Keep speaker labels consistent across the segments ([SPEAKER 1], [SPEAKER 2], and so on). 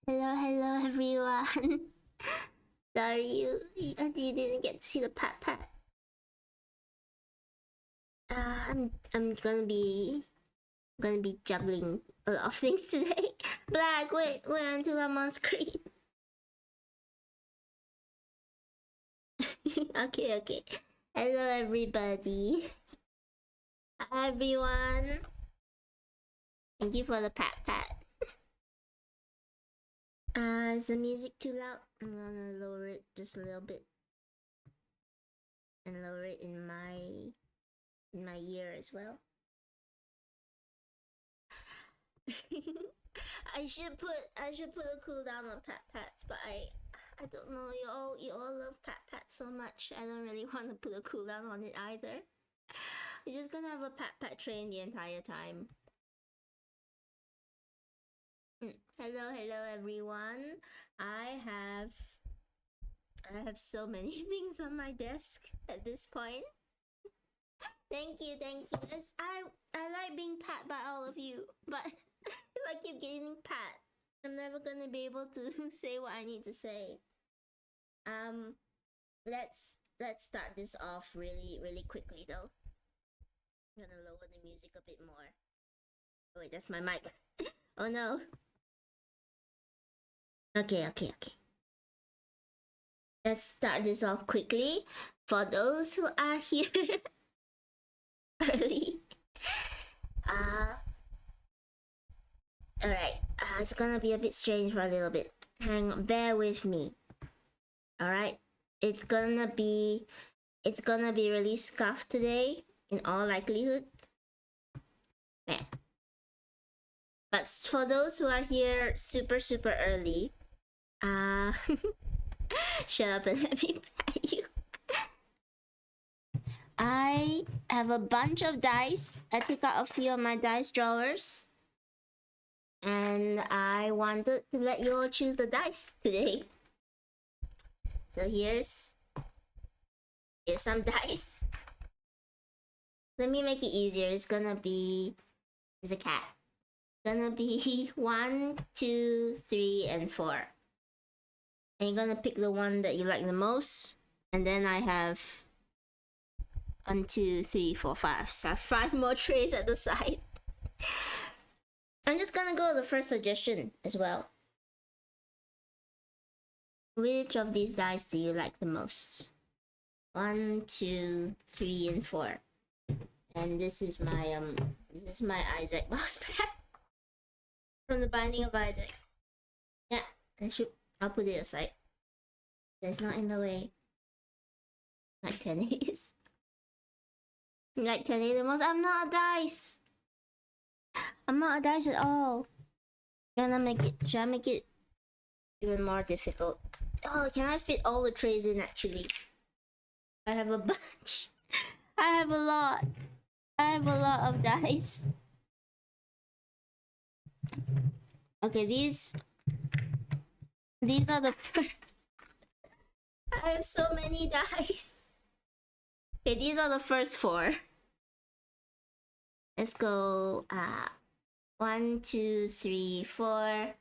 [SPEAKER 1] Hello everyone. Sorry you didn't get to see the pat. I'm gonna be juggling a lot of things today. Black, wait until I'm on screen. Okay. Hello everybody. Hi everyone. Thank you for the pat. Is the music too loud? I'm gonna lower it just a little bit. And lower it in my ear as well. I should put a cooldown on pats, but I don't know. You all love pat so much. I don't really want to put a cooldown on it either. We're just gonna have a pat train the entire time. Hello everyone. I have so many things on my desk at this point. Thank you. I like being pat by all of you, but if I keep getting pat, I'm never gonna be able to say what I need to say. Let's start this off really quickly though. I'm gonna lower the music a bit more. Oh wait, that's my mic. Oh no. Okay. Let's start this off quickly. For those who are here early, alright, it's gonna be a bit strange for a little bit. Bear with me. Alright, it's gonna be really scuffed today, in all likelihood. Yeah. But for those who are here super early, shut up and let me pat you. I have a bunch of dice. I took out a few of my dice drawers. And I wanted to let you all choose the dice today. So here's some dice. Let me make it easier. It's a cat. It's gonna be 1, 2, 3, and 4. And you're gonna pick the one that you like the most. And then I have 1, 2, 3, 4, 5. So I have 5 more trays at the side. I'm just gonna go with the first suggestion as well. Which of these dice do you like the most? 1, 2, 3, and 4. And this is my Isaac mouse pad from the Binding of Isaac. Yeah, I'll put it aside. That's not in the way. Like 10 is. Like 10 the most. I'm not a dice. I'm not a dice at all. Should I make it even more difficult? Oh, can I fit all the trays in actually? I have a bunch. I have a lot of dice. Okay, these are the first. I have so many dice. Okay, these are the first 4. Let's go 1, 2, 3, 4,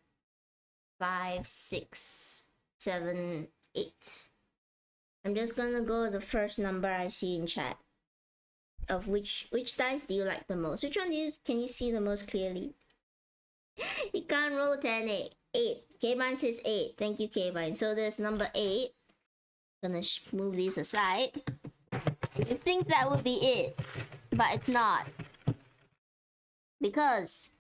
[SPEAKER 1] 5, 6, 7, 8. I'm just gonna go with the first number I see in chat. Of which dice do you like the most? Which one can you see the most clearly? You can't roll 10, 8. K-Mine says 8. Thank you, K-Mine. So there's number 8. Gonna move these aside. You think that would be it, but it's not. Because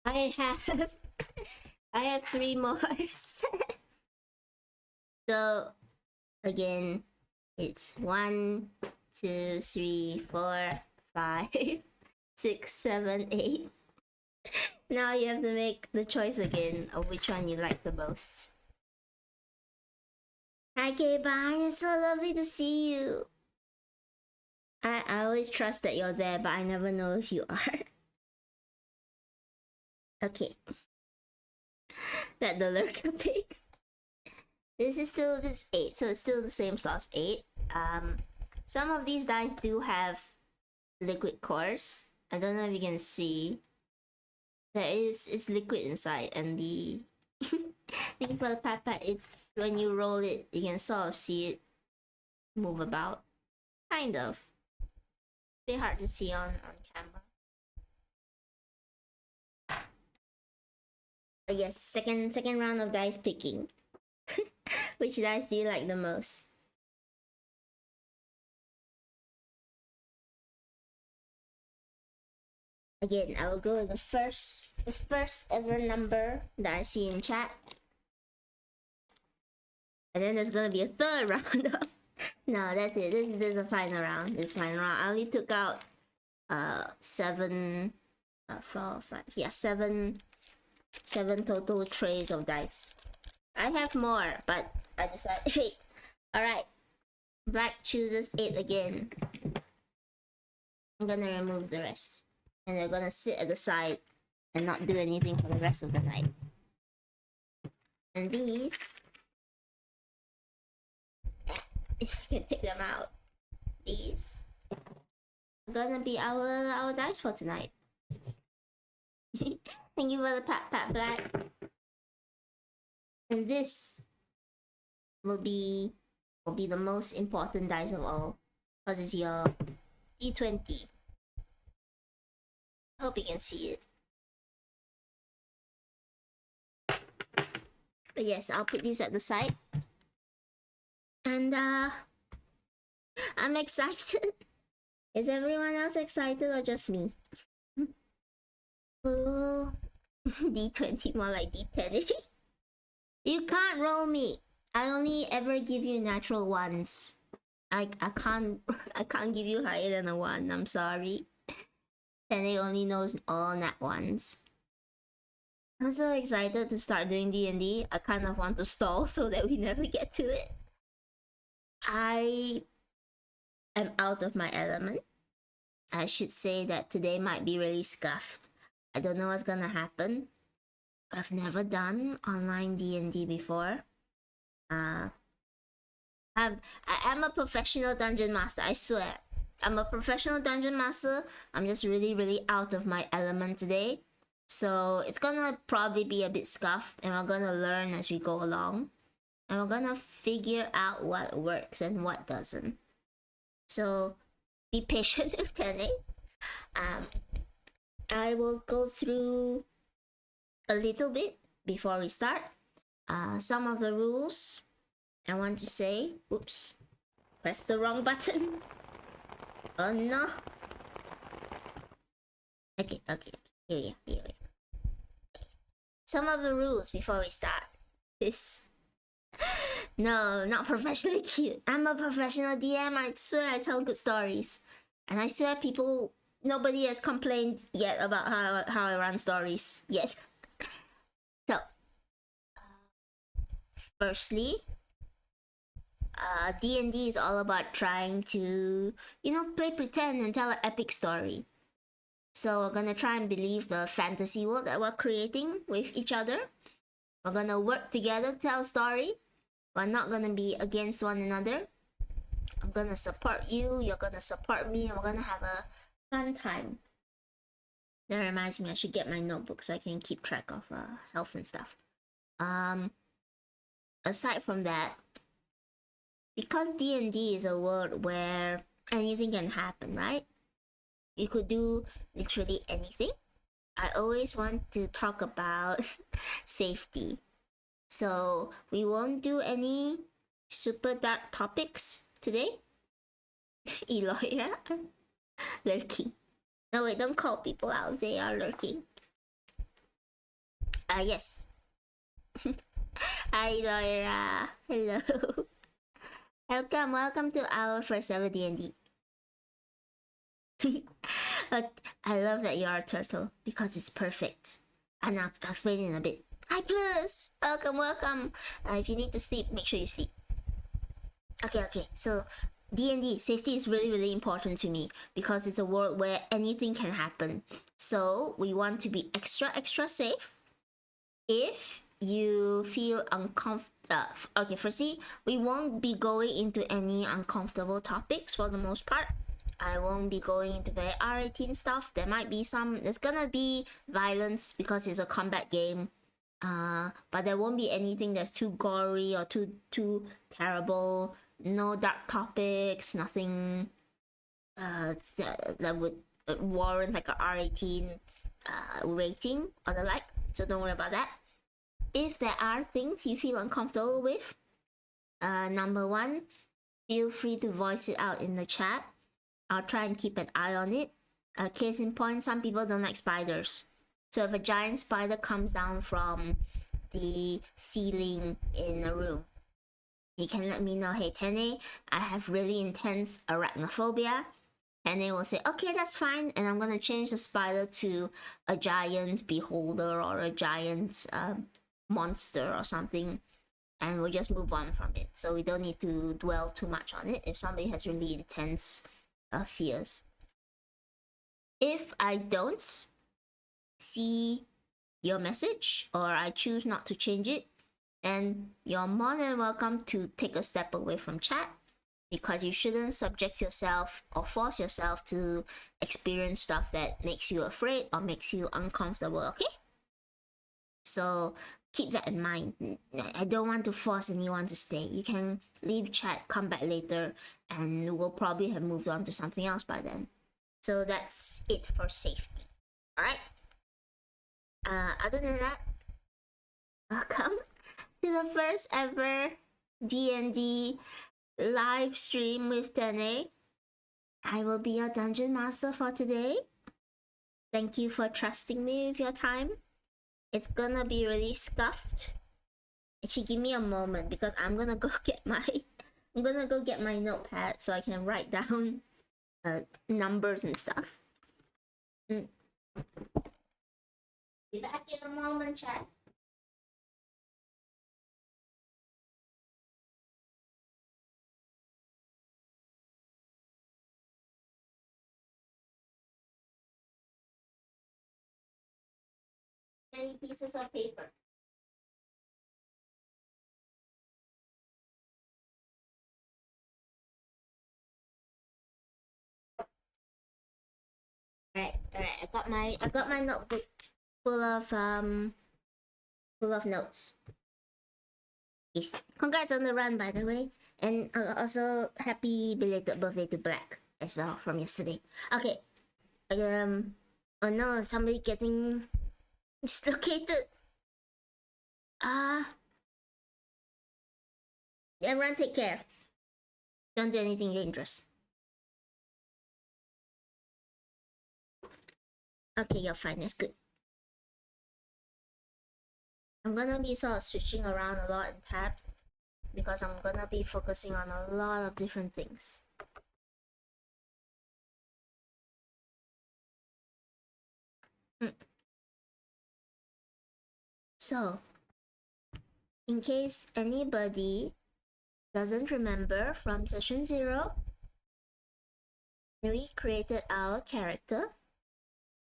[SPEAKER 1] I have 3 more sets. So again, it's 1, 2, 3, 4, 5, 6, 7, 8. Now you have to make the choice again of which one you like the most. Hi K-Bye, it's so lovely to see you. I always trust that you're there, but I never know if you are. Okay. Let the lurker pick. This 8, so it's still the same slots 8. Some of these dice do have liquid cores. I don't know if you can see. there is liquid inside, and the thing for the pipette, it's when you roll it, you can sort of see it move about. Kind of. A bit hard to see on camera. But yes, second round of dice picking. Which dice do you like the most? Again, I will go with the first ever number that I see in chat. And then there's gonna be a third round of no, that's it. This is the final round. This final round. I only took out seven seven total trays of dice. I have more, but I decided 8. Alright. Black chooses 8 again. I'm gonna remove the rest. And they're gonna sit at the side and not do anything for the rest of the night. And these, if I can take them out, these are gonna be our dice for tonight. Thank you for the pat black. And this will be the most important dice of all, because it's your D20. I hope you can see it. But yes, I'll put these at the side. And I'm excited. Is everyone else excited or just me? Oh, D20 more like D10. You can't roll me. I only ever give you natural ones. I can't give you higher than a 1. I'm sorry. And it only knows all nat ones. I'm so excited to start doing D&D. I kind of want to stall so that we never get to it. I am out of my element. I should say that today might be really scuffed. I don't know what's gonna happen. I've never done online D&D before. I am a professional dungeon master, I swear. I'm a professional dungeon master. I'm just really out of my element today. So it's gonna probably be a bit scuffed, and we're gonna learn as we go along. And we're gonna figure out what works and what doesn't. So be patient with Tene. I will go through a little bit before we start. Some of the rules I want to say. Oops. Press the wrong button. Oh no. Okay. Here. Some of the rules before we start. This. No, not professionally cute. I'm a professional DM. I swear I tell good stories. And I swear nobody has complained yet about how I run stories. Yet. So. Firstly, D&D is all about trying to, play pretend and tell an epic story. So we're gonna try and believe the fantasy world that we're creating with each other. We're gonna work together to tell a story. We're not gonna be against one another. I'm gonna support you, you're gonna support me, and we're gonna have a fun time. That reminds me, I should get my notebook so I can keep track of health and stuff. Aside from that, because D&D is a world where anything can happen, right? You could do literally anything. I always want to talk about safety. So we won't do any super dark topics today. Eloira lurking. No wait, don't call people out. They are lurking. Yes. Hi Eloira. Hello. Welcome to our first ever D&D. But I love that you're a turtle because it's perfect. And I'll explain in a bit. Hi Plus! Welcome. If you need to sleep, make sure you sleep. Okay. So D&D, safety is really important to me because it's a world where anything can happen. So we want to be extra safe. If you feel uncomfortable, okay, firstly, we won't be going into any uncomfortable topics for the most part. I won't be going into very R18 stuff. There might be some. There's gonna be violence because it's a combat game. But there won't be anything that's too gory or too terrible. No dark topics. Nothing. That would warrant like a R18 rating or the like. So don't worry about that. If there are things you feel uncomfortable with, number one, feel free to voice it out in the chat. I'll try and keep an eye on it. Case in point, some people don't like spiders. So if a giant spider comes down from the ceiling in a room, you can let me know, hey Tene, I have really intense arachnophobia. And they will say, okay, that's fine, and I'm gonna change the spider to a giant beholder or a giant monster or something, and we'll just move on from it. So we don't need to dwell too much on it if somebody has really intense fears. If I don't see your message or I choose not to change it, then you're more than welcome to take a step away from chat, because you shouldn't subject yourself or force yourself to experience stuff that makes you afraid or makes you uncomfortable, okay? So keep that in mind. I don't want to force anyone to stay. You can leave chat, come back later, and we'll probably have moved on to something else by then. So that's it for safety. Alright? Other than that, welcome to the first ever DND live stream with Tene. I will be your dungeon master for today. Thank you for trusting me with your time. It's gonna be really scuffed. Actually, give me a moment because I'm gonna go get my notepad so I can write down numbers and stuff. Be back in a moment, chat. Many pieces of paper. Alright. I got my notebook full of notes. Yes. Congrats on the run, by the way, and also happy belated birthday to Black as well from yesterday. Okay. Oh no, somebody getting dislocated. Everyone take care. Don't do anything dangerous. Okay, you're fine. That's good. I'm gonna be sort of switching around a lot in tab because I'm gonna be focusing on a lot of different things. So, in case anybody doesn't remember from session 0, we created our character.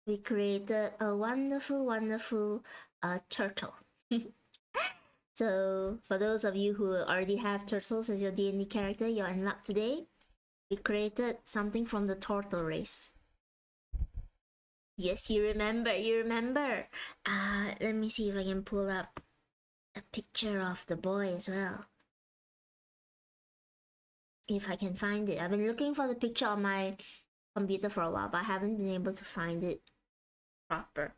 [SPEAKER 1] We created a wonderful turtle. So for those of you who already have turtles as your D&D character, you're in luck today. We created something from the turtle race. Yes, you remember. Let me see if I can pull up a picture of the boy as well. If I can find it. I've been looking for the picture on my computer for a while, but I haven't been able to find it proper.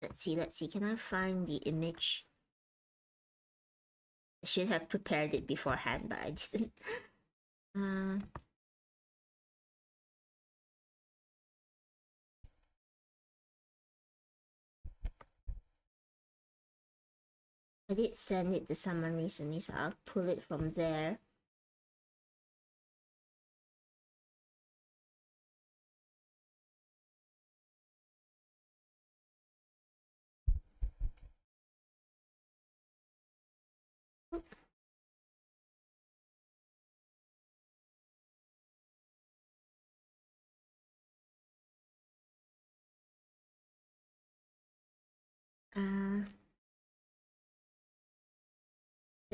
[SPEAKER 1] Let's see. Can I find the image? I should have prepared it beforehand, but I didn't. I did send it to someone recently, so I'll pull it from there.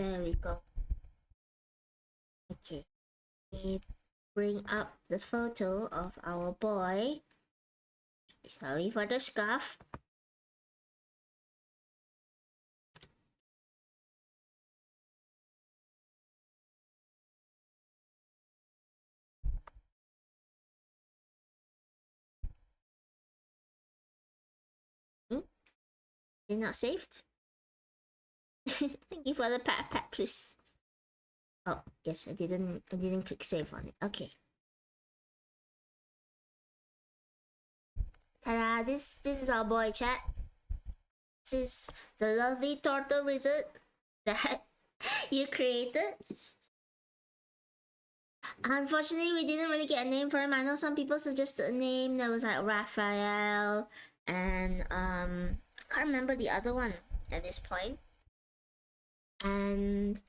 [SPEAKER 1] There we go. Okay. We bring up the photo of our boy. Sorry for the scarf. Is not saved? Thank you for the pat, please. Oh yes, I didn't click save on it. Okay. Ta-da! This is our boy, chat. This is the lovely turtle wizard that you created. Unfortunately, we didn't really get a name for him. I know some people suggested a name that was like Raphael, and I can't remember the other one at this point. And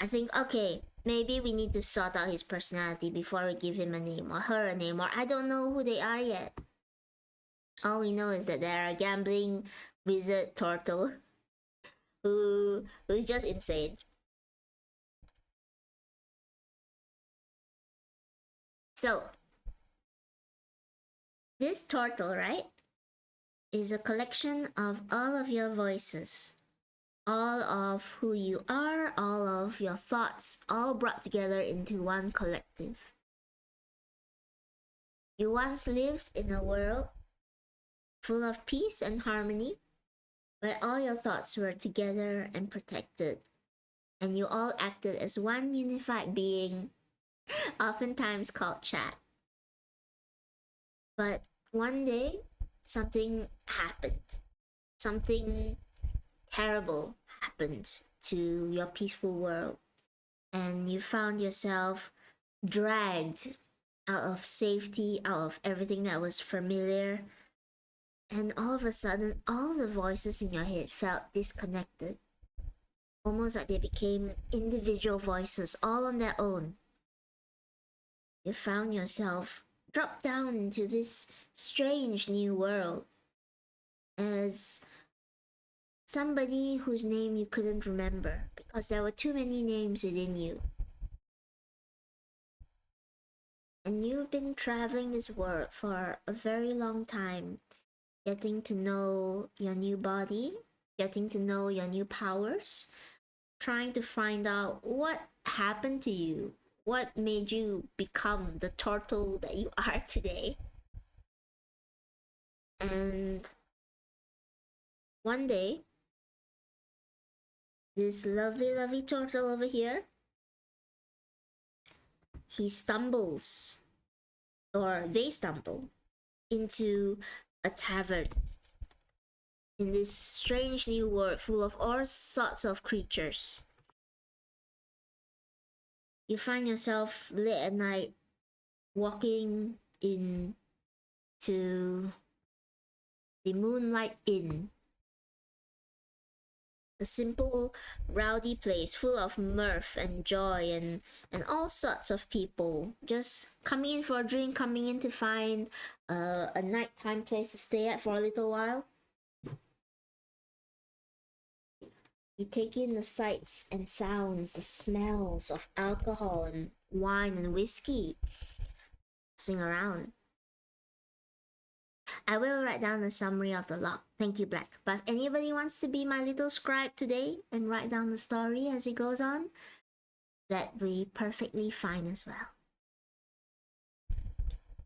[SPEAKER 1] I think, okay, maybe we need to sort out his personality before we give him a name or her a name, or I don't know who they are yet. All we know is that they're a gambling wizard turtle who's just insane. So this turtle, right, is a collection of all of your voices, all of who you are, all of your thoughts, all brought together into one collective. You once lived in a world full of peace and harmony, where all your thoughts were together and protected, and you all acted as one unified being, oftentimes called chat. But one day, something happened. Something terrible happened to your peaceful world, and you found yourself dragged out of safety, out of everything that was familiar, and all of a sudden, all the voices in your head felt disconnected, almost like they became individual voices all on their own. You found yourself dropped down into this strange new world as somebody whose name you couldn't remember because there were too many names within you. And you've been traveling this world for a very long time, getting to know your new body, getting to know your new powers, trying to find out what happened to you, what made you become the turtle that you are today. And one day, this lovely turtle over here, he stumbles, or they stumble, into a tavern in this strange new world full of all sorts of creatures. You find yourself late at night walking into the Moonlight Inn, a simple, rowdy place full of mirth and joy and all sorts of people just coming in for a drink, coming in to find a nighttime place to stay at for a little while. You take in the sights and sounds, the smells of alcohol and wine and whiskey. Sing around. I will write down a summary of the log. Thank you, Black. But if anybody wants to be my little scribe today and write down the story as it goes on, that'd be perfectly fine as well.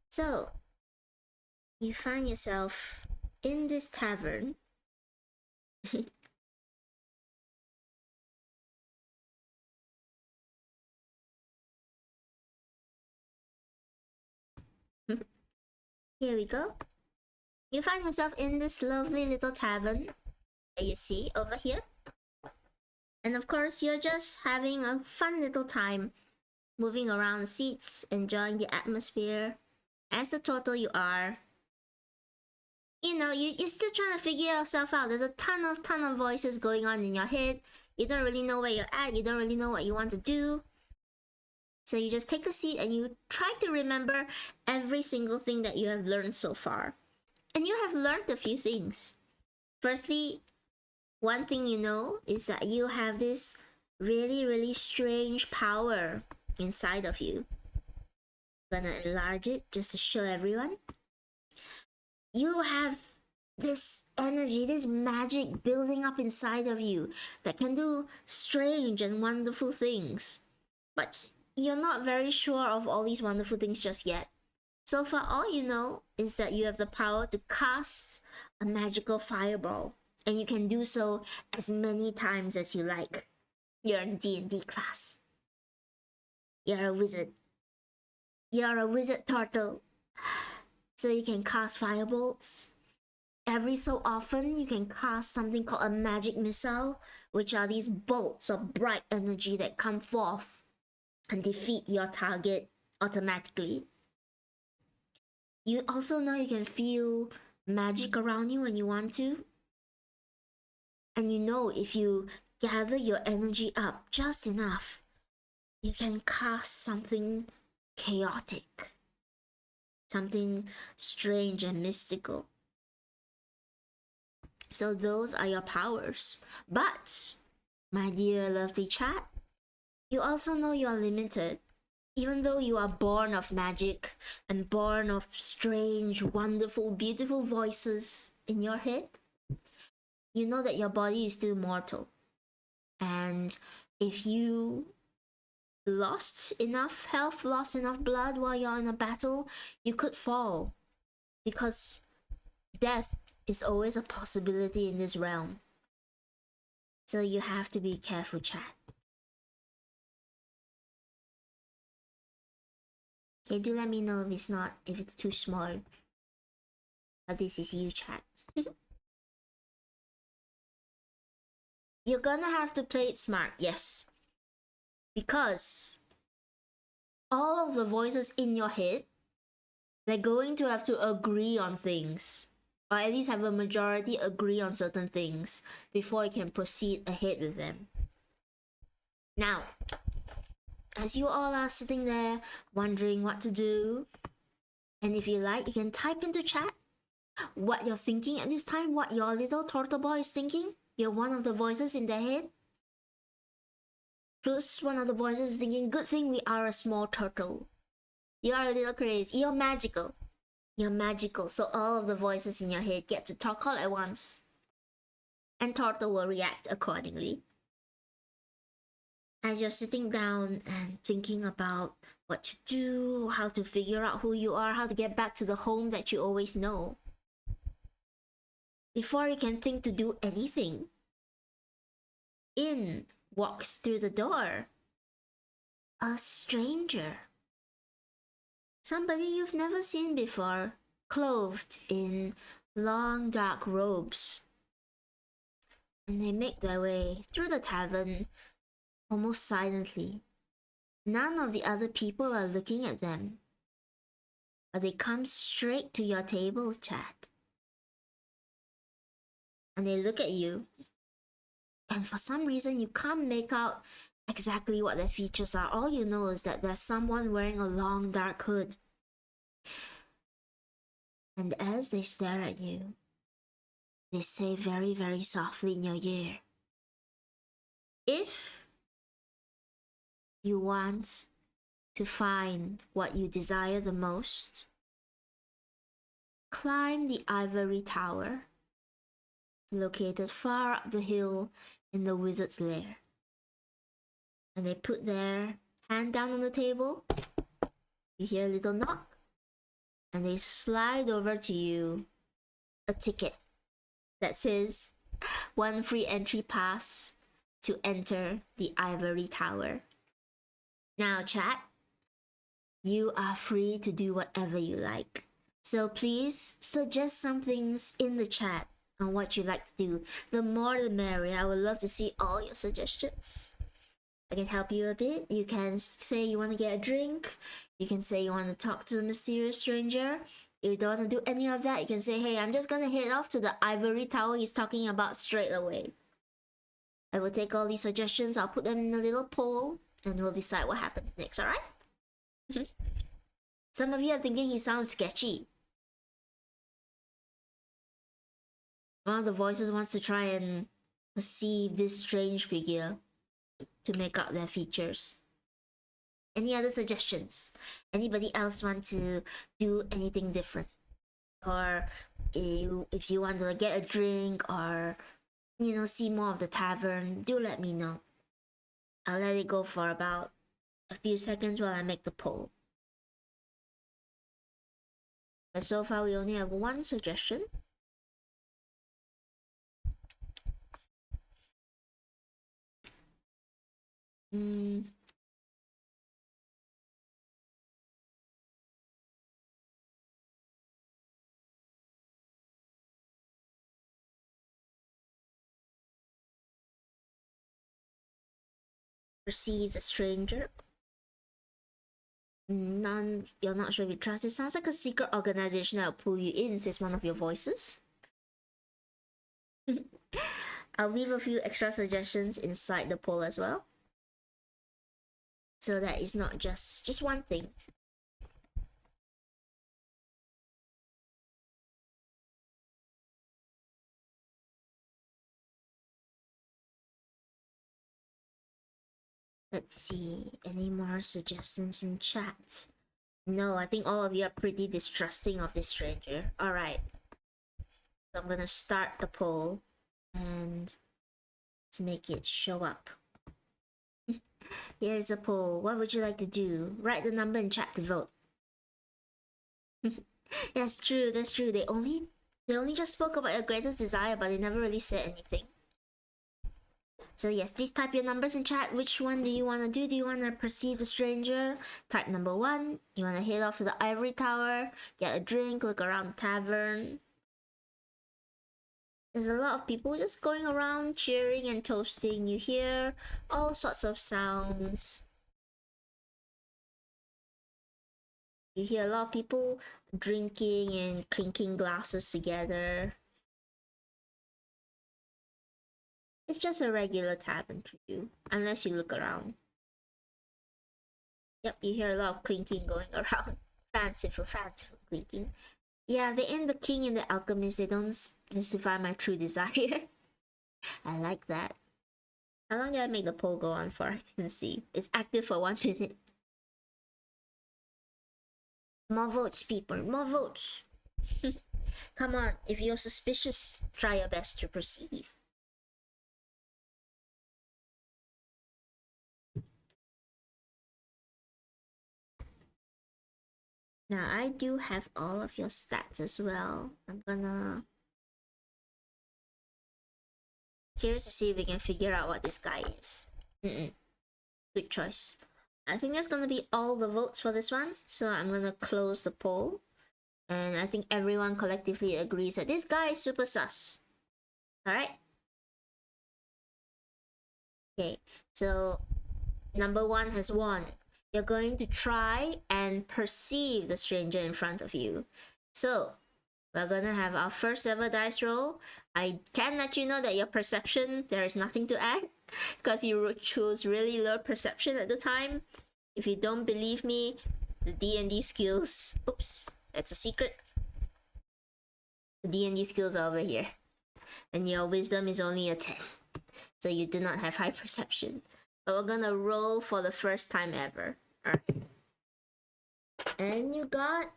[SPEAKER 1] So, you find yourself in this tavern. Here we go. You find yourself in this lovely little tavern that you see over here. And of course, you're just having a fun little time moving around the seats, enjoying the atmosphere. As the turtle you are, you know, you're still trying to figure yourself out. There's a ton of voices going on in your head. You don't really know where you're at. You don't really know what you want to do. So you just take a seat and you try to remember every single thing that you have learned so far. And you have learned a few things. Firstly, one thing you know is that you have this really strange power inside of you. Gonna enlarge it just to show everyone. You have this energy, this magic building up inside of you that can do strange and wonderful things. But you're not very sure of all these wonderful things just yet. So far, all you know is that you have the power to cast a magical fireball, and you can do so as many times as you like. You're in D&D class. You're a wizard. You're a wizard turtle. So you can cast firebolts. Every so often, you can cast something called a magic missile, which are these bolts of bright energy that come forth and defeat your target automatically. You also know you can feel magic around you when you want to. And you know if you gather your energy up just enough, you can cast something chaotic, something strange and mystical. So those are your powers. But, my dear lovely chat, you also know you are limited. Even though you are born of magic and born of strange, wonderful, beautiful voices in your head, you know that your body is still mortal. And if you lost enough health, lost enough blood while you're in a battle, you could fall. Because death is always a possibility in this realm. So you have to be careful, chat. Okay, do let me know if it's too small. But this is you, chat. You're gonna have to play it smart, yes. Because all of the voices in your head, they're going to have to agree on things. Or at least have a majority agree on certain things before you can proceed ahead with them. Now, as you all are sitting there wondering what to do, and if you like, you can type into chat what you're thinking at this time, what your little turtle boy is thinking. You're one of the voices in their head. Plus, one of the voices is thinking, good thing we are a small turtle. You are a little crazy. You're magical. You're magical. So all of the voices in your head get to talk all at once. And Turtle will react accordingly. As you're sitting down and thinking about what to do, how to figure out who you are, how to get back to the home that you always know, before you can think to do anything, in walks through the door a stranger. Somebody you've never seen before, clothed in long dark robes. And they make their way through the tavern almost silently. None of the other people are looking at them, but they come straight to your table, chat. And they look at you, and for some reason you can't make out exactly what their features are. All you know is that there's someone wearing a long dark hood. And as they stare at you, they say very softly in your ear, if you want to find what you desire the most, climb the Ivory Tower, located far up the hill in the wizard's lair. And they put their hand down on the table. You hear a little knock, and they slide over to you a ticket that says 1 free entry pass to enter the Ivory Tower. Now, chat, you are free to do whatever you like. So please suggest some things in the chat on what you like to do. The more the merrier. I would love to see all your suggestions. I can help you a bit. You can say you want to get a drink. You can say you want to talk to the mysterious stranger. If you don't want to do any of that, you can say, hey, I'm just gonna head off to the Ivory Tower he's talking about straight away. I will take all these suggestions, I'll put them in a little poll, and we'll decide what happens next, alright? Some of you are thinking he sounds sketchy. One of the voices wants to try and perceive this strange figure. to make out their features. Any other suggestions? Anybody else want to do anything different? Or if you want to like, get a drink or see more of the tavern, do let me know. I'll let it go for about a few seconds while I make the poll. But so far we only have one suggestion. Perceive the stranger. None, you're not sure if you trust. It sounds like a secret organization that'll pull you in, says one of your voices. I'll leave a few extra suggestions inside the poll as well, so that it's not just one thing. Let's see, any more suggestions in chat? No, I think all of you are pretty distrusting of this stranger. Alright. So I'm gonna start the poll and to make it show up. Here's a poll. What would you like to do? Write the number in chat to vote. That's true, that's true. They only just spoke about your greatest desire, but they never really said anything. So yes, please type your numbers in chat. Which one do you want to do? Do you want to perceive the stranger? Type number 1. You want to head off to the Ivory Tower, get a drink, look around the tavern. There's a lot of people just going around cheering and toasting. You hear all sorts of sounds. You hear a lot of people drinking and clinking glasses together. It's just a regular tavern to you, unless you look around. Yep, you hear a lot of clinking going around. Fanciful clinking. Yeah, they ain't the king and the alchemist. They don't specify my true desire. I like that. How long did I make the poll go on for? I can see. It's active for 1 minute. More votes, people. More votes. Come on, if you're suspicious, try your best to perceive. Now, I do have all of your stats as well. I'm gonna... Curious to see if we can figure out what this guy is. Good choice. I think that's gonna be all the votes for this one. So I'm gonna close the poll. And I think everyone collectively agrees that this guy is super sus. Alright? Okay, so number 1 has won. You're going to try and perceive the stranger in front of you. So, we're gonna have our first ever dice roll. I can let you know that your perception, there is nothing to add, because you chose really low perception at the time. If you don't believe me, the D&D skills, oops, that's a secret. The D&D skills are over here. And your wisdom is only a 10. So you do not have high perception. But we're gonna roll for the first time ever. Alright. And you got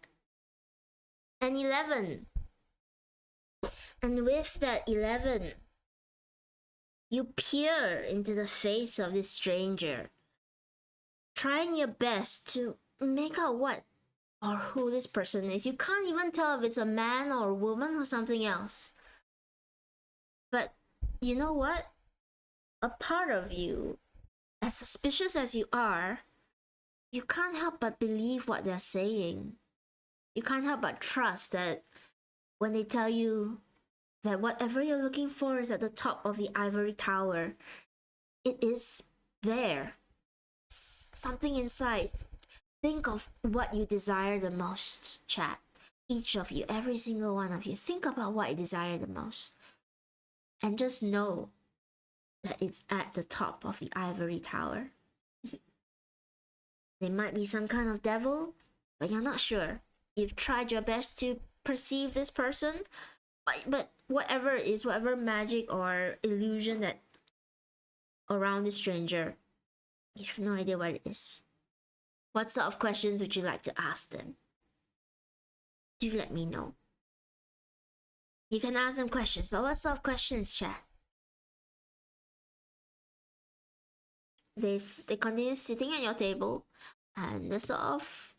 [SPEAKER 1] an 11. And with that 11, you peer into the face of this stranger, trying your best to make out what or who this person is. You can't even tell if it's a man or a woman or something else. But you know what? A part of you, as suspicious as you are, you can't help but believe what they're saying. You can't help but trust that when they tell you that whatever you're looking for is at the top of the Ivory Tower, it is there. Something inside. Think of what you desire the most, chat. Each of you, every single one of you, think about what you desire the most. And just know that it's at the top of the Ivory Tower. They might be some kind of devil, but you're not sure. You've tried your best to perceive this person, but whatever it is, whatever magic or illusion that around this stranger, You have no idea what it is. What sort of questions would you like to ask them? Do let me know. You can ask them questions, but what sort of questions, chat? They continue sitting at your table, and they're sort of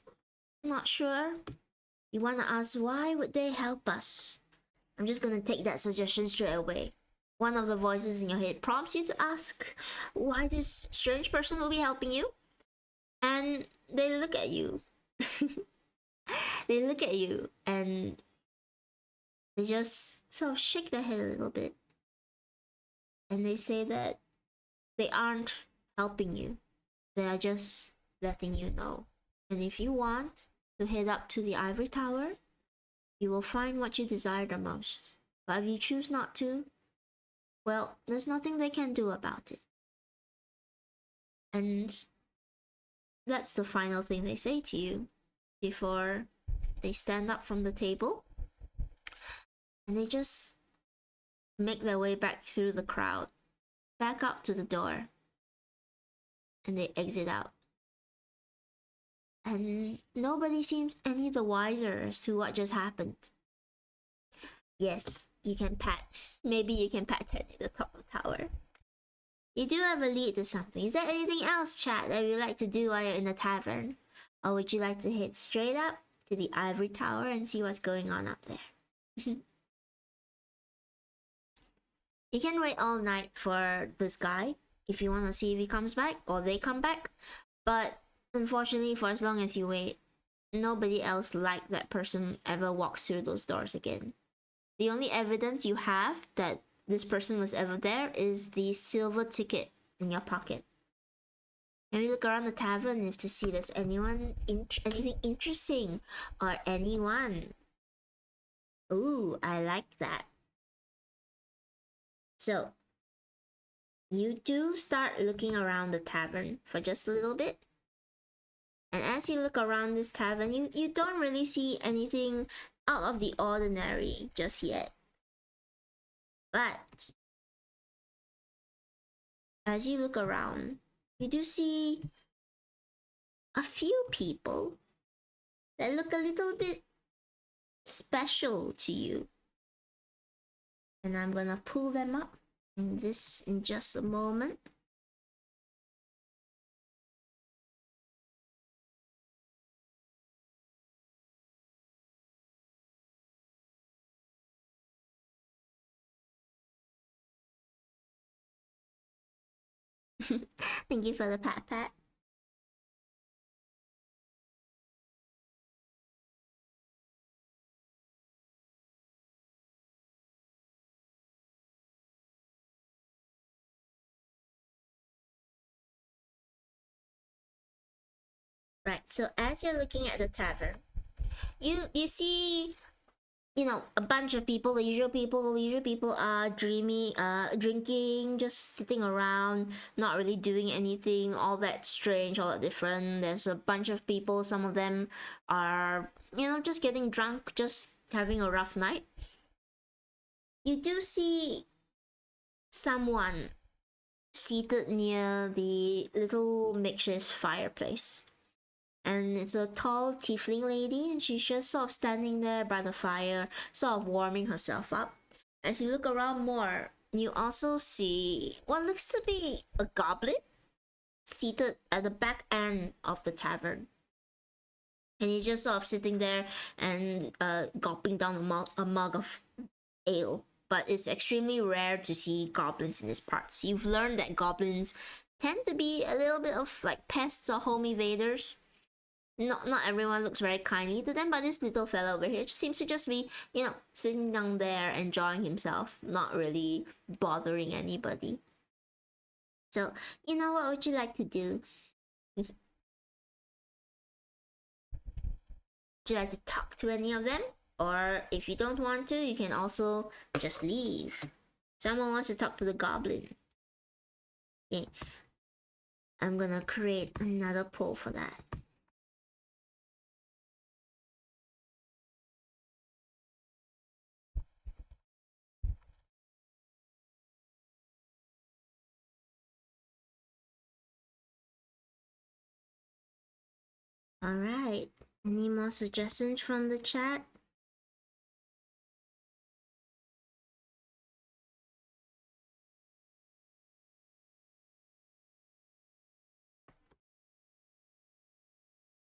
[SPEAKER 1] not sure. You want to ask, why would they help us? I'm just gonna take that suggestion straight away. One of the voices in your head prompts you to ask why this strange person will be helping you, and they look at you. They look at you and they just sort of shake their head a little bit, and they say that they aren't helping you. They are just letting you know. And if you want to head up to the ivory tower, you will find what you desire the most. But if you choose not to, well, there's nothing they can do about it. And that's the final thing they say to you before they stand up from the table. And they just make their way back through the crowd, back up to the door. And they exit out. And nobody seems any the wiser as to what just happened. Yes, you can pat. Maybe you can pat Ted at the top of the tower. You do have a lead to something. Is there anything else, chat, that you'd like to do while you're in the tavern? Or would you like to head straight up to the ivory tower and see what's going on up there? You can wait all night for this guy if you want to see if he comes back or they come back. But unfortunately, for as long as you wait, nobody else like that person ever walks through those doors again. The only evidence you have that this person was ever there is the silver ticket in your pocket. And we look around the tavern if to see there's anything interesting or anyone. Ooh, I like that. So, you do start looking around the tavern for just a little bit. And as you look around this tavern, you don't really see anything out of the ordinary just yet. But as you look around, you do see a few people that look a little bit special to you. And I'm gonna pull them up in just a moment. Thank you for the pat pat. Right, so as you're looking at the tavern, you see, you know, a bunch of people, the usual people are drinking, just sitting around, not really doing anything all that strange, all that different. There's a bunch of people, some of them are, you know, just getting drunk, just having a rough night. You do see someone seated near the little makeshift fireplace. And it's a tall tiefling lady, and she's just sort of standing there by the fire, sort of warming herself up. As you look around more, you also see what looks to be a goblin seated at the back end of the tavern. And he's just sort of sitting there and gulping down a mug of ale. But it's extremely rare to see goblins in these parts. You've learned that goblins tend to be a little bit of like pests or home invaders. Not everyone looks very kindly to them, but this little fellow over here seems to just be, you know, sitting down there enjoying himself, not really bothering anybody. So, you know, what would you like to do? Would you like to talk to any of them? Or if you don't want to, you can also just leave. Someone wants to talk to the goblin. Okay. I'm gonna create another poll for that. Alright. Any more suggestions from the chat?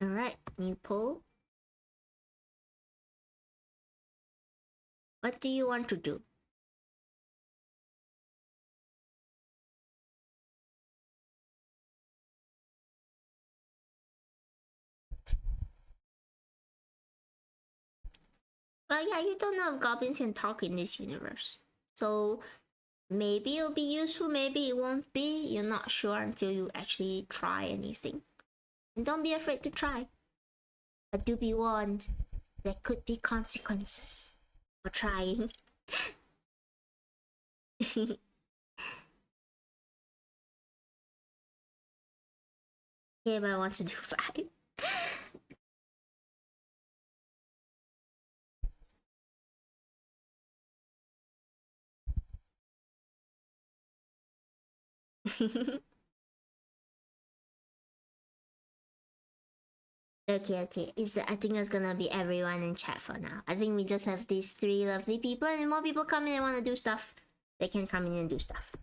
[SPEAKER 1] Alright, new poll. What do you want to do? Well, yeah, you don't know if goblins can talk in this universe. So maybe it'll be useful, maybe it won't be. You're not sure until you actually try anything. And don't be afraid to try. But do be warned, there could be consequences for trying. Everyone wants to do 5. Okay. I think that's gonna be everyone in chat for now. I think we just have these 3 lovely people, and if more people come in and want to do stuff, they can come in and do stuff.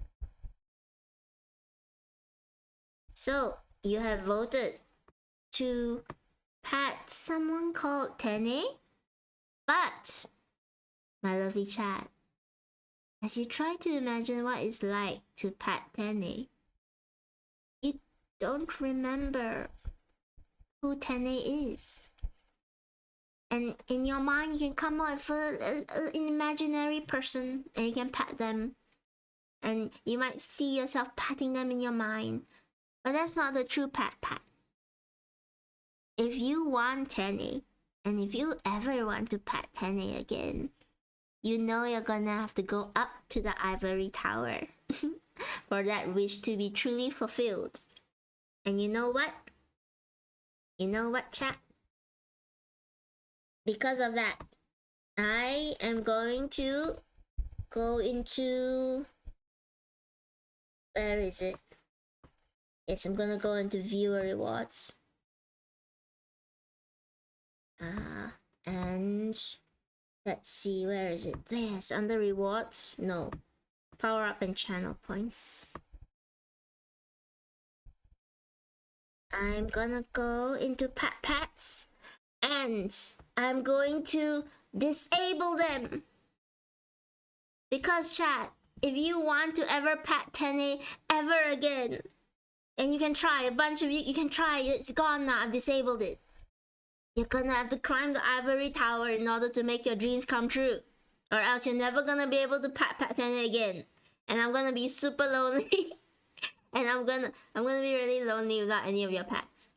[SPEAKER 1] So, you have voted to pat someone called Tene, but, my lovely chat, as you try to imagine what it's like to pat Tene, you don't remember who Tene is. And in your mind, you can come up with an imaginary person and you can pat them. And you might see yourself patting them in your mind. But that's not the true pat. If you want Tene, and if you ever want to pat Tene again, you know you're gonna have to go up to the ivory tower for that wish to be truly fulfilled. And you know what? You know what, chat? Because of that, I am going to go into... Where is it? Yes, I'm gonna go into viewer rewards. And let's see, where is it? There's under rewards. No, power up and channel points. I'm gonna go into pats and I'm going to disable them. Because chat, if you want to ever pat Tene ever again, and you can try, a bunch of you can try, it's gone now, I've disabled it. You're gonna have to climb the ivory tower in order to make your dreams come true. Or else you're never gonna be able to pat Tene again. And I'm gonna be super lonely. And I'm gonna be really lonely without any of your pets.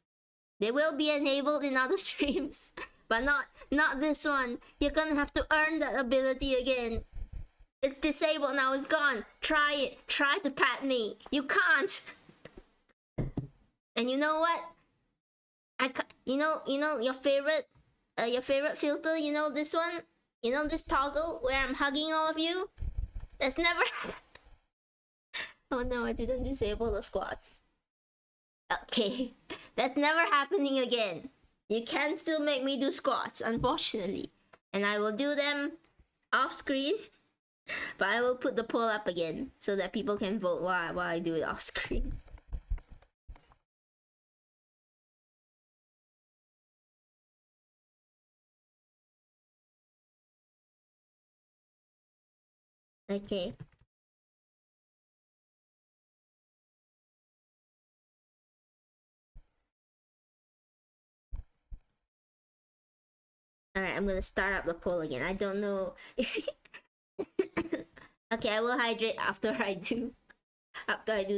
[SPEAKER 1] They will be enabled in other streams, but not this one. You're gonna have to earn that ability again. It's disabled now, it's gone. Try it. Try to pat me. You can't. And you know what? You know your favorite filter, you know this one? You know this toggle where I'm hugging all of you? That's never happened. Oh no, I didn't disable the squats. Okay, that's never happening again. You can still make me do squats, unfortunately. And I will do them off screen, but I will put the poll up again so that people can vote while I do it off screen. Okay. Alright, I'm gonna start up the poll again. I don't know. Okay, I will hydrate after I do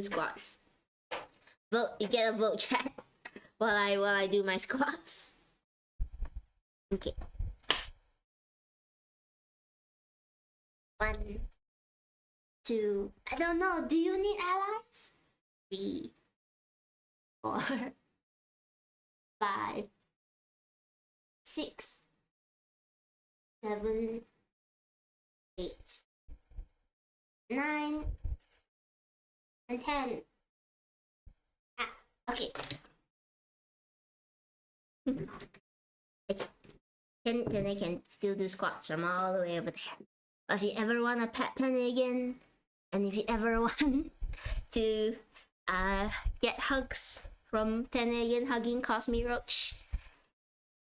[SPEAKER 1] squats. Vote, you get a vote, chat, while I do my squats. Okay. 1, 2. I don't know. Do you need allies? 3, 4, 5, 6, 7, 8, 9, and 10. Okay. Okay. Then I can still do squats from all the way over there. But if you ever want to pet Tenny again, and if you ever want to get hugs from Tenny again, hugging Cosme Roach,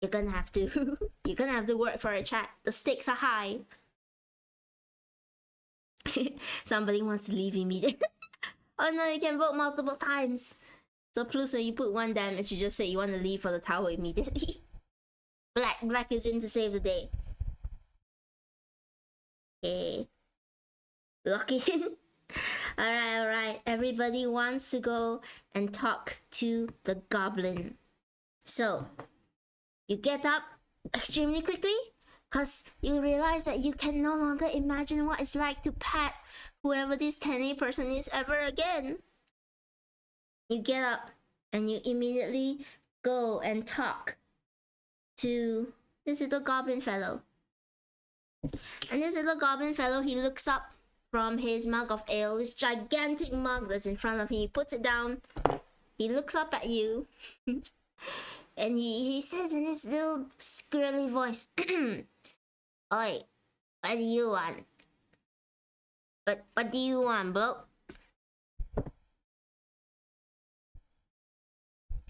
[SPEAKER 1] you're gonna have to you're gonna have to work for a chat. The stakes are high. Somebody wants to leave immediately. Oh no, you can vote multiple times. So plus when you put one damage, you just say you want to leave for the tower immediately. Black is in to save the day. Okay. Lock in. Alright. Everybody wants to go and talk to the goblin. So, you get up extremely quickly because you realize that you can no longer imagine what it's like to pat whoever this 10A person is ever again. You get up and you immediately go and talk to this little goblin fellow. And this little goblin fellow, he looks up from his mug of ale, this gigantic mug that's in front of him. He puts it down. He looks up at you. And he says in his little squirrely voice, Oi, what do you want? What do you want, bro?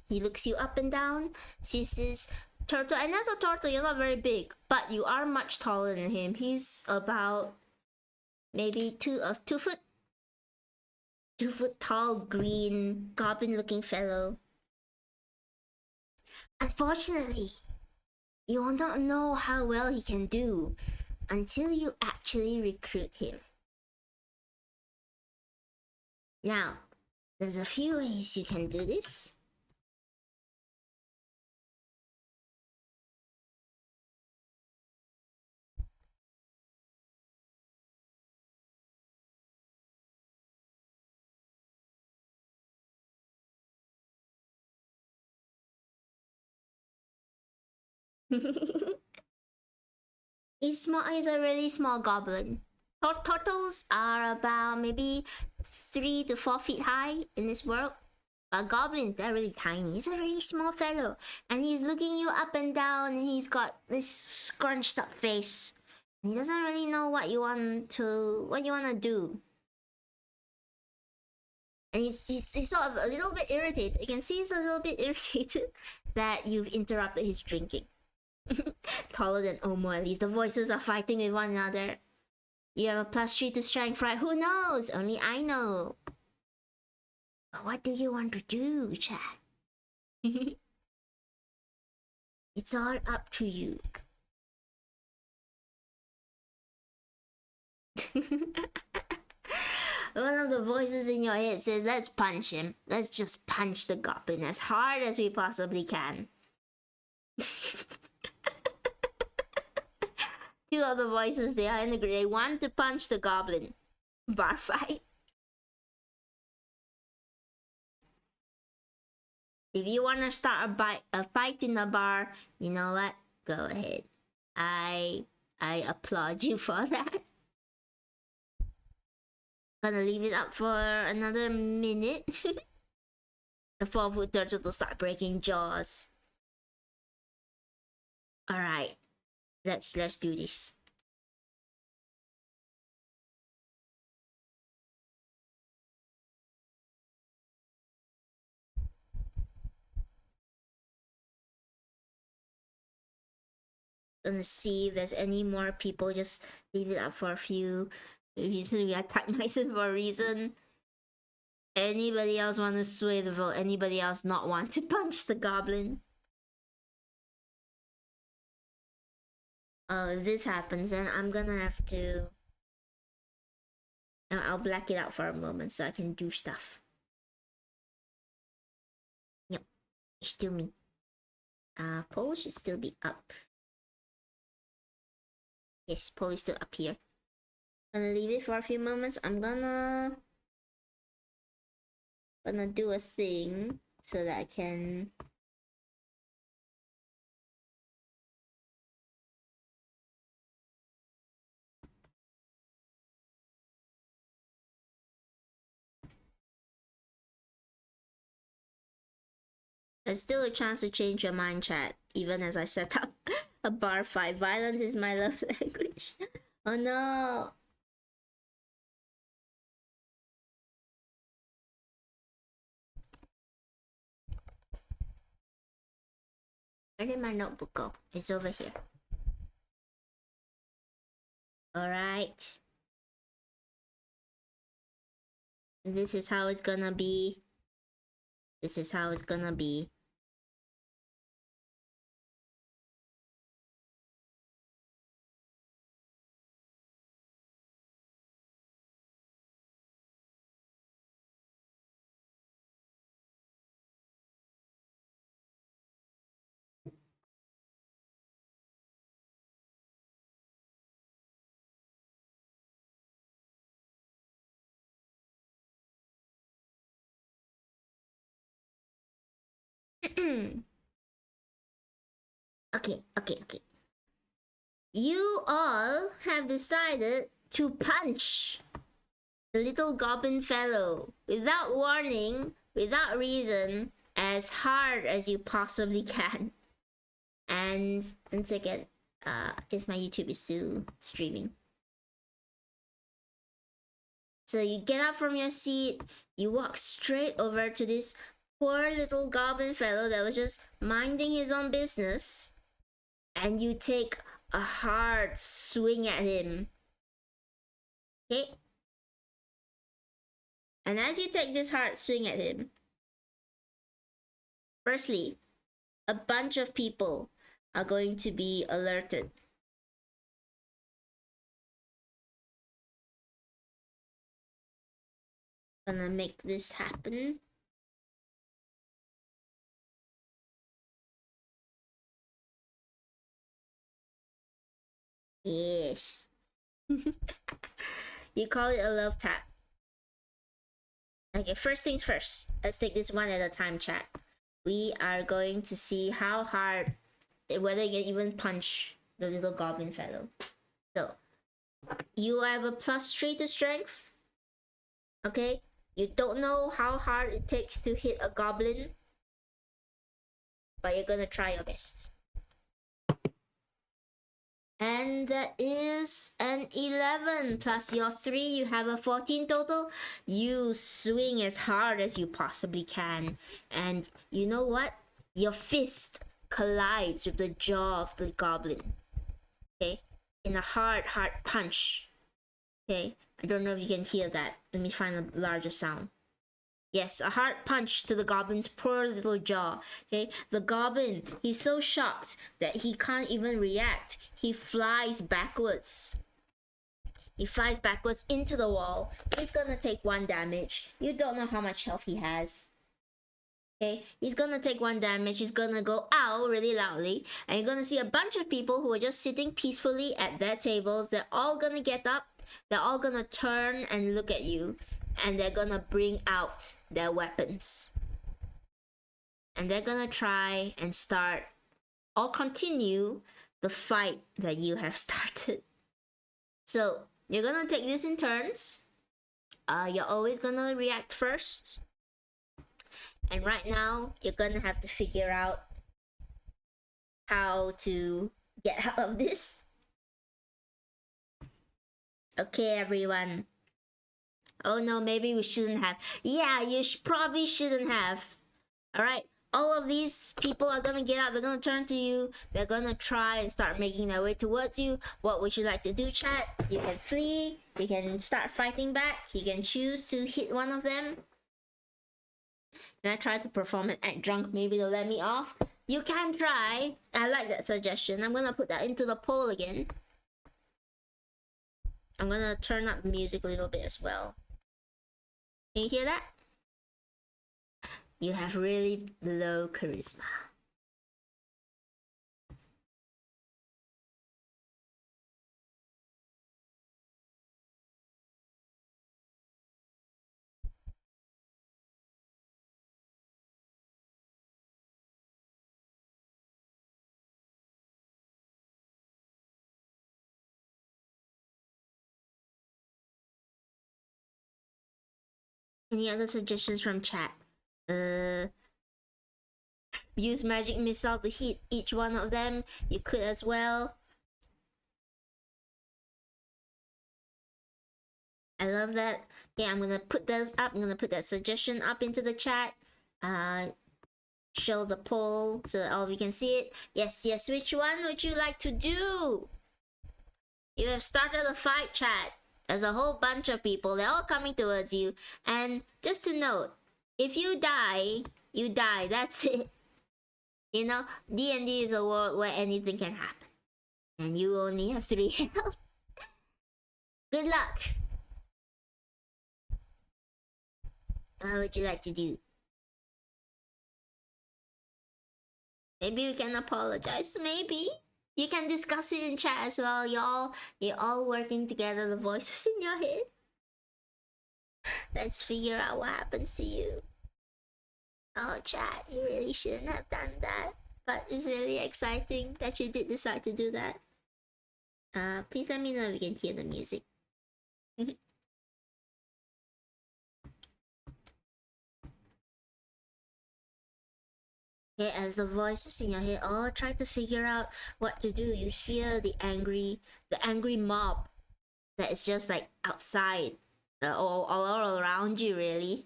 [SPEAKER 1] He looks you up and down, sees this turtle, and as a turtle, you're not very big, but you are much taller than him. He's about maybe 2 foot tall, green, goblin-looking fellow. Unfortunately, you will not know how well he can do until you actually recruit him. Now, there's a few ways you can do this. He's a really small goblin. Turtles are about maybe 3 to 4 feet high in this world. But goblins, they're really tiny. He's a really small fellow. And he's looking you up and down, and he's got this scrunched up face. And he doesn't really know what you want to do. And he's sort of a little bit irritated. You can see he's a little bit irritated that you've interrupted his drinking. Taller than Omo, at least. The voices are fighting with one another. You have a +3 to strength, right? Who knows? Only I know. But what do you want to do, chat? It's all up to you. One of the voices in your head says, let's punch him. Let's just punch the goblin as hard as we possibly can. 2 of the voices, they are in agree. They want to punch the goblin. Bar fight. If you want to start a fight in the bar, you know what? Go ahead. I applaud you for that. Gonna leave it up for another minute. The 4-foot turtle will start breaking jaws. Alright. Let's do this. Gonna see if there's any more people. Just leave it up for a few. Recently, I attacked myself for a reason. Anybody else want to sway the vote? Anybody else not want to punch the goblin? If this happens, then I'm gonna have to... I'll black it out for a moment so I can do stuff. Yep, it's still me. Poll should still be up. Yes, poll is still up here. Gonna leave it for a few moments. I'm gonna do a thing so that I can... There's still a chance to change your mind, chat. even as I set up a bar fight. Violence is my love language. Oh no. Where did my notebook go? It's over here. Alright. This is how it's gonna be. This is how it's gonna be. Okay. You all have decided to punch the little goblin fellow without warning, without reason, as hard as you possibly can. And one second, is my YouTube is still streaming. So you get up from your seat, you walk straight over to this poor little goblin fellow that was just minding his own business, and you take a hard swing at him. Okay? And as you take this hard swing at him, firstly, a bunch of people are going to be alerted. Gonna make this happen. Yes. You call it a love tap. Okay, first things first. Let's take this one at a time, chat. We are going to see how hard, whether you can even punch the little goblin fellow. So, you have a +3 to strength. Okay? You don't know how hard it takes to hit a goblin, but you're gonna try your best. And that is an 11 plus your 3. You have a 14 total. You swing as hard as you possibly can. And you know what? Your fist collides with the jaw of the goblin. Okay? In a hard punch. Okay? I don't know if you can hear that. Let me find a larger sound. Yes, a hard punch to the goblin's poor little jaw. Okay, the goblin, he's so shocked that he can't even react. He flies backwards. He flies backwards into the wall. He's gonna take 1 damage. You don't know how much health he has. Okay, he's gonna take 1 damage. He's gonna go ow really loudly. And you're gonna see a bunch of people who are just sitting peacefully at their tables. They're all gonna get up. They're all gonna turn and look at you. And they're gonna bring out their weapons. And they're gonna try and start or continue the fight that you have started. So you're gonna take this in turns. You're always gonna react first. And right now, you're gonna have to figure out how to get out of this. Okay, everyone. Oh no, maybe we shouldn't have. Yeah, you probably shouldn't have. Alright, all of these people are gonna get out. They're gonna turn to you. They're gonna try and start making their way towards you. What would you like to do, chat? You can flee. You can start fighting back. You can choose to hit one of them. And I try to perform an act drunk. Maybe they'll let me off. You can try. I like that suggestion. I'm gonna put that into the poll again. I'm gonna turn up the music a little bit as well. Can you hear that? You have really low charisma. Any other suggestions from chat? use magic missile to hit each one of them, you could as well. I love that. Okay, I'm gonna put those up. I'm gonna put that suggestion up into the chat. Show the poll so that all of you can see it. Yes, yes. Which one would you like to do? You have started a fight, chat. There's a whole bunch of people. They're all coming towards you. And just to note, if you die, you die. That's it. You know, D&D is a world where anything can happen. And you only have 3 health. Good luck. What would you like to do? Maybe we can apologize. Maybe you can discuss it in chat as well. You're all working together. The voices in your head. Let's figure out what happens to you. Oh, chat, you really shouldn't have done that. But it's really exciting that you did decide to do that. Please let me know if you can hear the music. Okay, as the voices in your head all try to figure out what to do, you hear the angry mob that is just like outside, all around you. Really,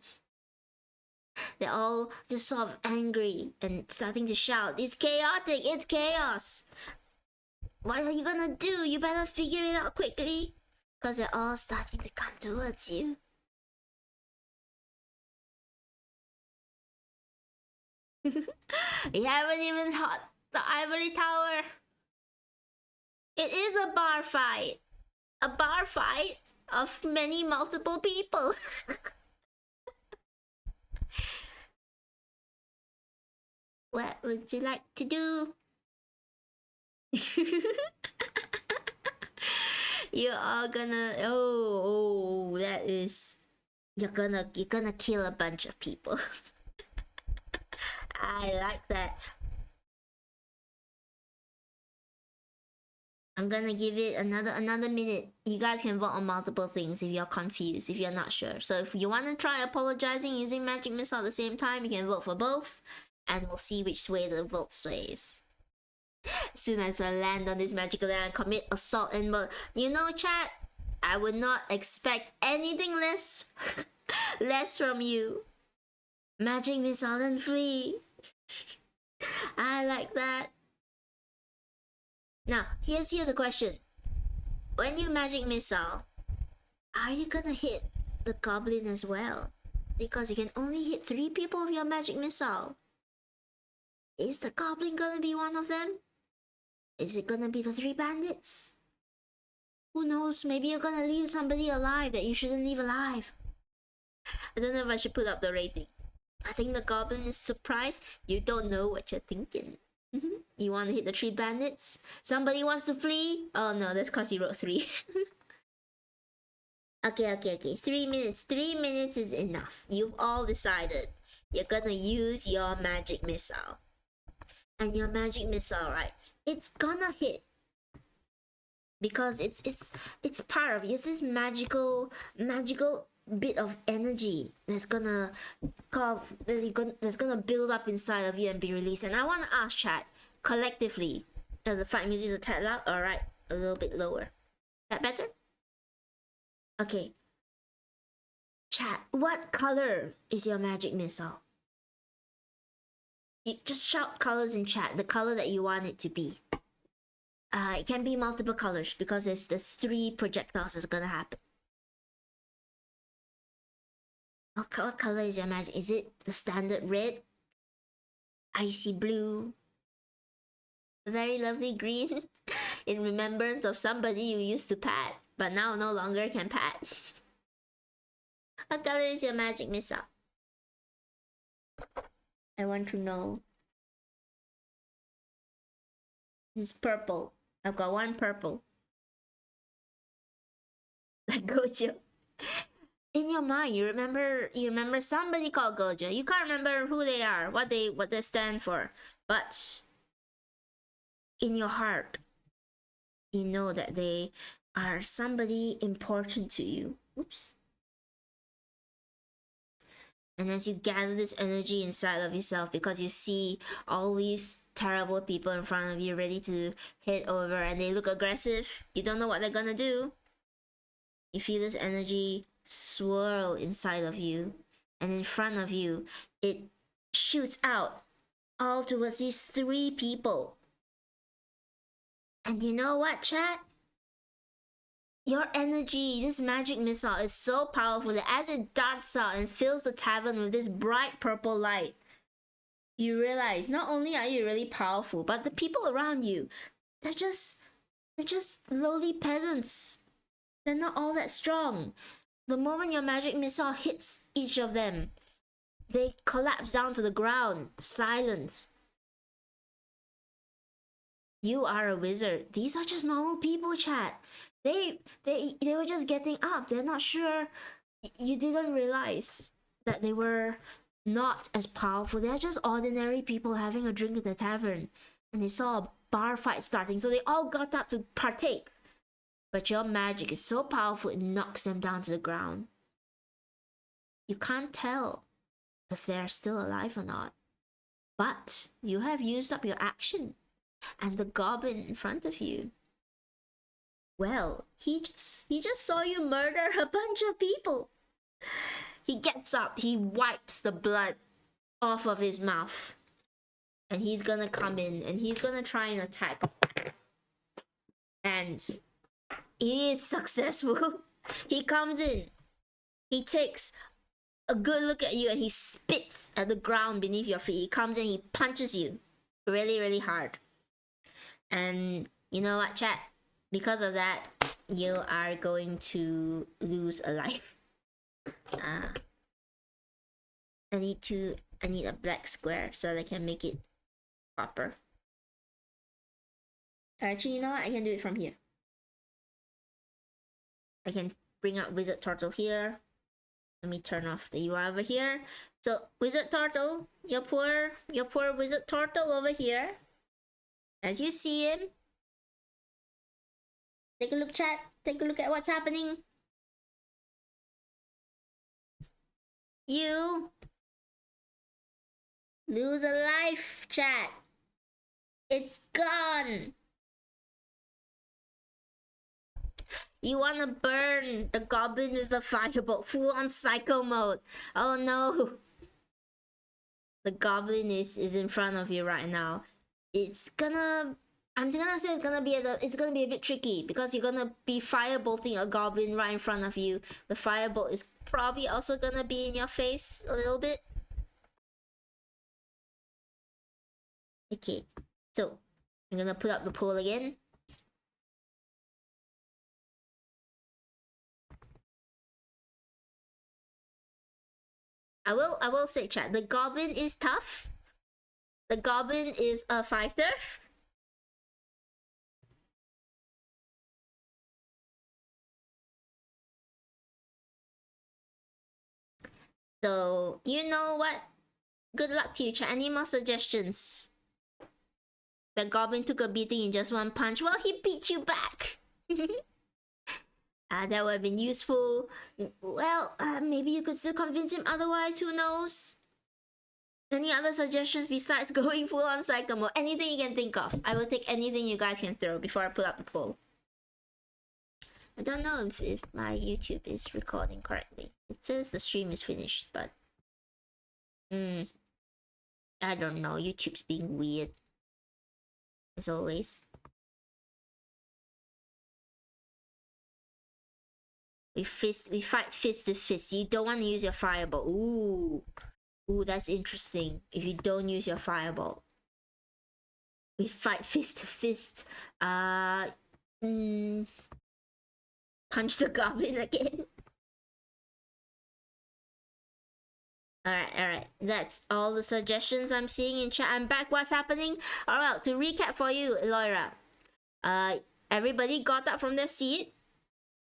[SPEAKER 1] they're all just sort of angry and starting to shout. It's chaotic. It's chaos. What are you gonna do? You better figure it out quickly, because they're all starting to come towards you. You haven't even hit the Ivory Tower. It is a bar fight. A bar fight of many multiple people. What would you like to do? You're all gonna that is you're gonna kill a bunch of people. I like that. I'm gonna give it another minute. You guys can vote on multiple things if you're confused, if you're not sure. So if you want to try apologizing using magic missile at the same time, you can vote for both, and we'll see which way the vote sways. As soon as I land on this magical land, commit assault and murder. You know, chat, I would not expect anything less from you. Magic missile and flee. I like that. Now, here's a question. When you magic missile, are you gonna hit the goblin as well? Because you can only hit 3 people with your magic missile. Is the goblin gonna be one of them? Is it gonna be the 3 bandits? Who knows? Maybe you're gonna leave somebody alive that you shouldn't leave alive. I don't know if I should put up the rating. I think the goblin is surprised. You don't know what you're thinking. You want to hit the 3 bandits? Somebody wants to flee? Oh no, that's cause you wrote 3. Okay. 3 minutes. 3 minutes is enough. You've all decided. You're gonna use your magic missile. And your magic missile, right? It's gonna hit. Because it's part of this magical bit of energy that's gonna build up inside of you and be released. And I want to ask chat collectively, the fight music is a tad loud. All right, a little bit lower. That better? Okay. Chat, what color is your magic missile? You just shout colors in chat, the color that you want it to be. It can be multiple colors because there's 3 projectiles that's gonna happen. What color is your magic? Is it the standard red? Icy blue? A very lovely green? In remembrance of somebody you used to pat, but now no longer can pat. What color is your magic missile? I want to know. It's purple. I've got 1 purple. Like Gojo. In your mind, you remember somebody called Gojo. You can't remember who they are, what they stand for, but in your heart, you know that they are somebody important to you. Oops. And as you gather this energy inside of yourself, because you see all these terrible people in front of you ready to hit over and they look aggressive, you don't know what they're gonna do. You feel this energy swirl inside of you, and in front of you, it shoots out all towards these 3 people. And you know what, chat? Your energy, this magic missile, is so powerful that as it darts out and fills the tavern with this bright purple light, you realize not only are you really powerful, but the people around you, they're just lowly peasants. They're not all that strong. The moment your magic missile hits each of them, they collapse down to the ground, silent. You are a wizard. These are just normal people, chat. They were just getting up. They're not sure. You didn't realize that they were not as powerful. They're just ordinary people having a drink at the tavern, and they saw a bar fight starting, so they all got up to partake. But your magic is so powerful it knocks them down to the ground. You can't tell if they're still alive or not. But you have used up your action. And the goblin in front of you, well, he just saw you murder a bunch of people. He gets up, he wipes the blood off of his mouth, and he's gonna come in and he's gonna try and attack. And he is successful. He comes in, he takes a good look at you, and he spits at the ground beneath your feet. He comes in, he punches you really, really hard. And you know what, chat? Because of that, you are going to lose a life. I need a black square so that I can make it proper. Actually, you know what? I can do it from here. I can bring out Wizard Turtle here. Let me turn off the UI over here. So Wizard Turtle, your poor Wizard Turtle over here. As you see him, take a look, chat. Take a look at what's happening. You lose a life, chat. It's gone. You wanna burn the goblin with a firebolt, full on psycho mode. Oh no. The goblin is in front of you right now. I'm gonna say it's gonna be a bit tricky because you're gonna be firebolting a goblin right in front of you. The firebolt is probably also gonna be in your face a little bit. Okay, so I'm gonna put up the poll again. I will say, chat, the goblin is tough. The goblin is a fighter. So, you know what? Good luck to you, chat. Any more suggestions? The goblin took a beating in just one punch. Well, he beat you back. That would have been useful. Well, maybe you could still convince him otherwise. Who knows? Any other suggestions besides going full on psycho mode? Anything you can think of. I will take anything you guys can throw before I put up the poll. I don't know if my YouTube is recording correctly. It says the stream is finished, but I don't know. YouTube's being weird, as always. We fight fist to fist. You don't want to use your fireball. Ooh, that's interesting. If you don't use your fireball, we fight fist to fist. Punch the goblin again. Alright. That's all the suggestions I'm seeing in chat. I'm back. What's happening? Alright, to recap for you, Eloira. Everybody got up from their seat.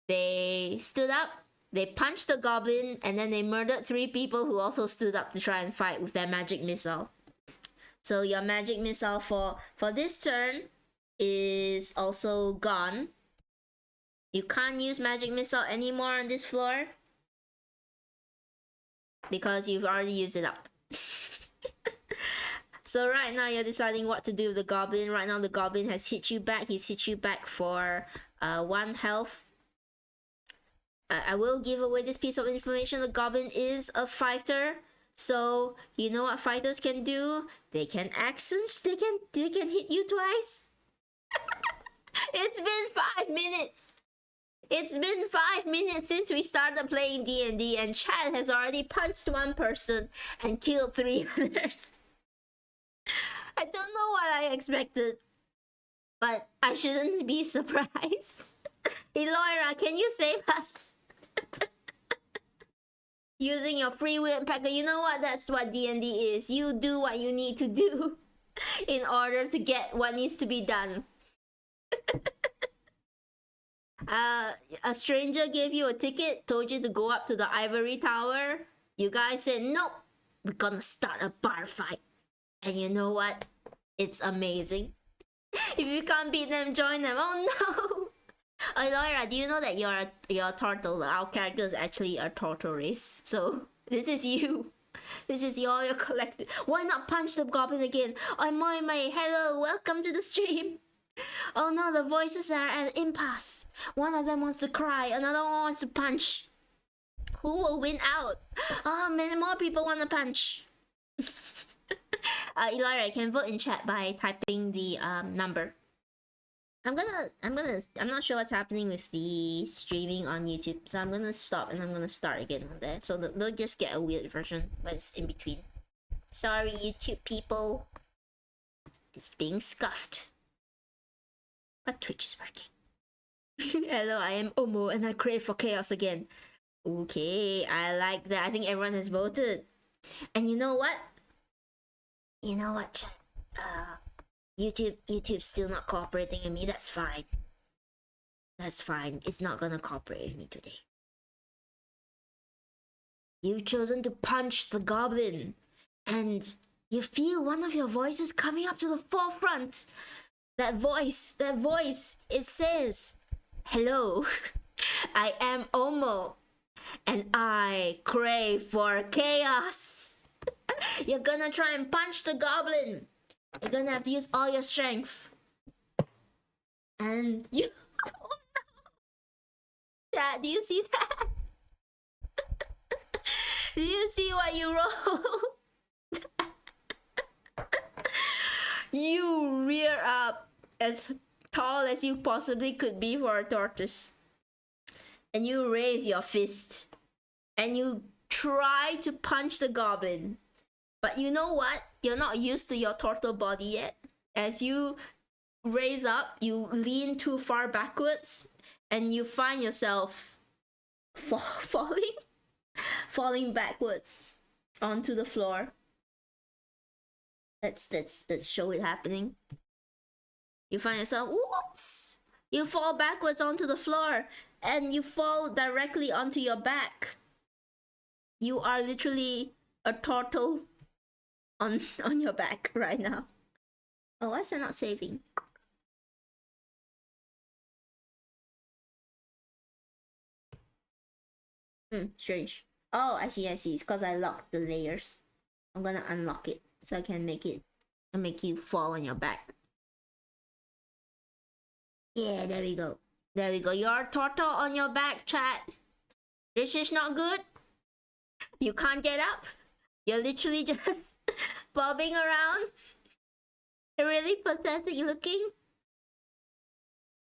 [SPEAKER 1] They stood up, they punched the goblin, and then they murdered 3 people who also stood up to try and fight with their magic missile. So your magic missile for this turn is also gone. You can't use magic missile anymore on this floor. because you've already used it up. So right now you're deciding what to do with the goblin. Right now the goblin has hit you back. He's hit you back for 1 health. I will give away this piece of information. The goblin is a fighter. So you know what fighters can do? They can accents. They can hit you twice. It's been 5 minutes. It's been 5 minutes since we started playing D&D, and Chad has already punched 1 person and killed 3 others. I don't know what I expected, but I shouldn't be surprised. Eloira, can you save us? Using your free will packer. You know what? That's what D&D is. You do what you need to do in order to get what needs to be done. A stranger gave you a ticket, told you to go up to the Ivory Tower. You guys said, nope, we're gonna start a bar fight. And you know what? It's amazing. If you can't beat them, join them. Oh no! Eloira, do you know that you're a turtle? Our character is actually a turtle race. So this is you. This is your collective. Why not punch the goblin again? Oh my, hello, welcome to the stream. Oh no, the voices are at impasse. One of them wants to cry, another one wants to punch. Who will win out? Oh, many more people want to punch. Eloira, you can vote in chat by typing the number. I'm not sure what's happening with the streaming on YouTube, so I'm gonna stop and I'm gonna start again on there. So they'll just get a weird version, but it's in between. Sorry, YouTube people. It's being scuffed. But Twitch is working. Hello, I am Omo and I crave for chaos again. Okay, I like that. I think everyone has voted. And you know what? You know what, chat? YouTube's still not cooperating with me. That's fine. That's fine. It's not gonna cooperate with me today. You've chosen to punch the goblin, and you feel one of your voices coming up to the forefront. That voice, it says, hello, I am Omo, and I crave for chaos. You're gonna try and punch the goblin. You're gonna have to use all your strength. And you... Oh no! Dad, do you see that? Do you see what you rolled? You rear up as tall as you possibly could be for a tortoise. And you raise your fist. And you try to punch the goblin. But you know what? You're not used to your turtle body yet. As you raise up, you lean too far backwards, and you find yourself falling backwards onto the floor. Let's show it happening. You find yourself, whoops! You fall backwards onto the floor, and you fall directly onto your back. You are literally a turtle on your back right now. Oh, why is that not saving? Strange. Oh, I see. It's because I locked the layers. I'm gonna unlock it so I can make you fall on your back. Yeah, there we go. You're a turtle on your back, chat. This is not good. You can't get up. You're literally just bobbing around. Really pathetic looking.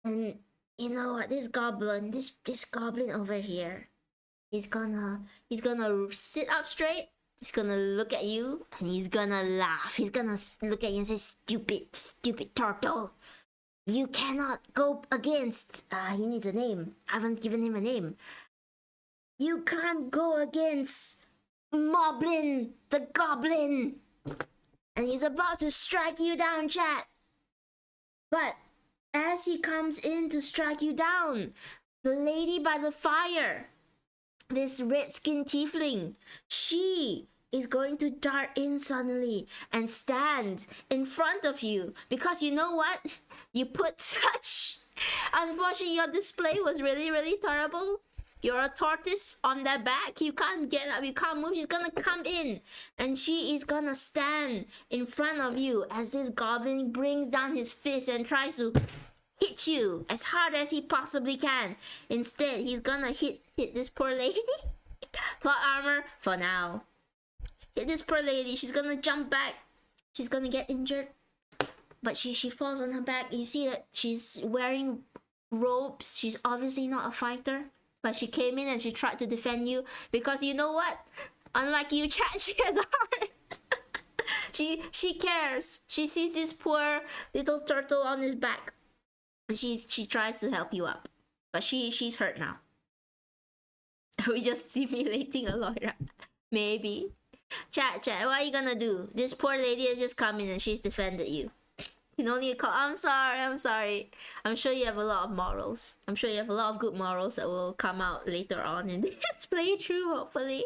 [SPEAKER 1] And you know what? This goblin over here, he's gonna sit up straight. He's gonna look at you and he's gonna laugh. He's gonna look at you and say, "Stupid turtle. You cannot go against." He needs a name. I haven't given him a name. You can't go against Moblin the goblin. And he's about to strike you down, chat. But as he comes in to strike you down, the lady by the fire, this red-skinned tiefling, she is going to dart in suddenly and stand in front of you. Because you know what? You put such... Unfortunately, your display was really, really terrible. You're a tortoise on their back. You can't get up. You can't move. She's gonna come in, and she is gonna stand in front of you as this goblin brings down his fist and tries to hit you as hard as he possibly can. Instead, he's gonna hit this poor lady. Plot armor for now. Hit this poor lady. She's gonna jump back. She's gonna get injured, but she falls on her back. You see that she's wearing robes. She's obviously not a fighter, but she came in and she tried to defend you because you know what? Unlike you, chat, she has a heart. she cares. She sees this poor little turtle on his back, and she tries to help you up, but she's hurt now. Are we just simulating a lawyer? Maybe. Chat, what are you gonna do? This poor lady has just come in and she's defended you. You don't need to call. I'm sorry. I'm sure you have a lot of morals. I'm sure you have a lot of good morals that will come out later on in this playthrough, hopefully.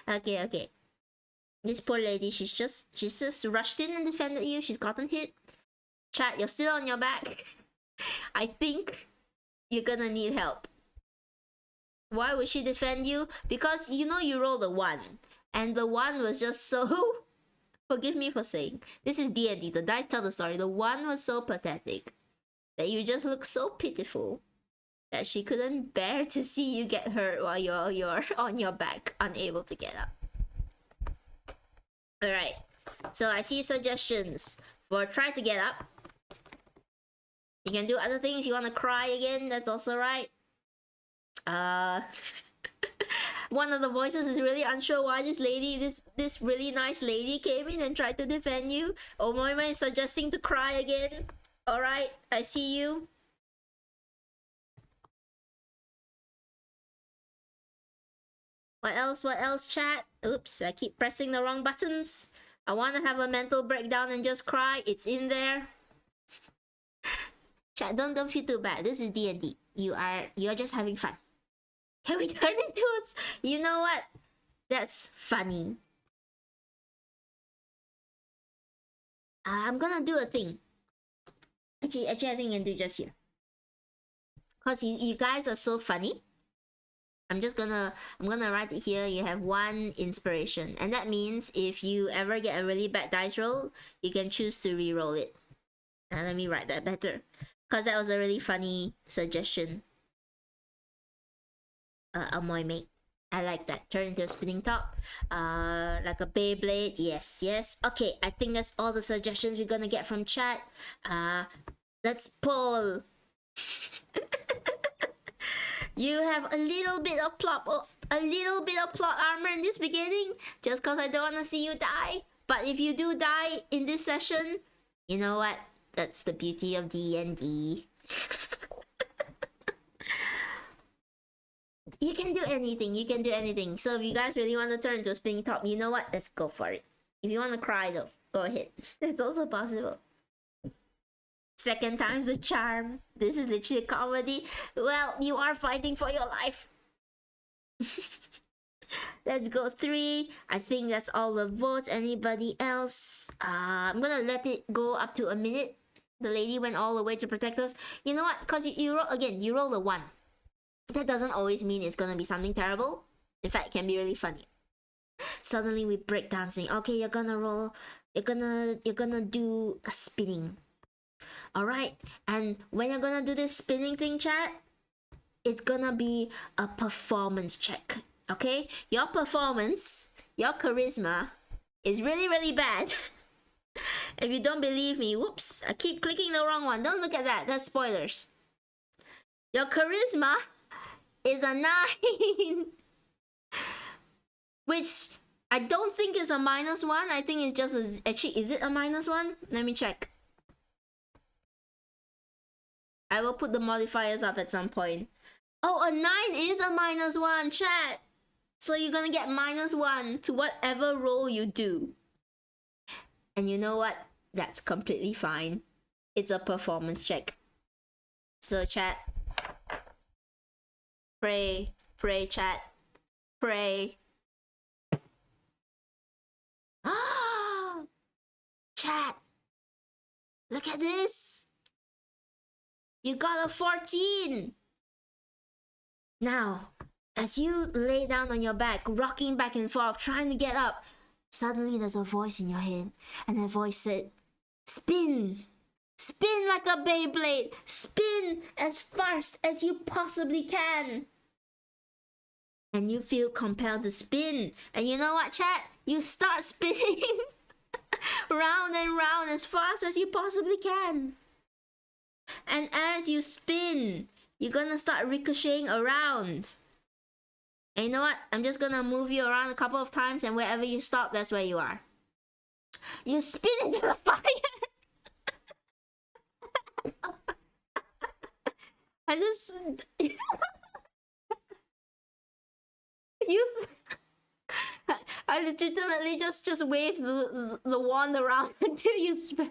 [SPEAKER 1] Okay. This poor lady, she's just rushed in and defended you. She's gotten hit. Chat, you're still on your back. I think you're gonna need help. Why would she defend you? Because you know you rolled a 1. And the 1 was just so... Forgive me for saying. This is D&D. The dice tell the story. The 1 was so pathetic that you just look so pitiful that she couldn't bear to see you get hurt while you're on your back, unable to get up. Alright. So I see suggestions for try to get up. You can do other things. You want to cry again? That's also right. One of the voices is really unsure why this lady, this really nice lady came in and tried to defend you. Omoima is suggesting to cry again. Alright, I see you. What else, chat? Oops, I keep pressing the wrong buttons. I want to have a mental breakdown and just cry. It's in there. Chat, don't feel too bad. This is D&D. You're just having fun. Can we turn into us? You know what? That's funny. I'm gonna do a thing. Actually, I think I can do just here. Cause you guys are so funny. I'm gonna write it here. You have 1 inspiration, and that means if you ever get a really bad dice roll, you can choose to re-roll it. Now let me write that better, cause that was a really funny suggestion. Amoy mate. I like that. Turn into a spinning top. Like a Beyblade. Yes. Okay, I think that's all the suggestions we're gonna get from chat. Let's poll. You have a little bit of plot armor in this beginning, just cause I don't wanna see you die. But if you do die in this session, you know what? That's the beauty of D&D. You can do anything. So if you guys really want to turn into a spinning top, you know what? Let's go for it. If you want to cry though, go ahead. It's also possible. Second time's a charm. This is literally a comedy. Well, you are fighting for your life. Let's go 3. I think that's all the votes. Anybody else? I'm gonna let it go up to a minute. The lady went all the way to protect us. You know what? Cause you roll a 1. That doesn't always mean it's gonna be something terrible. In fact, it can be really funny. Suddenly we break dancing. Okay, you're gonna roll. You're gonna do a spinning. Alright, and when you're gonna do this spinning thing, chat, it's gonna be a performance check. Okay? Your performance, your charisma is really, really bad. If you don't believe me, whoops, I keep clicking the wrong one. Don't look at that. That's spoilers. Your charisma is a 9. Which I don't think is a -1. I think it's just a... Actually, is it a -1? Let me check. I will put the modifiers up at some point. Oh, a 9 is a -1, chat. So you're gonna get -1 to whatever roll you do. And you know what? That's completely fine. It's a performance check. So chat, pray, chat, pray. Chat, look at this. You got a 14. Now, as you lay down on your back, rocking back and forth, trying to get up, suddenly there's a voice in your head, and that voice said, spin! Spin like a Beyblade! Spin as fast as you possibly can! And you feel compelled to spin. And you know what, chat? You start spinning round and round as fast as you possibly can. And as you spin, you're gonna start ricocheting around. And you know what? I'm just gonna move you around a couple of times, and wherever you stop, that's where you are. You spin into the fire! I just... I legitimately just wave the wand around until you spin.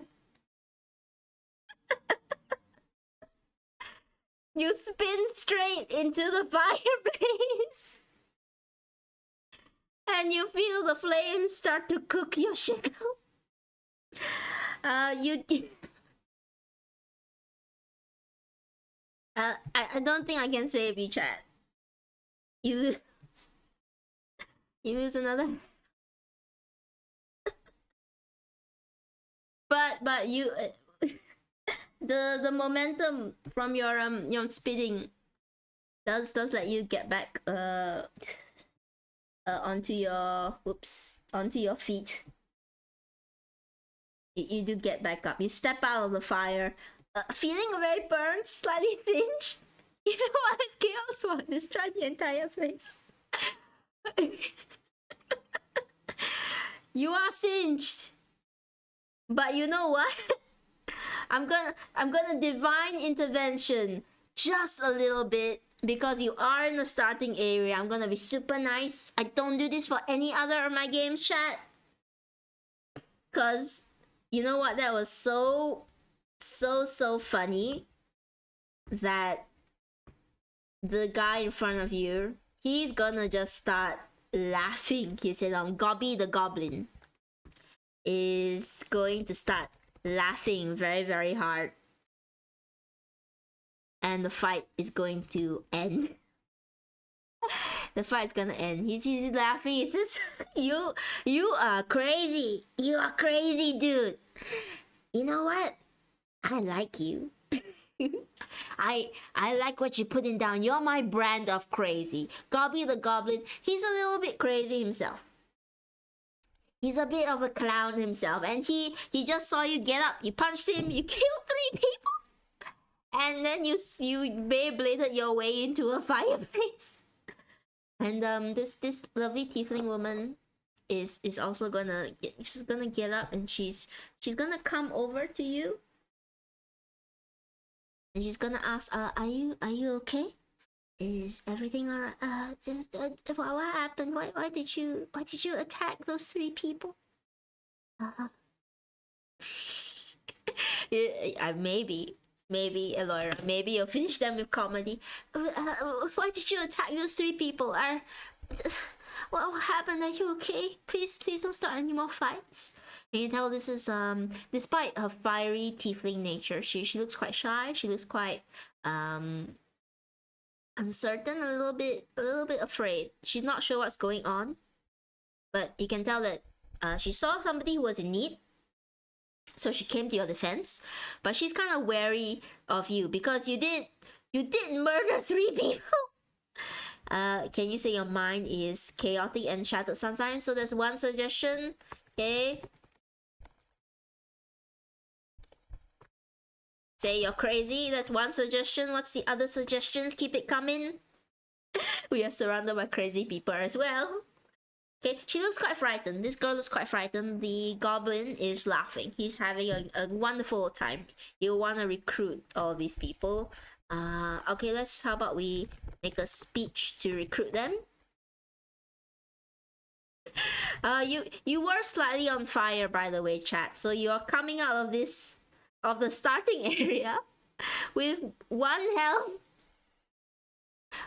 [SPEAKER 1] You spin straight into the fireplace. And you feel the flames start to cook your shell. I don't think I can save you, chat. You lose another. But you the momentum from your spinning does let you get back onto your feet. You do get back up. You step out of the fire, feeling very burned, slightly singed. You know what? This chaos will destroy the entire place. You are singed, but you know what? I'm gonna divine intervention just a little bit, because you are in the starting area. I'm gonna be super nice. I don't do this for any other of my games, chat, cause you know what? That was so funny that the guy in front of you, he's gonna just start laughing. He said, Gobby the Goblin is going to start laughing very, very hard. And the fight is going to end. The fight's gonna end. He's laughing. He says, you are crazy. You are crazy, dude. You know what? I like you. I like what you're putting down. You're my brand of crazy. Gobby the Goblin, he's a little bit crazy himself. He's a bit of a clown himself, and he just saw you get up. You punched him. You killed 3 people, and then you Beybladed your way into a fireplace. And this lovely tiefling woman is also gonna get up, and she's gonna come over to you, and she's gonna ask, are you okay? Is everything alright? What happened? Why did you attack those 3 people? Maybe Elora, maybe you'll finish them with comedy. Why did you attack those 3 people? What happened? Are you okay? Please don't start any more fights. And you can tell this is despite her fiery tiefling nature, she looks quite shy. She looks quite uncertain, a little bit afraid. She's not sure what's going on, but you can tell that she saw somebody who was in need, so she came to your defense. But she's kind of wary of you because you did murder 3 people. Can you say your mind is chaotic and shattered sometimes? So there's one suggestion. Okay, say you're crazy. That's one suggestion. What's the other suggestions? Keep it coming. We are surrounded by crazy people as well. Okay, she looks quite frightened. This girl looks quite frightened. The goblin is laughing. He's having a wonderful time. He'll want to recruit all these people. Okay, how about we make a speech to recruit them? You were slightly on fire, by the way, chat. So you're coming out of the starting area with 1 health.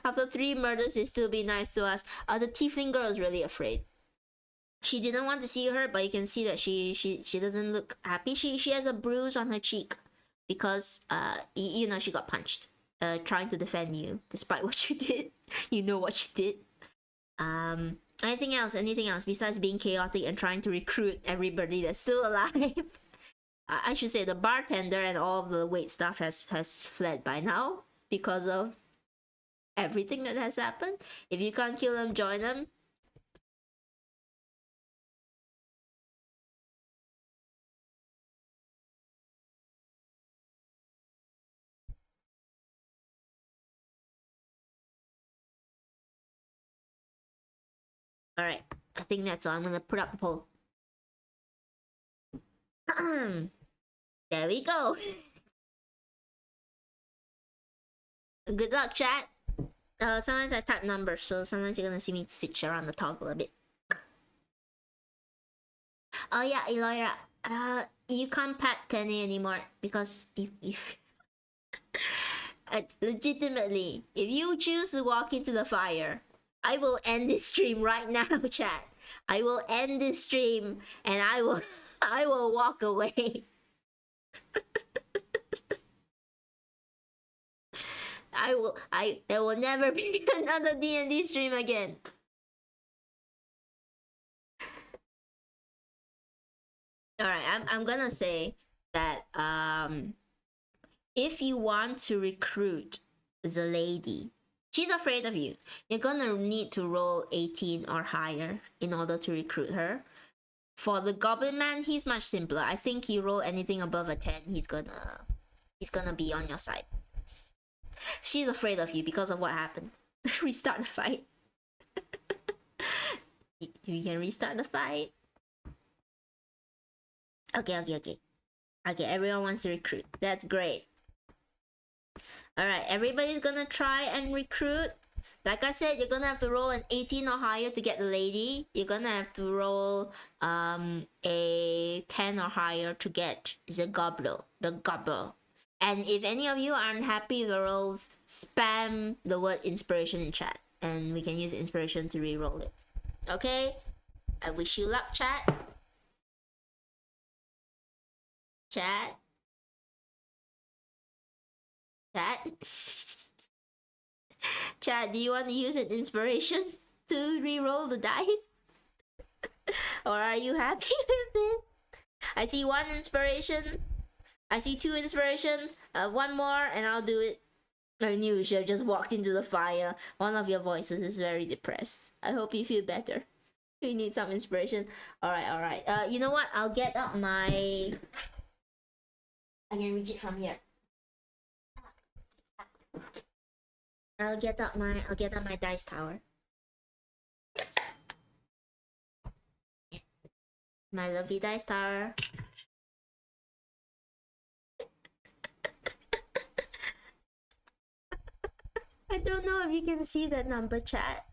[SPEAKER 1] After 3 murders, it still be nice to us. The tiefling girl is really afraid. She didn't want to see her, but you can see that she doesn't look happy. She has a bruise on her cheek because she got punched. trying to defend you despite what you did. You know what you did. Anything else besides being chaotic and trying to recruit everybody that's still alive? I should say the bartender and all of the wait staff has fled by now because of everything that has happened. If you can't kill them, join them. All right, I think that's all. I'm gonna put up the poll. There we go. Good luck, chat. Sometimes I type numbers, so sometimes you're gonna see me switch around the toggle a bit. Oh yeah, Eloira. You can't pat Kenny anymore because you legitimately, if you choose to walk into the fire, I will end this stream right now, chat. I will end this stream and I will walk away. There will never be another D&D stream again. Alright, I'm gonna say that if you want to recruit the lady, she's afraid of you. You're gonna need to roll 18 or higher in order to recruit her. For the Goblin Man, he's much simpler. I think you roll anything above a 10, he's gonna be on your side. She's afraid of you because of what happened. Restart the fight. You can restart the fight. Okay, everyone wants to recruit. That's great. Alright, everybody's gonna try and recruit. Like I said, you're gonna have to roll an 18 or higher to get the lady. You're gonna have to roll a 10 or higher to get the gobble. And if any of you aren't happy with the rolls, spam the word inspiration in chat, and we can use inspiration to re-roll it. Okay? I wish you luck, chat. Chat. Chat, do you want to use an inspiration to re-roll the dice? Or are you happy with this? I see 1 inspiration. I see 2 inspiration. 1 more and I'll do it. I knew you should have just walked into the fire. One of your voices is very depressed. I hope you feel better. We need some inspiration. Alright. You know what? I'll get up my... I can reach it from here. I'll get up my dice tower. My lovely dice tower. I don't know if you can see that number, chat.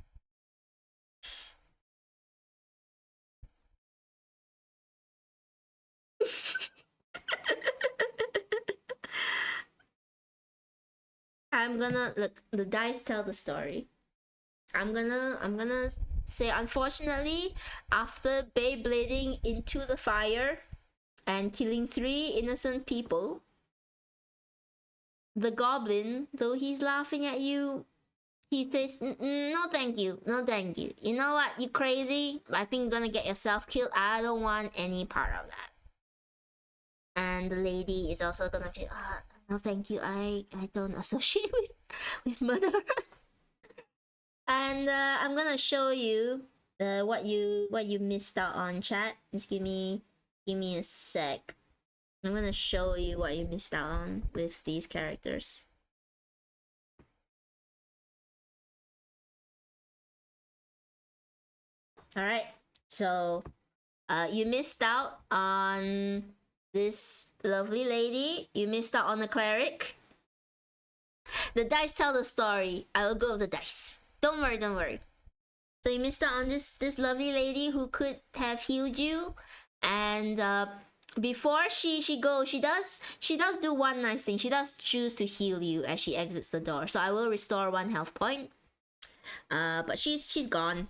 [SPEAKER 1] I'm gonna look, the dice tell the story. I'm gonna say, unfortunately, after Beyblading into the fire and killing 3 innocent people, the goblin, though he's laughing at you, he says, no thank you. You know what, you crazy? I think you're gonna get yourself killed. I don't want any part of that. And the lady is also gonna be, no thank you, I don't associate with murderers. And I'm gonna show you what you missed out on, chat. Just give me a sec. I'm gonna show you what you missed out on with these characters. Alright, so you missed out on this lovely lady. You missed out on the cleric. The dice tell the story. I will go with the dice. Don't worry. So you missed out on this lovely lady who could have healed you, and before she goes, she does do one nice thing. She does choose to heal you as she exits the door. So I will restore 1 health point. But she's gone.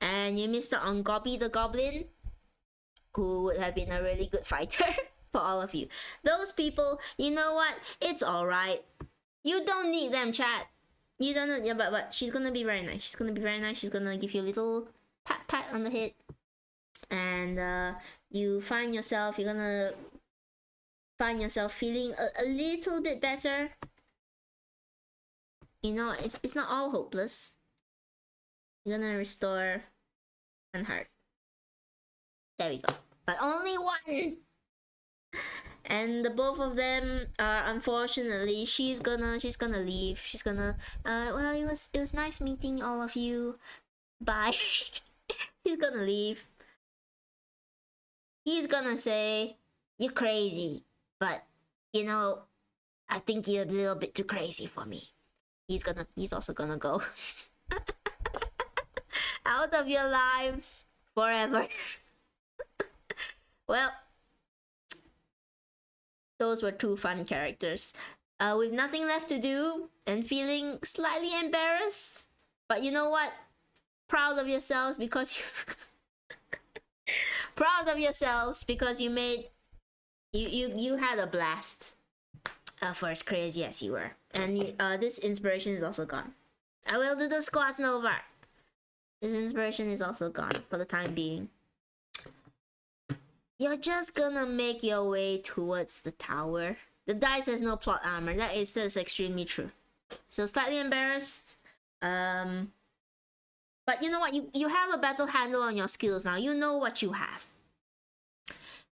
[SPEAKER 1] And you missed out on Gobby the Goblin, who would have been a really good fighter for all of you. Those people, you know what? It's alright. You don't need them, chat. You don't know. Yeah, but she's gonna be very nice. She's gonna be very nice. She's gonna give you a little pat on the head, and you find yourself. You're gonna find yourself feeling a little bit better. You know, it's not all hopeless. You're gonna restore one heart. There we go. But only one. And the both of them are, unfortunately, she's gonna leave. She's gonna well, it was nice meeting all of you. Bye. She's gonna leave. He's gonna say, "You're crazy," but you know, I think you're a little bit too crazy for me. He's also gonna go out of your lives forever. Well, those were two fun characters. With nothing left to do and feeling slightly embarrassed, but you know what? Proud of yourselves because you proud of yourselves because you made you had a blast. For as crazy as you were, and this inspiration is also gone. I will do the squats, Nova. This inspiration is also gone for the time being. You're just gonna make your way towards the tower. The dice has no plot armor. That is extremely true. So slightly embarrassed. But you know what? You have a better handle on your skills now. You know what you have.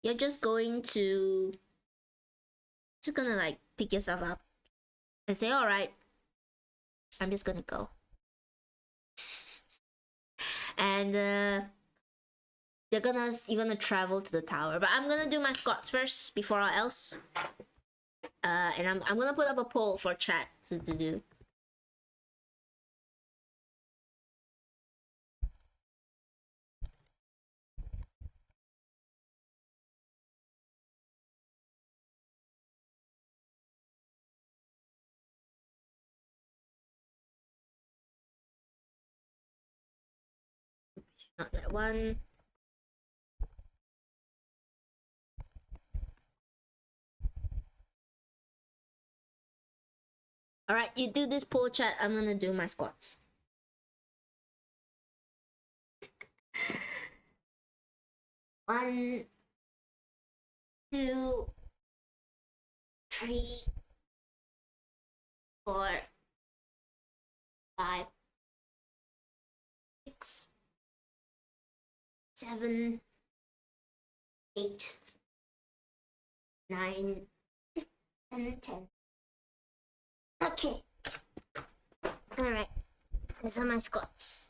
[SPEAKER 1] You're just going to like pick yourself up and say, all right, I'm just gonna go. And you're gonna travel to the tower, but I'm gonna do my squats first before all else. And I'm gonna put up a poll for chat to do. Not that one. All right, you do this poll chat. I'm gonna do my squats. 1, 2, 3, 4, 5, 6, 7, 8, 9, and 10. Okay. Alright. These are my squats.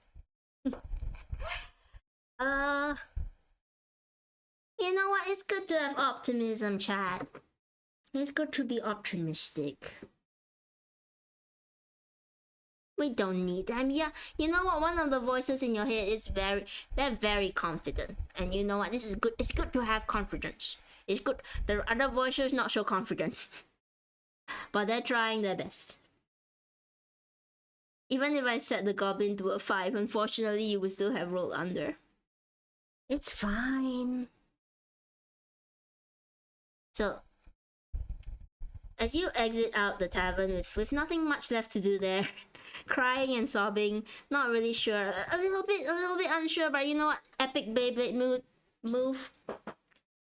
[SPEAKER 1] You know what? It's good to have optimism, chat. It's good to be optimistic. We don't need them. Yeah, you know what? One of the voices in your head is they're very confident. And you know what? This is good. It's good to have confidence. It's good. The other voices not so confident. But they're trying their best. Even if I set the goblin to a 5, unfortunately, you will still have rolled under. It's fine. So, as you exit out the tavern with nothing much left to do there, crying and sobbing, not really sure, a little bit unsure, but you know what? Epic Beyblade move.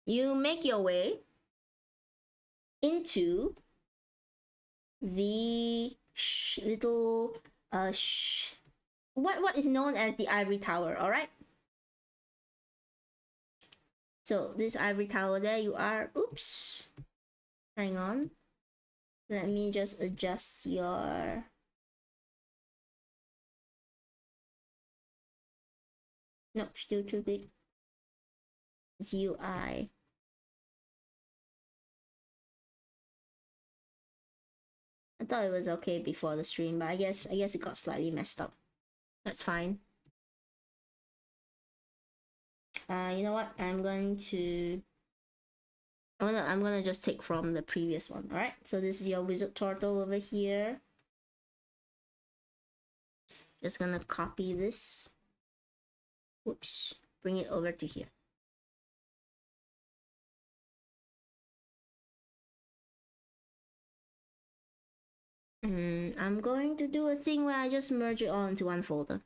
[SPEAKER 1] You make your way into the little what is known as the Ivory Tower. All right. So this Ivory Tower, there you are. Oops. Hang on. Let me just adjust your. Nope, still too big. It's UI. I thought it was okay before the stream, but I guess it got slightly messed up. That's fine. You know what? I'm gonna just take from the previous one. All right. So this is your wizard turtle over here. Just gonna copy this. Whoops. Bring it over to here. I'm going to do a thing where I just merge it all into one folder.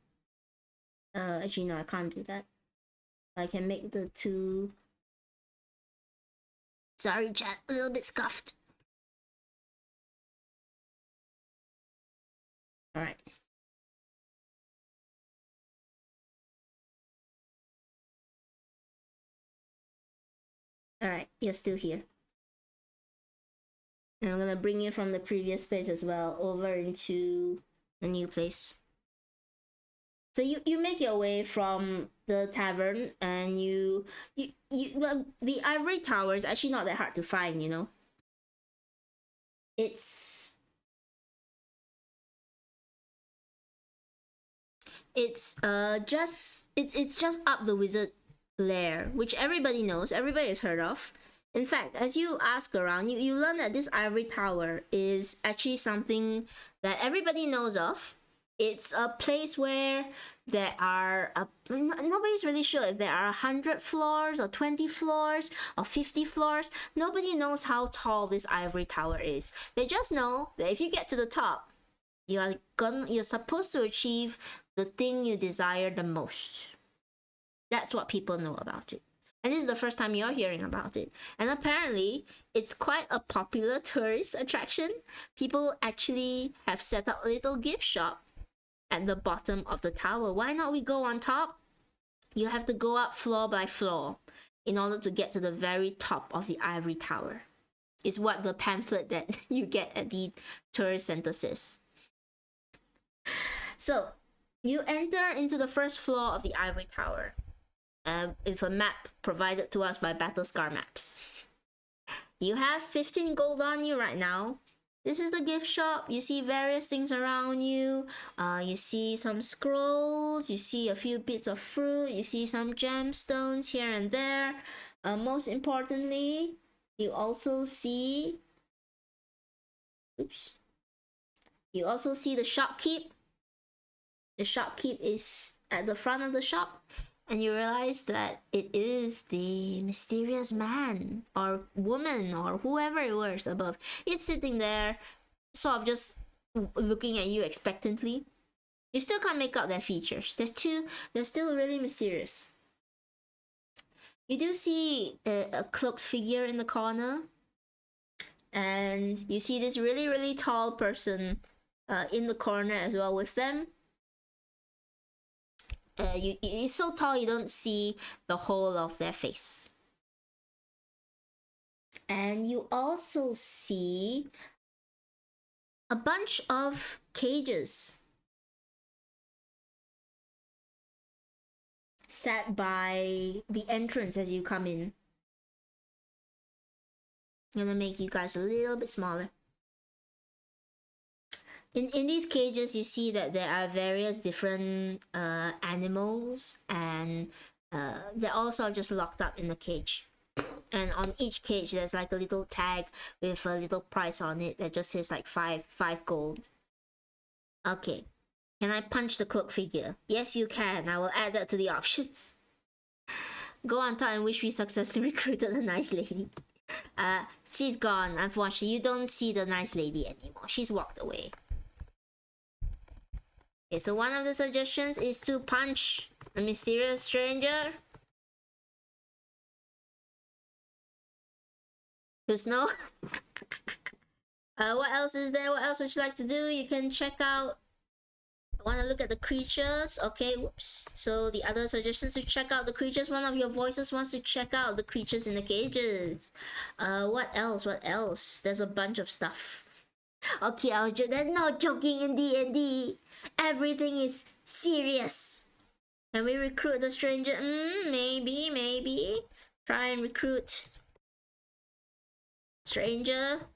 [SPEAKER 1] Actually, no, I can't do that. I can make the two. Sorry, chat, a little bit scuffed. All right. All right, you're still here. And I'm gonna bring you from the previous place as well over into the new place. So you make your way from the tavern, and well, the ivory tower is actually not that hard to find, you know. It's just up the wizard lair, which everybody knows, everybody has heard of. In fact, as you ask around, you learn that this ivory tower is actually something that everybody knows of. It's a place where there are nobody's really sure if there are 100 floors or 20 floors or 50 floors. Nobody knows how tall this ivory tower is. They just know that if you get to the top, you're supposed to achieve the thing you desire the most. That's what people know about it. And this is the first time you're hearing about it. And apparently, it's quite a popular tourist attraction. People actually have set up a little gift shop at the bottom of the tower. Why not we go on top? You have to go up floor by floor in order to get to the very top of the ivory tower. Is what the pamphlet that you get at the tourist center says. So, you enter into the first floor of the ivory tower with a map provided to us by Battlescar Maps. You have 15 gold on you right now. This is the gift shop. You see various things around you. You see some scrolls. You see a few bits of fruit. You see some gemstones here and there. Most importantly, you also see... Oops. You also see the shopkeep. The shopkeep is at the front of the shop. And you realize that it is the mysterious man or woman or whoever it was above. It's sitting there, sort of just looking at you expectantly. You still can't make out their features. They're still really mysterious. You do see a cloaked figure in the corner. And you see this really, really tall person in the corner as well with them. It's so tall you don't see the whole of their face. And you also see a bunch of cages set by the entrance as you come in. I'm gonna make you guys a little bit smaller. In these cages, you see that there are various different animals, and they're all sort of just locked up in the cage. And on each cage, there's like a little tag with a little price on it that just says like five gold. Okay, can I punch the cloak figure? Yes, you can. I will add that to the options. Go on top and wish we successfully recruited a nice lady. She's gone, unfortunately. You don't see the nice lady anymore. She's walked away. Okay, so one of the suggestions is to punch the mysterious stranger. Who's no? What else is there? What else would you like to do? You can check out... I want to look at the creatures. Okay, whoops. So the other suggestions to check out the creatures. One of your voices wants to check out the creatures in the cages. What else? What else? There's a bunch of stuff. Okay, there's no joking in D&D. Everything is serious. Can we recruit the stranger? Maybe. Try and recruit stranger.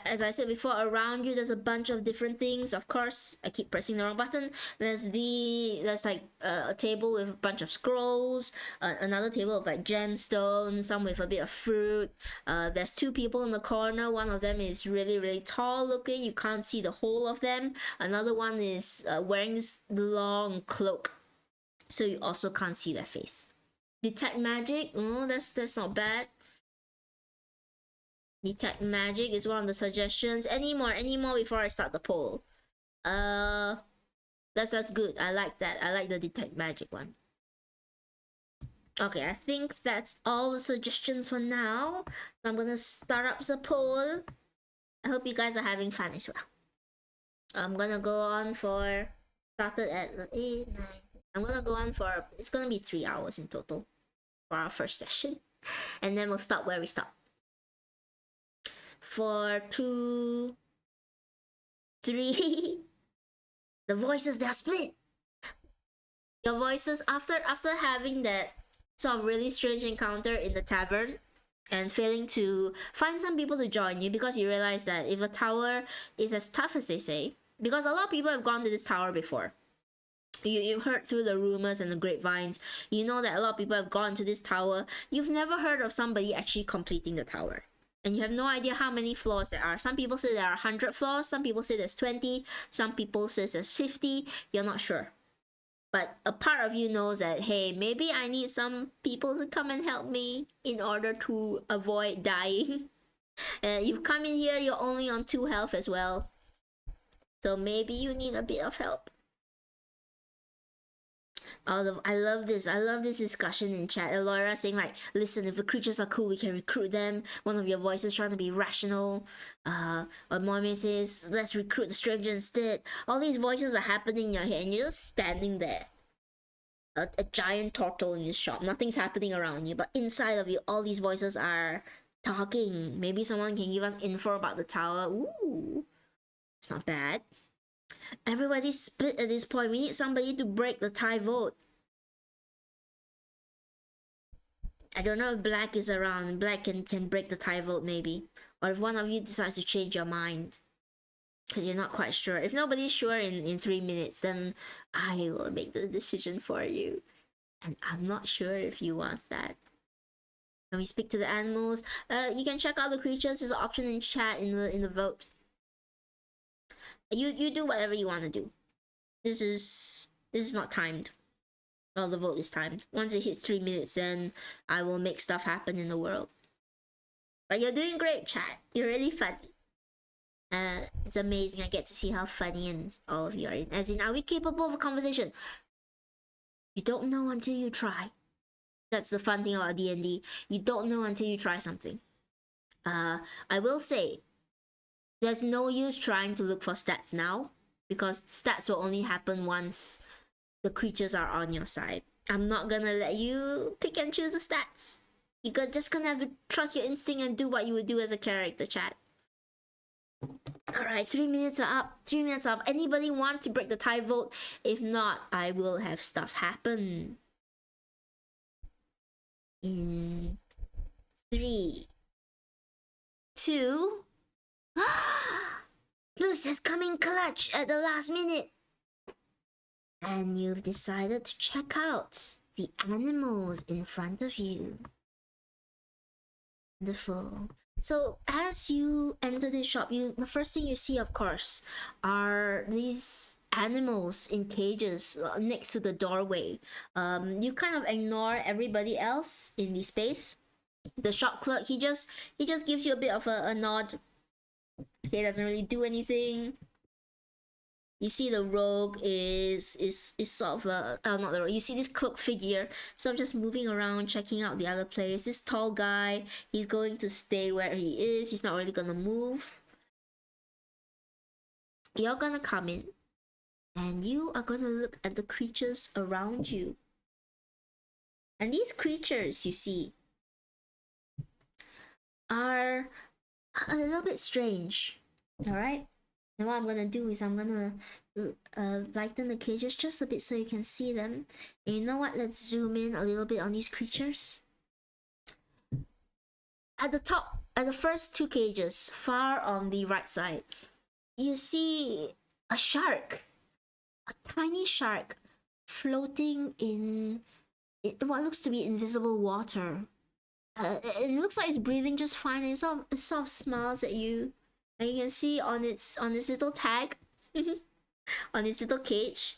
[SPEAKER 1] As I said before, around you there's a bunch of different things. Of course, I keep pressing the wrong button. There's like a table with a bunch of scrolls, another table with like gemstones, some with a bit of fruit. There's two people in the corner. One of them is really, really tall looking. You can't see the whole of them. Another one is wearing this long cloak, so you also can't see their face. Detect magic. Oh, that's not bad. Detect magic is one of the suggestions. Any more before I start the poll? That's good. I like that. I like the detect magic one. Okay, I think that's all the suggestions for now. I'm gonna start up the poll. I hope you guys are having fun as well. I'm gonna go on for started at 8, 9. I'm gonna go on for it's gonna be 3 hours in total for our first session, and then we'll stop where we stop. For 2, 3, the voices, they're split. Your voices after having that sort of really strange encounter in the tavern and failing to find some people to join you, because you realize that if a tower is as tough as they say, because a lot of people have gone to this tower before. You've heard through the rumors and the grapevines, you know that a lot of people have gone to this tower. You've never heard of somebody actually completing the tower. And you have no idea how many floors there are. Some people say there are 100 floors, some people say there's 20, some people say there's 50, you're not sure. But a part of you knows that, hey, maybe I need some people to come and help me in order to avoid dying. You've come in here, you're only on 2 health as well. So maybe you need a bit of help. I love this discussion in chat. Elora saying like, listen, if the creatures are cool, we can recruit them. One of your voices trying to be rational. Or Mommy says, let's recruit the stranger instead. All these voices are happening in your head and you're just standing there. A giant turtle in this shop. Nothing's happening around you, but inside of you, all these voices are talking. Maybe someone can give us info about the tower. Ooh, it's not bad. Everybody's split at this point. We need somebody to break the tie vote. I don't know if Black is around. Black can break the tie vote maybe. Or if one of you decides to change your mind, because you're not quite sure. If nobody's sure in 3 minutes, then I will make the decision for you. And I'm not sure if you want that. When we speak to the animals, you can check out the creatures. There's an option in chat in the vote. You do whatever you want to do. This is not timed. Well, the vote is timed. Once it hits 3 minutes, then I will make stuff happen in the world. But you're doing great, chat. You're really funny. It's amazing. I get to see how funny and all of you are. As in, are we capable of a conversation? You don't know until you try. That's the fun thing about D&D. You don't know until you try something. I will say, there's no use trying to look for stats now, because stats will only happen once the creatures are on your side. I'm not gonna let you pick and choose the stats. You're just gonna have to trust your instinct and do what you would do as a character, chat. Alright, 3 minutes are up. 3 minutes up. Anybody want to break the tie vote? If not, I will have stuff happen. In 3, 2... Bruce has come in clutch at the last minute. And you've decided to check out the animals in front of you. Wonderful. So as you enter this shop, the first thing you see, of course, are these animals in cages next to the doorway. You kind of ignore everybody else in the space. The shop clerk, he just gives you a bit of a nod. He doesn't really do anything. You see the rogue is sort of not the rogue. You see this cloaked figure, so I'm just moving around, checking out the other place. This tall guy, he's going to stay where he is. He's not really gonna move. You're gonna come in, and you are gonna look at the creatures around you. And these creatures you see are a little bit strange. All right. And what I'm gonna do is I'm gonna lighten the cages just a bit so you can see them. And you know what? Let's zoom in a little bit on these creatures. At the top, at the first 2 cages, far on the right side, you see a shark, a tiny shark, floating in what looks to be invisible water. It looks like it's breathing just fine. And it sort of smiles at you. And you can see on its little tag, on its little cage,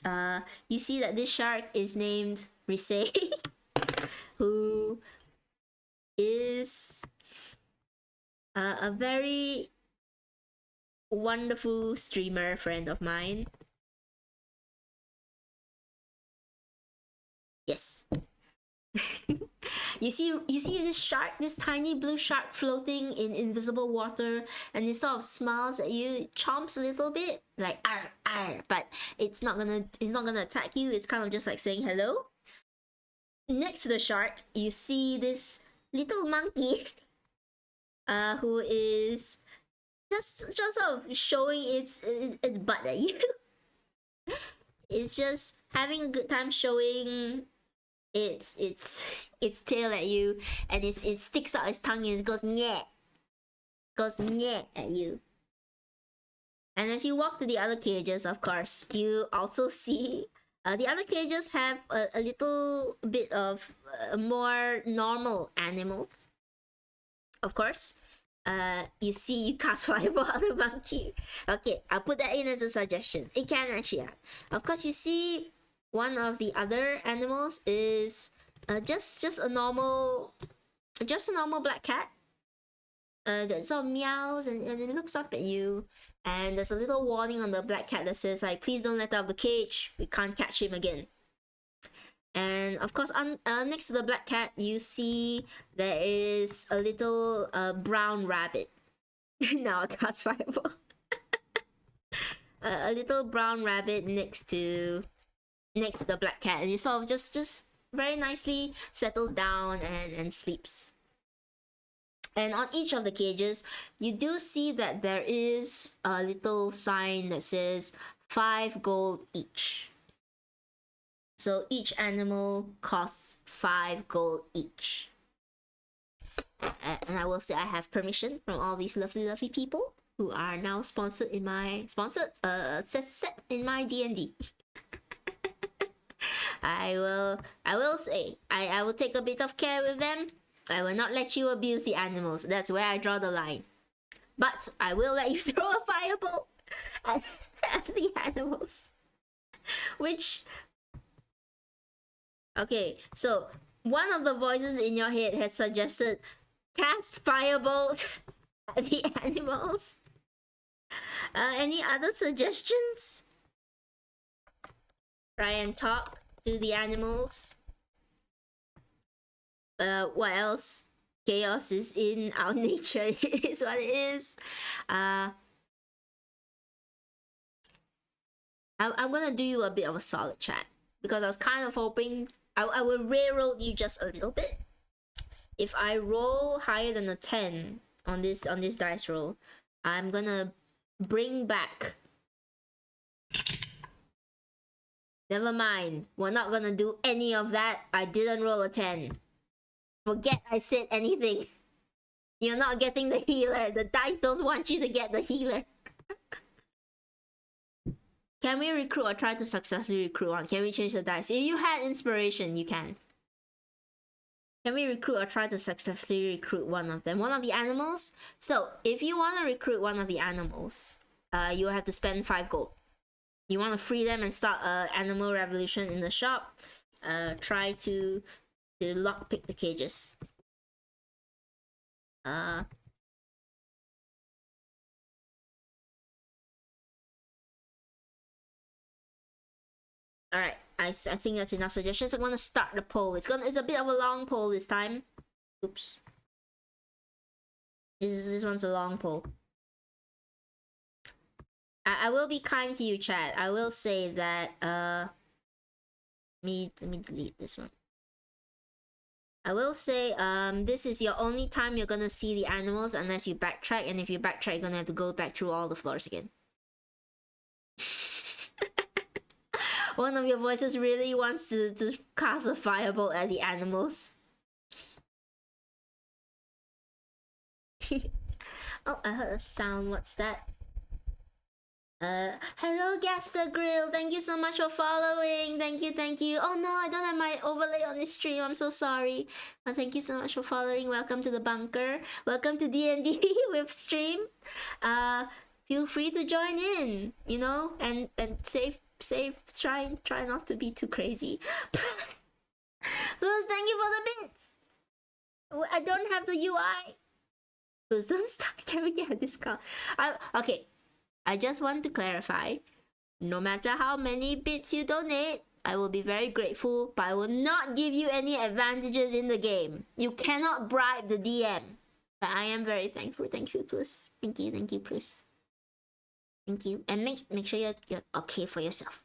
[SPEAKER 1] you see that this shark is named Risei, who is a very wonderful streamer friend of mine. Yes. you see this shark, this tiny blue shark floating in invisible water, and it sort of smiles at you, it chomps a little bit, like arr arr, but it's not gonna attack you. It's kind of just like saying hello. Next to the shark, you see this little monkey who is just sort of showing its butt at you. It's just having a good time showing its tail at you, and it sticks out its tongue and it goes nyeh at you. And as you walk to the other cages, of course, you also see the other cages have a little bit of more normal animals. Of course, you see you cast fireball on the monkey. Okay, I'll put that in as a suggestion. It can actually happen. Of course, you see one of the other animals is just a normal black cat. That sort of meows and it looks up at you, and there's a little warning on the black cat that says like, please don't let out of the cage, we can't catch him again. And of course, next to the black cat, you see there is a little brown rabbit. Now I cast fireball. A little brown rabbit next to the black cat, and it sort of just very nicely settles down and sleeps. And on each of the cages, you do see that there is a little sign that says 5 gold each. So each animal costs 5 gold each. And I will say I have permission from all these lovely people who are now set in my DND. I will say I will take a bit of care with them. I will not let you abuse the animals. That's where I draw the line. But I will let you throw a fireball at the animals. Which... Okay, so one of the voices in your head has suggested cast fireball at the animals. Any other suggestions? Try and talk to the animals. What else? Chaos is in our nature. It is what it is. I'm gonna do you a bit of a solid chat, because I was kind of hoping I will railroad you just a little bit. If I roll higher than a 10 on this dice roll, I'm gonna bring back... Never mind, we're not gonna do any of that. I didn't roll a 10. Forget I said anything. You're not getting the healer. The dice don't want you to get the healer. Can we recruit or try to successfully recruit one? Can we change the dice? If you had inspiration, you can. Can we recruit or try to successfully recruit one of them? One of the animals? So, if you want to recruit one of the animals, you have to spend 5 gold. You want to free them and start an animal revolution in the shop, try to lockpick the cages. Alright, I think that's enough suggestions. I'm gonna start the poll. It's a bit of a long poll this time. Oops. This one's a long poll. I will be kind to you, chat. I will say that let me delete this one. I will say this is your only time you're gonna see the animals unless you backtrack, and if you backtrack, you're gonna have to go back through all the floors again. One of your voices really wants to cast a fireball at the animals. Oh, I heard a sound. What's that? Hello Gaster Grill, thank you so much for following. Thank you. Oh no, I don't have my overlay on this stream, I'm so sorry. Thank you so much for following. Welcome to the bunker. Welcome to DND with stream. Feel free to join in, you know, and save, try not to be too crazy. Plus, thank you for the bits. I don't have the UI. Please don't start. Can we get a discount? Okay. I just want to clarify. No matter how many bits you donate, I will be very grateful, but I will not give you any advantages in the game. You cannot bribe the DM. But I am very thankful. Thank you, please. Thank you, please. Thank you. And make sure you're okay for yourself.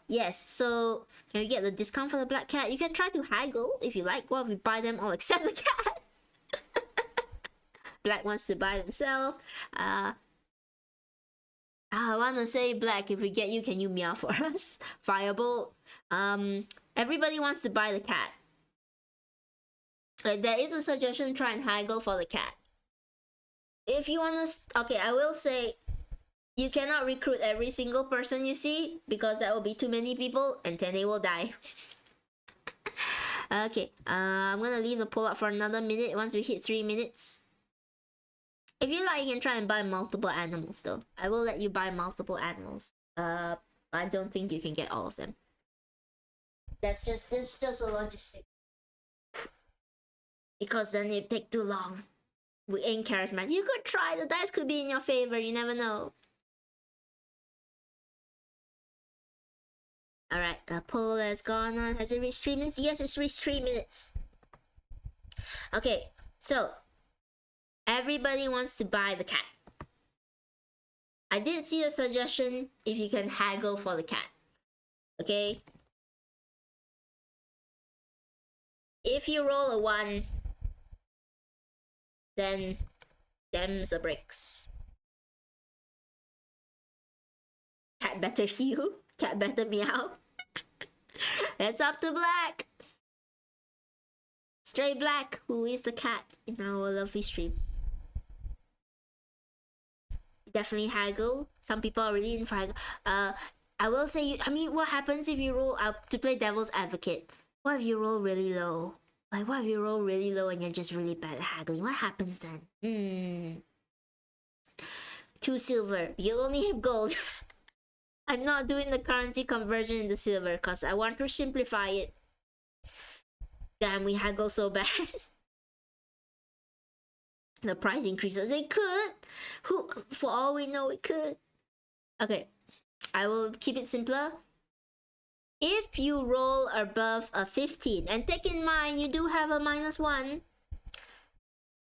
[SPEAKER 1] Yes, so can we get the discount for the black cat? You can try to haggle if you like. Well, if we buy them all except the cat. Black wants to buy themselves. I wanna say Black, if we get you, can you meow for us? Firebolt. Everybody wants to buy the cat. There is a suggestion, try and haggle for the cat. If you wanna, okay, I will say, you cannot recruit every single person you see, because that will be too many people, and then they will die. Okay, I'm gonna leave the poll up for another minute once we hit 3 minutes. If you like, you can try and buy multiple animals though. I will let you buy multiple animals. I don't think you can get all of them. That's just a logistic. Because then it take too long. We ain't charismatic. You could try, the dice could be in your favor, you never know. Alright, the poll has gone on. Has it reached 3 minutes? Yes, it's reached 3 minutes. Okay, so everybody wants to buy the cat. I did see a suggestion if you can haggle for the cat. Okay? If you roll a 1, then them's the bricks. Cat better heal. Cat better meow. It's up to Black. Stray Black, who is the cat in our lovely stream. Definitely haggle. Some people are really in for haggle. I will say, I mean, what happens if you roll up to play devil's advocate? What if you roll really low? Like, what if you roll really low and you're just really bad at haggling? What happens then? 2 silver. You'll only have gold. I'm not doing the currency conversion into silver because I want to simplify it. Damn, we haggle so bad. The price increases. It could. Who, for all we know, it could. Okay, I will keep it simpler. If you roll above a 15, and take in mind you do have a -1,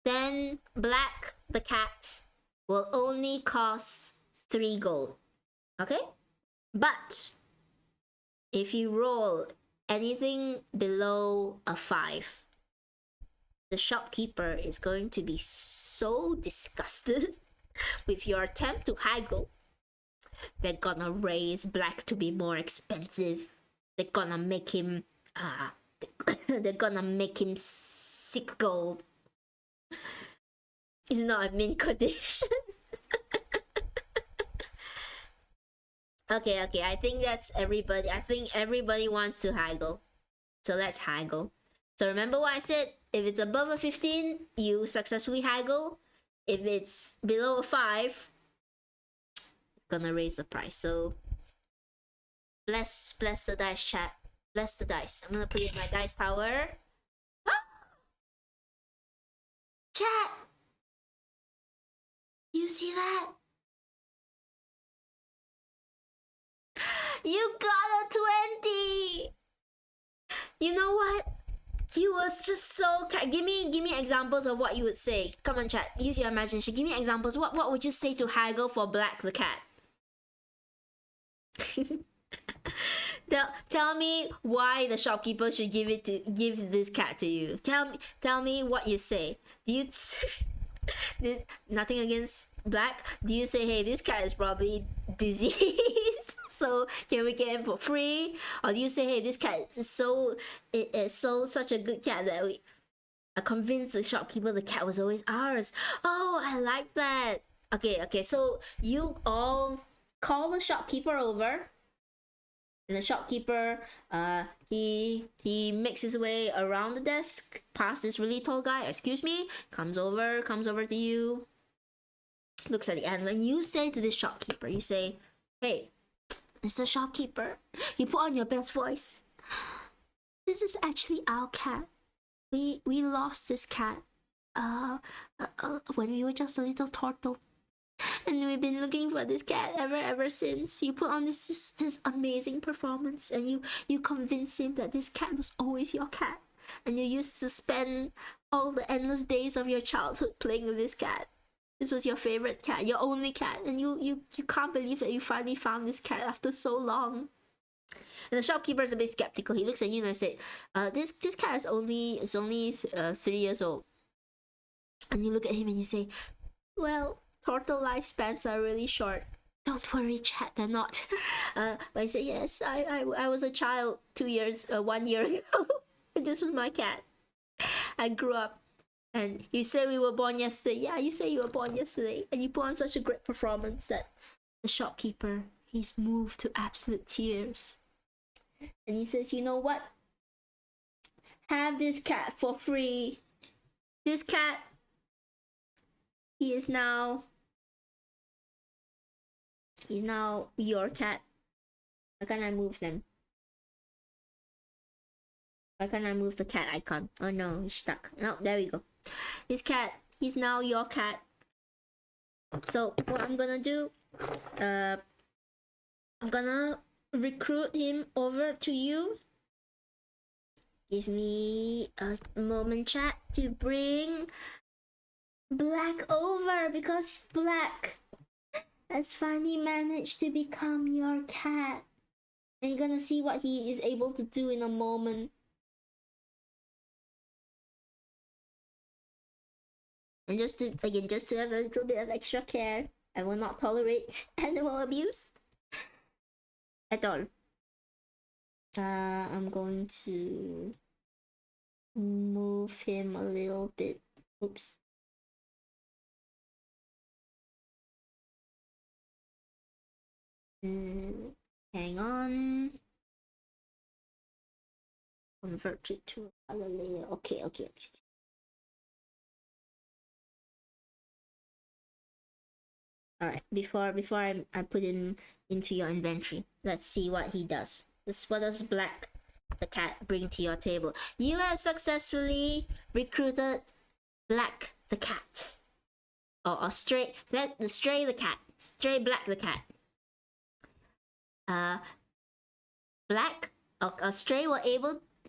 [SPEAKER 1] then Black, the cat, will only cost 3 gold. Okay? But if you roll anything below a 5, the shopkeeper is going to be so disgusted with your attempt to haggle. They're gonna raise Black to be more expensive. They're gonna make him they're gonna make him 6 gold. It's not a mint condition. Okay, I think that's everybody. I think everybody wants to haggle. So let's haggle. So remember what I said? If it's above a 15, you successfully haggle. If it's below a 5, it's gonna raise the price. So bless the dice, chat. Bless the dice. I'm gonna put it in my dice tower. Chat! You see that? You got a 20! You know what? You was just so... Give me examples of what you would say. Come on, chat. Use your imagination. Give me examples. What would you say to haggle for Black the cat? Tell me why the shopkeeper should give this cat to you. Tell me what you say. Do you nothing against Black? Do you say, hey, this cat is probably diseased, so can we get him for free? Or do you say, hey, this cat is such a good cat that I convinced the shopkeeper the cat was always ours. Oh, I like that. Okay, so you all call the shopkeeper over. And the shopkeeper, he makes his way around the desk, past this really tall guy, excuse me, comes over to you, looks at the animal, and you say to the shopkeeper, you say, hey, Mr. Shopkeeper, you put on your best voice. This is actually our cat. We lost this cat when we were just a little turtle, and we've been looking for this cat ever since. You put on this amazing performance, and you convinced him that this cat was always your cat, and you used to spend all the endless days of your childhood playing with this cat. This was your favorite cat, your only cat, and you can't believe that you finally found this cat after so long. And the shopkeeper is a bit skeptical. He looks at you and said, "This cat is only 3 years old." And you look at him and you say, "Well, turtle lifespans are really short. Don't worry, chat, they're not." But I say, "Yes, I was a child 1 year ago. And this was my cat. I grew up." And you say we were born yesterday. Yeah, you say you were born yesterday. And you put on such a great performance that the shopkeeper, he's moved to absolute tears. And he says, "You know what? Have this cat for free. This cat, he's now your cat." Why can't I move them? Why can't I move the cat icon? Oh no, he's stuck. No, there we go. This cat, he's now your cat. So what I'm gonna do, I'm gonna recruit him over to you. Give me a moment, chat, to bring Black over, because Black has finally managed to become your cat. And you're gonna see what he is able to do in a moment. And just to have a little bit of extra care, I will not tolerate animal abuse at all. I'm going to move him a little bit. Oops. Hang on. Convert it to a color layer. Okay. Alright, before I put him into your inventory, let's see what he does. What does Black the cat bring to your table? You have successfully recruited Black the cat. Or Stray Black the cat. Black Stray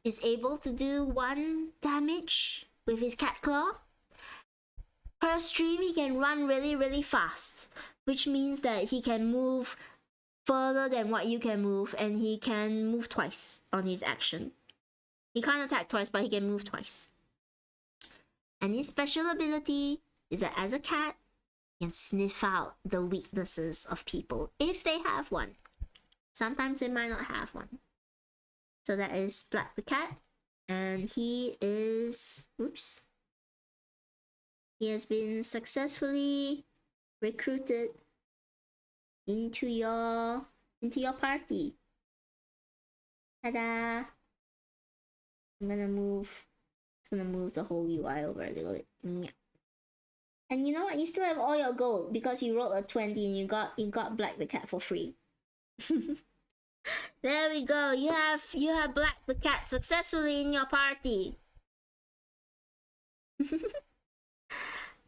[SPEAKER 1] is able to do 1 damage with his cat claw. Per stream, he can run really fast, which means that he can move further than what you can move, and he can move twice on his action. He can't attack twice, but he can move twice. And his special ability is that as a cat, he can sniff out the weaknesses of people if they have one. Sometimes they might not have one. So that is Black the cat, and he is... Oops. He has been successfully recruited into your party. Ta-da! I'm gonna move the whole UI over a little bit. Yeah. And you know what? You still have all your gold because you rolled a 20 and you got Black the cat for free. There we go. You have Black the cat successfully in your party.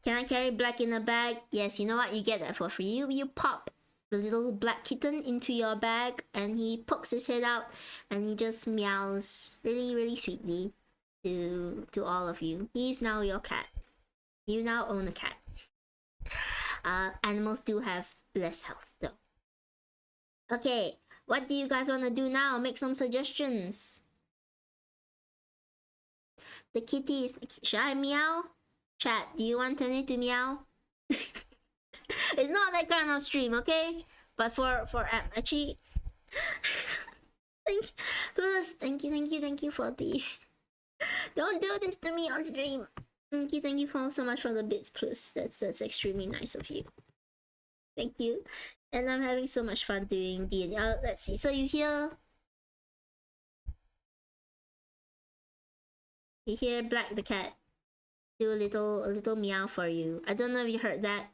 [SPEAKER 1] Can I carry Black in a bag? Yes, you know what? You get that for free. You pop the little black kitten into your bag, and he pokes his head out, and he just meows really sweetly to all of you. He's now your cat. You now own a cat. Animals do have less health though. Okay, what do you guys want to do now? Make some suggestions. The kitty is... Should I meow? Chat, do you want Tony to meow? It's not that kind of stream, okay? But for actually... Thank you for the... Don't do this to me on stream. Thank you so much for the bits plus. That's extremely nice of you. Thank you. And I'm having so much fun doing D&D. Let's see. So you hear Black the cat do a little meow for you. I don't know if you heard that.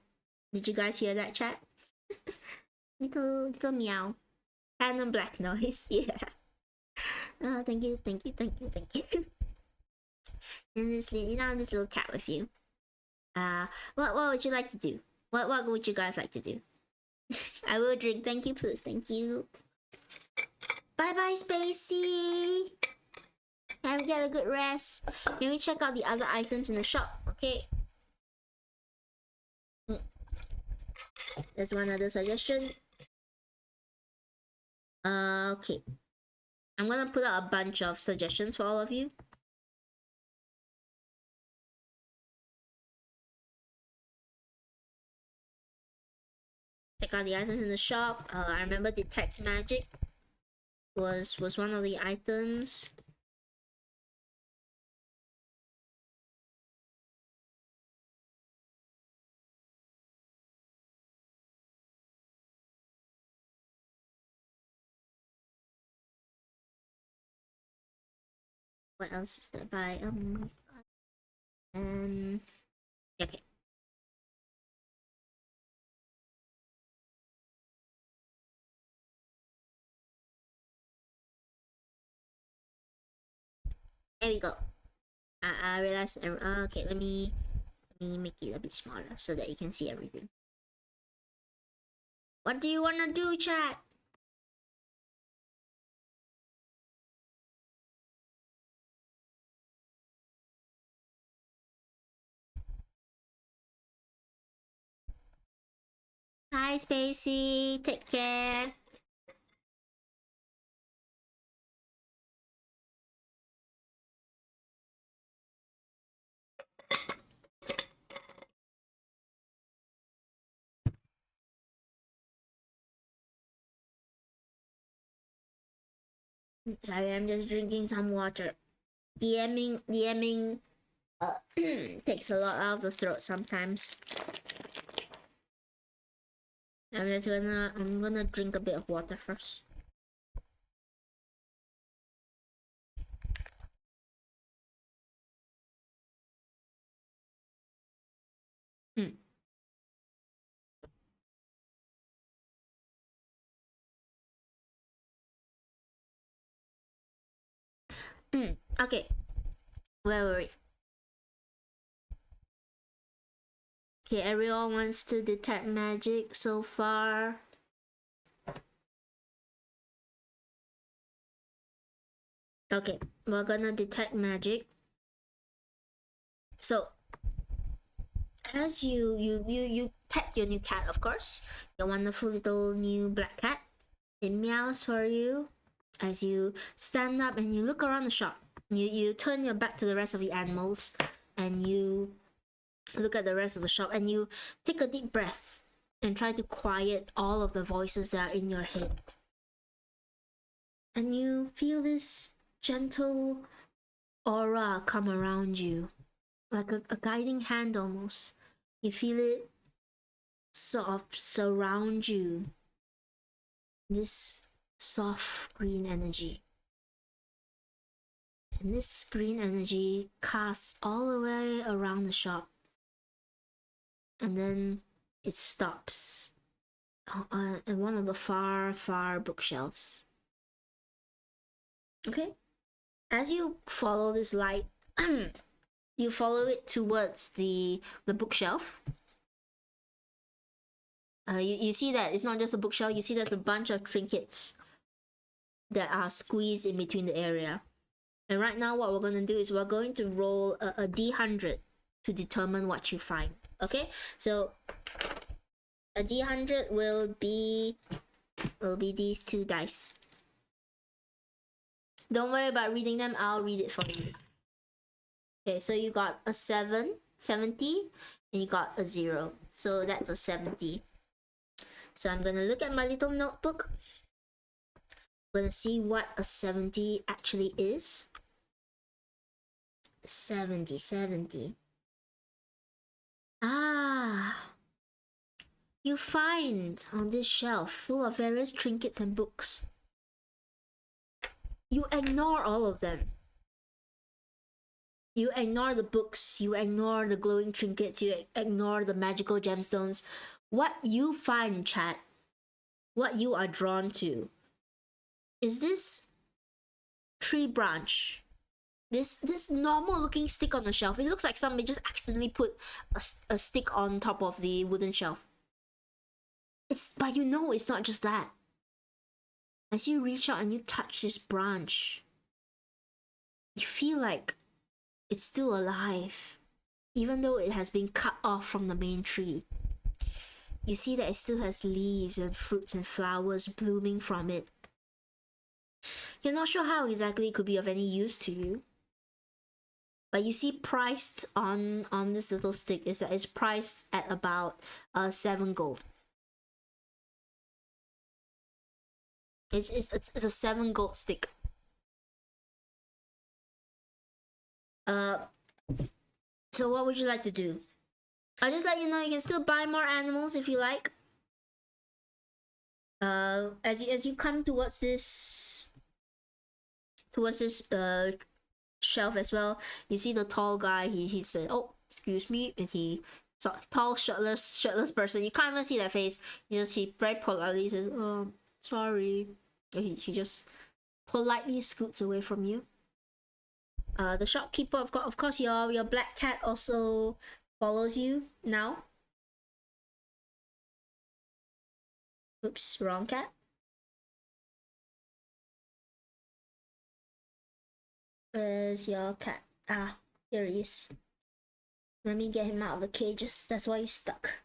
[SPEAKER 1] Did you guys hear that, chat? little meow. Random Black noise. Yeah. Thank you. And this little cat with you. What would you like to do? What would you guys like to do? I will drink. Thank you, please. Thank you. Bye bye, Spacey. Have get a good rest. Can we check out the other items in the shop? Okay. There's one other suggestion. Okay. I'm gonna put out a bunch of suggestions for all of you. Check out the items in the shop. I remember Detect Magic was one of the items. What else is there by okay. There we go. I realized. Okay, let me make it a bit smaller so that you can see everything. What do you wanna do, chat? Hi, Spacey. Take care. Sorry, I'm just drinking some water. DMing takes a lot out of the throat sometimes. I'm gonna drink a bit of water first. Okay, where were we? Okay, everyone wants to detect magic so far. Okay, we're gonna detect magic. So, as you pet your new cat, of course, your wonderful little new black cat. It meows for you as you stand up and you look around the shop. You turn your back to the rest of the animals, and you look at the rest of the shop, and you take a deep breath and try to quiet all of the voices that are in your head. And you feel this gentle aura come around you, like a guiding hand almost. You feel it sort of surround you. This soft green energy. And this green energy casts all the way around the shop. And then it stops in one of the far bookshelves. Okay? As you follow this light, you follow it towards the bookshelf. You see that it's not just a bookshelf, you see there's a bunch of trinkets that are squeezed in between the area. And right now what we're going to do is we're going to roll a D100 to determine what you find. Okay, so a D100 will be these two dice. Don't worry about reading them, I'll read it for you. Okay, so you got a 70, and you got a 0. So that's a 70. So I'm gonna look at my little notebook. I'm gonna see what a 70 actually is. 70. You find on this shelf full of various trinkets and books. You ignore all of them. You ignore the books, you ignore the glowing trinkets, you ignore the magical gemstones. What you find, chat, what you are drawn to, is this tree branch this normal looking stick on the shelf. It looks like somebody just accidentally put a stick on top of the wooden shelf. But you know it's not just that. As you reach out and you touch this branch, you feel like it's still alive, even though it has been cut off from the main tree. You see that it still has leaves and fruits and flowers blooming from it. You're not sure how exactly it could be of any use to you, but you see priced on this little stick is that it's priced at about 7 gold. It's a 7 gold stick. So what would you like to do? I'll just let you know you can still buy more animals if you like. As you come towards this shelf as well, you see the tall guy. He said, "Oh, excuse me," and tall shirtless person. You can't even see their face. He very politely says, "Oh, sorry." He just politely scoots away from you. The shopkeeper, of course, your black cat also follows you now. Oops, wrong cat. Where's your cat? Ah, here he is. Let me get him out of the cages. That's why he's stuck.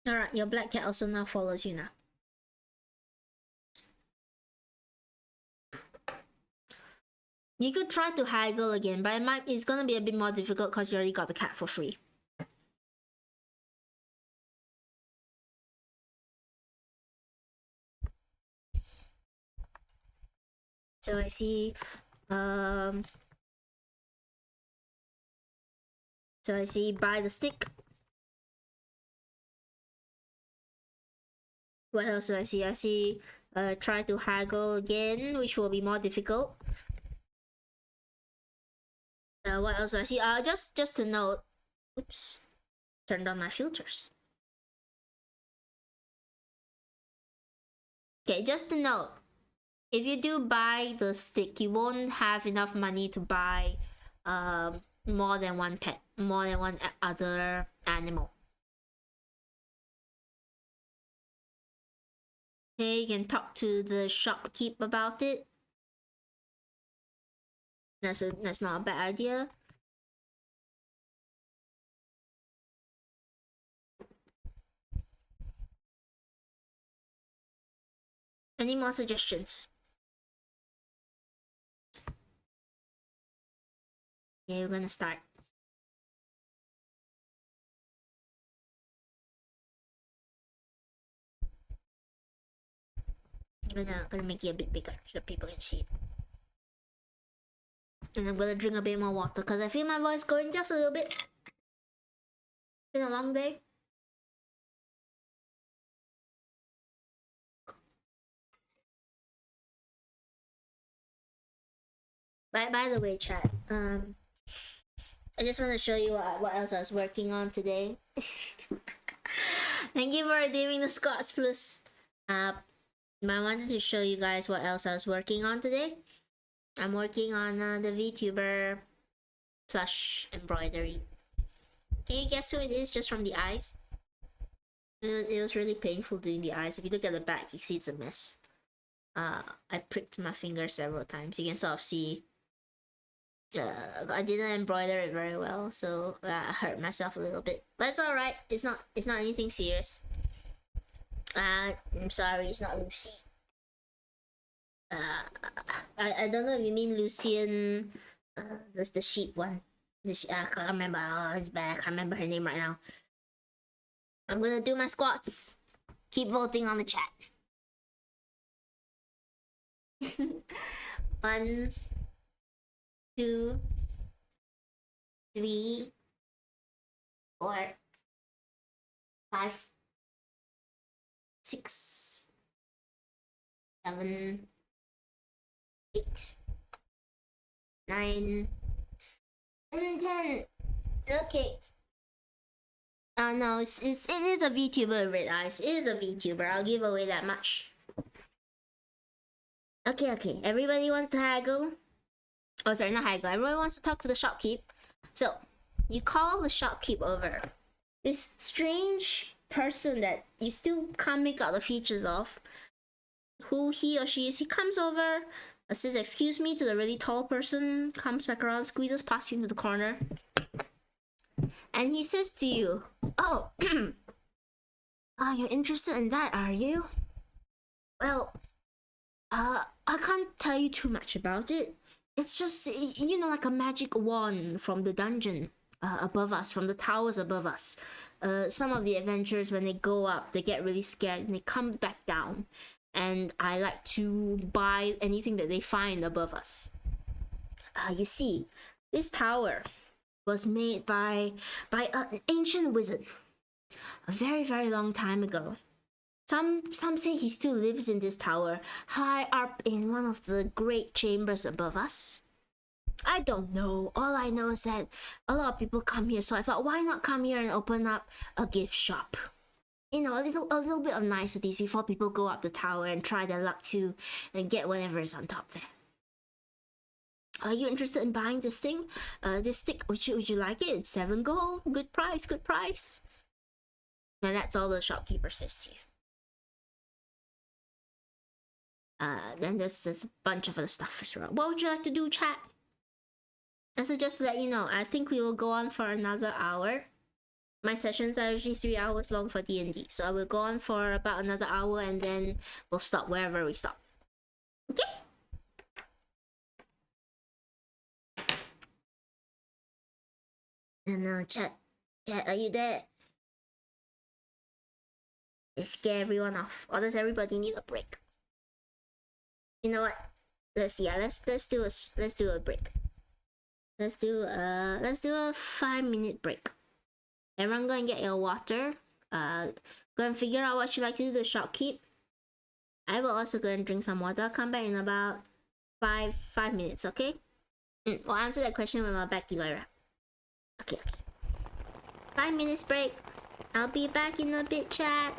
[SPEAKER 1] Alright, your black cat also now follows you now. You could try to haggle again, but it's gonna be a bit more difficult because you already got the cat for free. So I see, buy the stick. What else do I see? I see, try to haggle again, which will be more difficult. What else do I see? Just to note, oops, turned on my filters. Okay, just to note, if you do buy the stick, you won't have enough money to buy more than one pet, more than one other animal. Okay, you can talk to the shopkeep about it. That's not a bad idea. Any more suggestions? Yeah, we're gonna start. I'm gonna make it a bit bigger so people can see it. And I'm gonna drink a bit more water because I feel my voice going just a little bit. It's been a long day. By the way, chat, I just want to show you what else I was working on today. Thank you for redeeming the Scots Plus. I wanted to show you guys what else I was working on today. I'm working on the VTuber plush embroidery. Can you guess who it is just from the eyes? It was really painful doing the eyes. If you look at the back, you see it's a mess. I pricked my finger several times. You can sort of see. I didn't embroider it very well, so I hurt myself a little bit. But it's alright. It's not anything serious. I'm sorry, it's not Lucy. I don't know if you mean Lucian. That's the sheep one. I can't remember. Oh, it's bad. I can't remember her name right now. I'm gonna do my squats. Keep voting on the chat. 1, 2, 3, 4, 5, 6, 7, 8, 9, and 10. Okay. No, it is a VTuber, Red Eyes. It is a VTuber. I'll give away that much. Okay. Everybody wants to haggle. Oh, sorry, not Haggle. Everyone wants to talk to the shopkeep. So, you call the shopkeep over. This strange person that you still can't make out the features of, who he or she is, he comes over, says excuse me to the really tall person, comes back around, squeezes past you into the corner, and he says to you, oh, you're interested in that, are you? Well, I can't tell you too much about it. It's just, you know, like a magic wand from the dungeon above us, from the towers above us. Some of the adventurers, when they go up, they get really scared and they come back down. And I like to buy anything that they find above us. You see, this tower was made by an ancient wizard a very, very long time ago. Some say he still lives in this tower, high up in one of the great chambers above us. I don't know. All I know is that a lot of people come here, so I thought, why not come here and open up a gift shop? You know, a little bit of niceties before people go up the tower and try their luck to and get whatever is on top there. Are you interested in buying this thing? This stick, would you like it? It's 7 gold. Good price, good price. And that's all the shopkeeper says to you. Then there's a bunch of other stuff as well. What would you like to do, chat? And so just to let you know, I think we will go on for another hour. My sessions are usually 3 hours long for D&D, so I will go on for about another hour and then we'll stop wherever we stop. Okay? And chat, are you there? They scare everyone off. Or does everybody need a break? You know what? Let's do a break. Let's do a 5-minute break. Everyone go and get your water. Go and figure out what you like to do the shopkeep. I will also go and drink some water. I'll come back in about 5 minutes, okay? We'll answer that question when we're back, Elora. Okay. 5 minutes break. I'll be back in a bit, chat.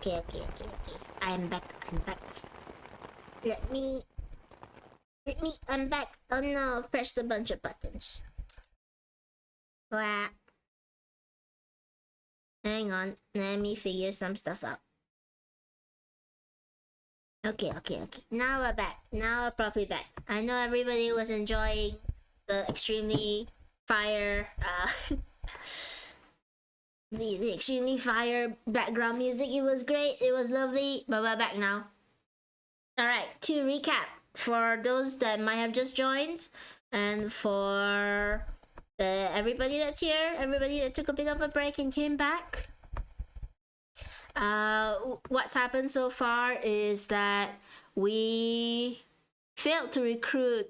[SPEAKER 1] Okay. I'm back. Let me. I'm back. Oh no! Pressed a bunch of buttons. Wow. Hang on. Let me figure some stuff out. Okay. Now we're back. Now we're properly back. I know everybody was enjoying the extremely fire the extremely fire background music. It was great. It was lovely. But we're back now. Alright, to recap, for those that might have just joined, and for everybody that's here, everybody that took a bit of a break and came back, what's happened so far is that we failed to recruit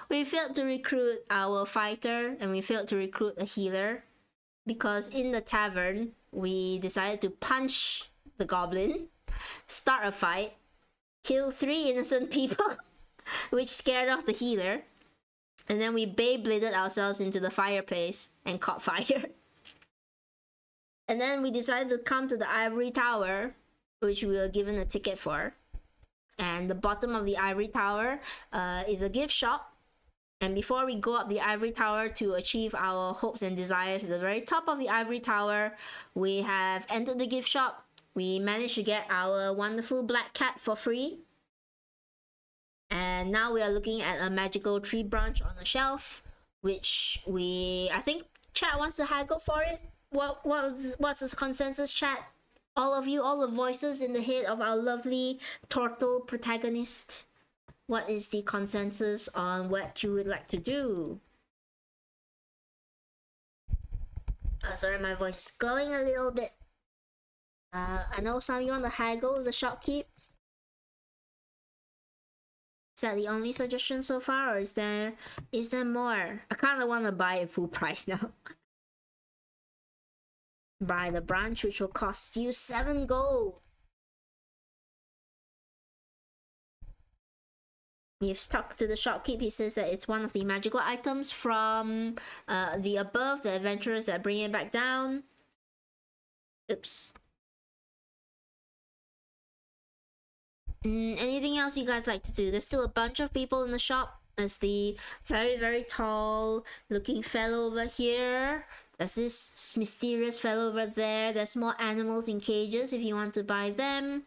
[SPEAKER 1] we failed to recruit our fighter, and we failed to recruit a healer, because in the tavern we decided to punch the goblin, start a fight, kill 3 innocent people which scared off the healer, and then we Beybladed ourselves into the fireplace and caught fire. And then we decided to come to the Ivory Tower, which we were given a ticket for. And the bottom of the Ivory Tower is a gift shop. And before we go up the Ivory Tower to achieve our hopes and desires, at the very top of the Ivory Tower, we have entered the gift shop. We managed to get our wonderful black cat for free. And now we are looking at a magical tree branch on a shelf, which I think chat wants to haggle for it. What's the consensus, chat? All of you, all the voices in the head of our lovely turtle protagonist. What is the consensus on what you would like to do? Sorry, my voice is going a little bit. I know some of you want to haggle with the shopkeep. Is that the only suggestion so far, or is there more? I kind of want to buy it full price now. Buy the branch, which will cost you 7 gold. You've talked to the shopkeep. He says that it's one of the magical items from the above, the adventurers that bring it back down. Oops. Anything else you guys like to do? There's still a bunch of people in the shop. There's the very, very tall looking fellow over here. There's this mysterious fellow over there. There's more animals in cages if you want to buy them.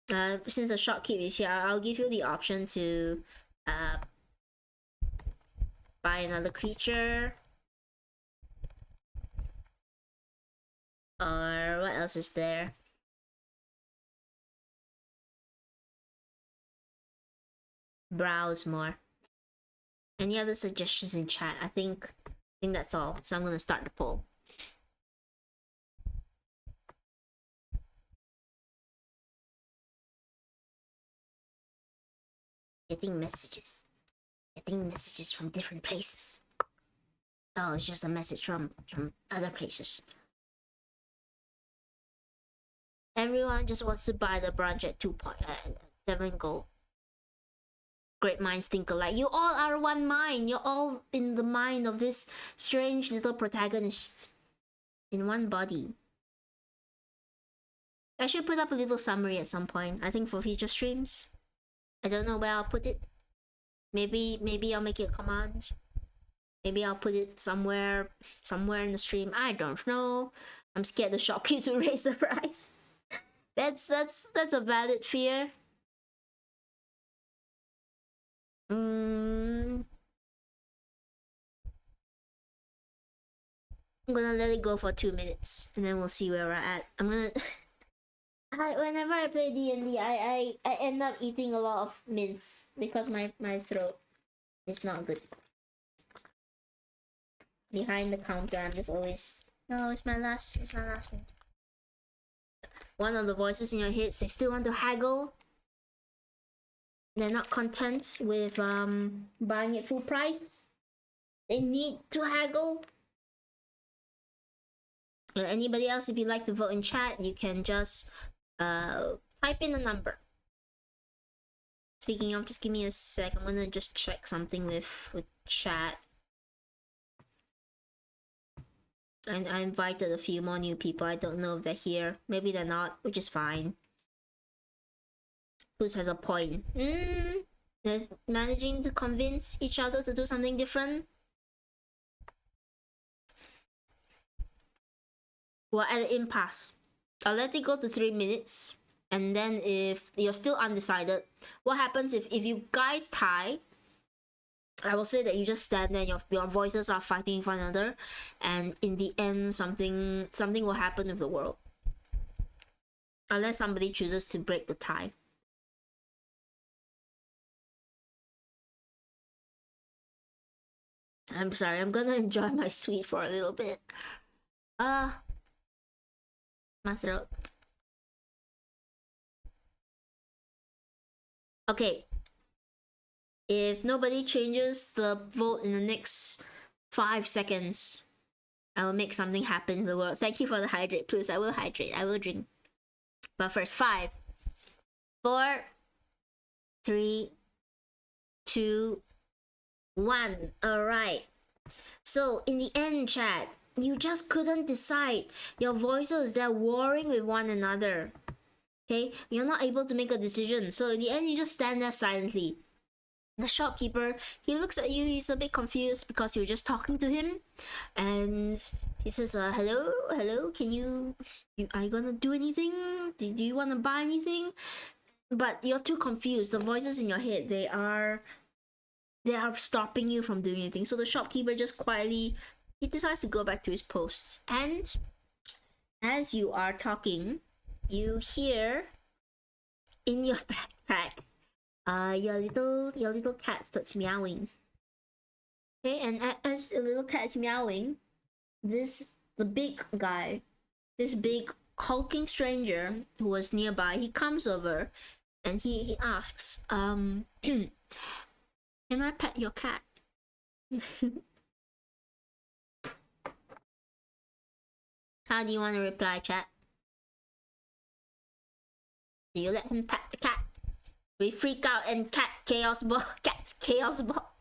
[SPEAKER 1] Since the shopkeep is here, I'll give you the option to buy another creature. Or what else is there? Browse more. Any other suggestions in chat? I think that's all. So I'm gonna start the poll. Getting messages from different places. Oh, it's just a message from other places. Everyone just wants to buy the branch at 2.7 gold. Great minds think alike. You all are one mind. You're all in the mind of this strange little protagonist in one body. I should put up a little summary at some point, I think, for future streams. I don't know where I'll put it. Maybe I'll make it a command. Maybe I'll put it somewhere in the stream. I don't know. I'm scared the shopkeepers will raise the price. That's a valid fear. I'm gonna let it go for 2 minutes, and then we'll see where we're at. I'm gonna. Whenever I play D&D, I end up eating a lot of mints because my throat is not good. Behind the counter, I'm just always, no, it's my last mint. One of the voices in your head says, still want to haggle. They're not content with buying it full price. They need to haggle. Anybody else, if you'd like to vote in chat, you can just type in a number. Speaking of, just give me a sec. I'm gonna just check something with chat. I invited a few more new people. I don't know if they're here. Maybe they're not, which is fine. Plus has a point. They're managing to convince each other to do something different. We're at an impasse. I'll let it go to 3 minutes. And then if you're still undecided, what happens if you guys tie? I will say that you just stand there and your voices are fighting with one another, and in the end something will happen with the world. Unless somebody chooses to break the tie. I'm sorry, I'm gonna enjoy my sweet for a little bit. My throat. Okay. If nobody changes the vote in the next 5 seconds, I will make something happen in the world. Thank you for the hydrate, please. I will hydrate. I will drink. But first, 5, 4, 3, 2, 1. Alright. So, in the end, chat, you just couldn't decide. Your voices, they're warring with one another. Okay? You're not able to make a decision. So, in the end, you just stand there silently. The shopkeeper, he looks at you, he's a bit confused because you were just talking to him. And he says, hello, can you are you gonna do anything? Do you want to buy anything? But you're too confused. The voices in your head, they are stopping you from doing anything. So the shopkeeper just quietly, he decides to go back to his post. And as you are talking, you hear in your backpack, your little cat starts meowing. Okay, and as the little cat is meowing, the big guy, this big hulking stranger who was nearby, he comes over and he asks, can I pet your cat? How do you want to reply, chat? Do you let him pet the cat? We freak out and cat's chaos ball.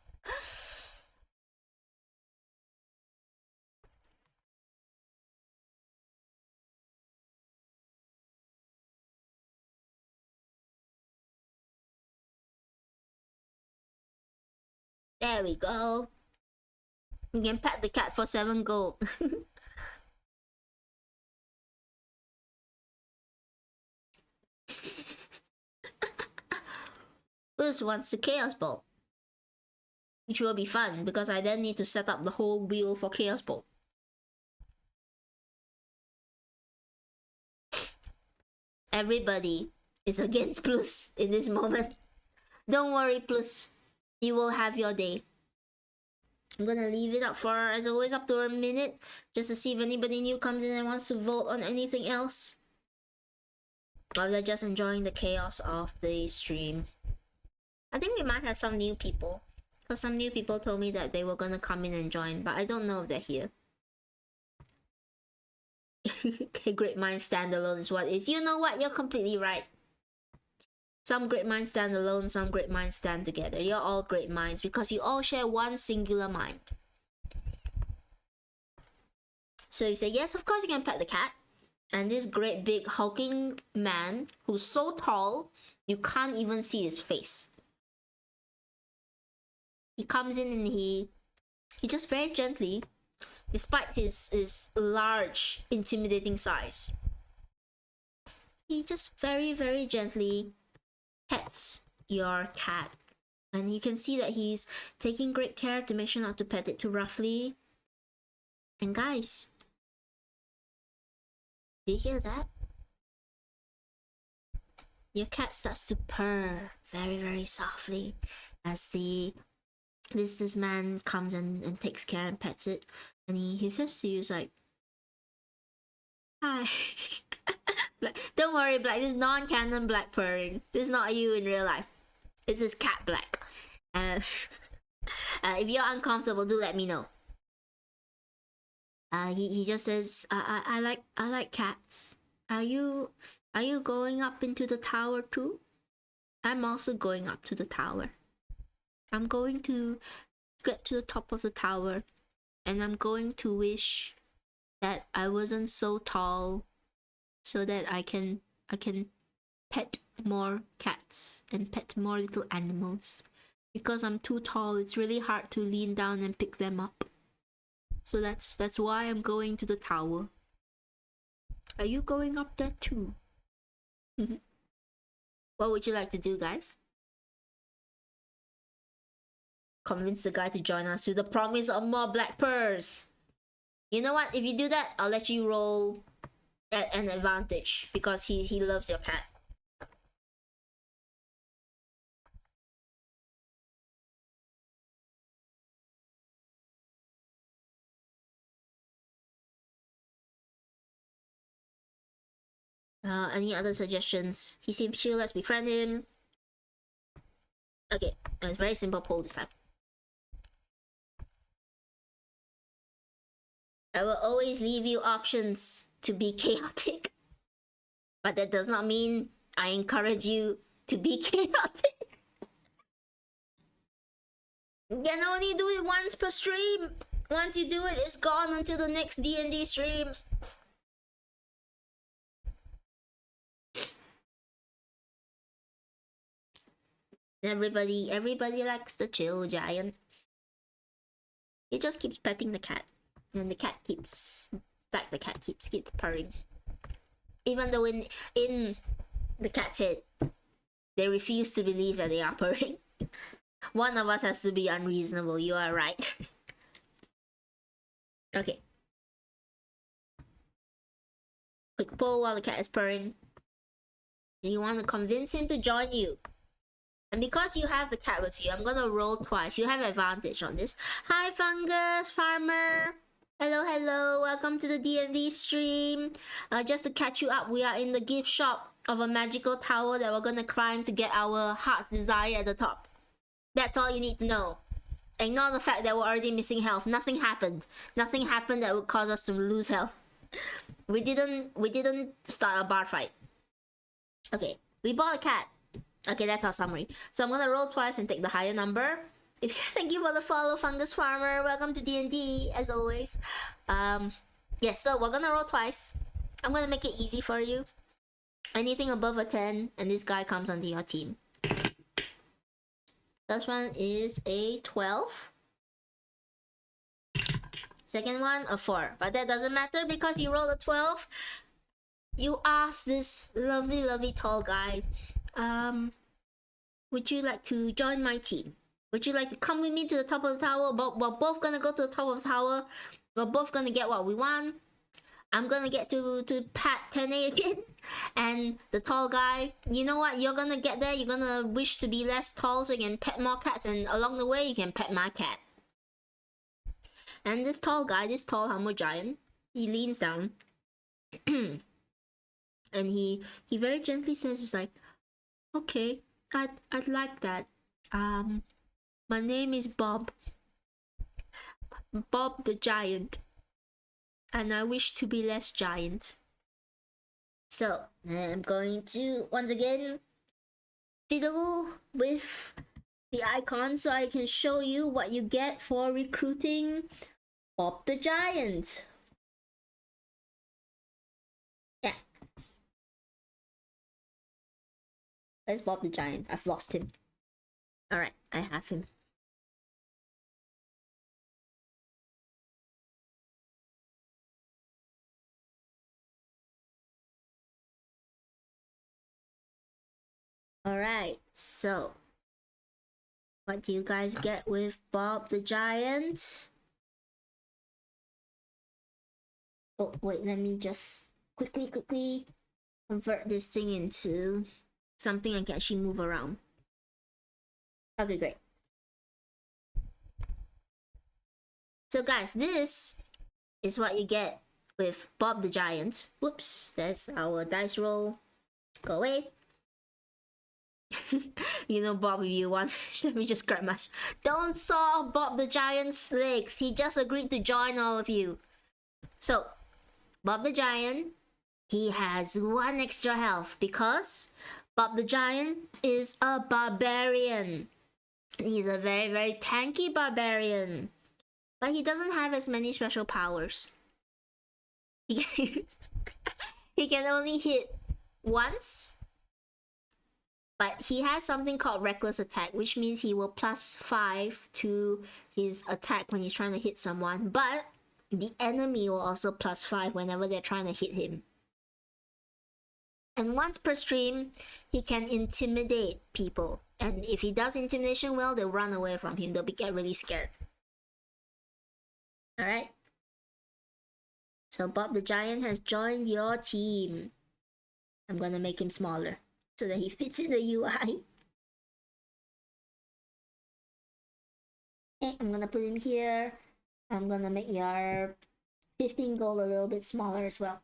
[SPEAKER 1] There we go. You can pet the cat for 7 gold. This wants the chaos ball, which will be fun because I then need to set up the whole wheel for chaos ball. Everybody is against Plus in this moment. Don't worry, Plus. You will have your day. I'm gonna leave it up for, as always, up to a minute just to see if anybody new comes in and wants to vote on anything else. Or they're just enjoying the chaos of the stream. I think we might have some new people. Because some new people told me that they were gonna come in and join, but I don't know if they're here. Okay, great minds stand alone is what is. You know what? You're completely right. Some great minds stand alone, some great minds stand together. You're all great minds because you all share one singular mind. So you say, yes, of course you can pet the cat. And this great big hulking man who's so tall, you can't even see his face. He comes in and he just very gently, despite his large, intimidating size, he just very, very gently pets your cat. And you can see that he's taking great care to make sure not to pet it too roughly. And guys, do you hear that? Your cat starts to purr very, very softly as this man comes and takes care and pets it. And he says to you, he's like, hi. Don't worry, Black, this is non-canon Black purring. This is not you in real life. This is cat Black. If you're uncomfortable, do let me know. He just says, I like cats. Are you going up into the tower too? I'm also going up to the tower. I'm going to get to the top of the tower, and I'm going to wish that I wasn't so tall, so that I can pet more cats and pet more little animals. Because I'm too tall, it's really hard to lean down and pick them up. So that's why I'm going to the tower. Are you going up there too? What would you like to do, guys? Convince the guy to join us with the promise of more black pearls. You know what? If you do that, I'll let you roll at an advantage because he loves your cat. Any other suggestions? He seems chill. Let's befriend him. Okay, a very simple poll this time. I will always leave you options to be chaotic, but that does not mean I encourage you to be chaotic. You can only do it once per stream. Once you do it, it's gone until the next D&D stream. Everybody likes the chill giant. He just keeps petting the cat, and the cat keeps purring. Even though in the cat's head, they refuse to believe that they are purring. One of us has to be unreasonable. You are right. Okay. Quick poll while the cat is purring. You want to convince him to join you. And because you have the cat with you, I'm gonna roll twice. You have advantage on this. Hi, Fungus Farmer. Hello. Welcome to the D&D stream. Just to catch you up, we are in the gift shop of a magical tower that we're gonna climb to get our heart's desire at the top. That's all you need to know. Ignore the fact that we're already missing health. Nothing happened. Nothing happened that would cause us to lose health. We didn't start a bar fight. Okay, we bought a cat. Okay, that's our summary. So I'm gonna roll twice and take the higher number. Thank you for the follow, Fungus Farmer. Welcome to D&D, as always. Yes, so we're gonna roll twice. I'm gonna make it easy for you. Anything above a 10, and this guy comes onto your team. First one is a 12. Second one, a 4. But that doesn't matter because you rolled a 12. You asked this lovely tall guy, would you like to join my team? Would you like to come with me to the top of the tower? We're both gonna go to the top of the tower. We're both gonna get what we want. I'm gonna get to pat 10A again. And the tall guy, you know what? You're gonna get there. You're gonna wish to be less tall so you can pet more cats. And along the way, you can pet my cat. And this tall guy, this tall humble giant, he leans down. And he very gently says, just like, okay, I'd like that. My name is Bob the Giant, and I wish to be less giant. So I'm going to once again fiddle with the icon so I can show you what you get for recruiting Bob the Giant. Yeah. Where's Bob the Giant? I've lost him. Alright, I have him. Alright, so what do you guys get with Bob the Giant? Oh, wait, let me just quickly convert this thing into something I can actually move around. Okay, great. So guys, this is what you get with Bob the Giant. Whoops, there's our dice roll. Go away. You know, Bob, if you want, let me just grab my... Don't saw Bob the Giant's legs. He just agreed to join all of you. So, Bob the Giant, he has 1 extra health because Bob the Giant is a barbarian. He's a very tanky barbarian. But he doesn't have as many special powers. He can, he can only hit once, but he has something called reckless attack, which means he will +5 to his attack when he's trying to hit someone, but the enemy will also +5 whenever they're trying to hit him. And once per stream, he can intimidate people. And if he does intimidation well, they'll run away from him. They'll get really scared. Alright? So Bob the Giant has joined your team. I'm gonna make him smaller so that he fits in the UI. Okay, I'm gonna put him here. I'm gonna make your 15 gold a little bit smaller as well.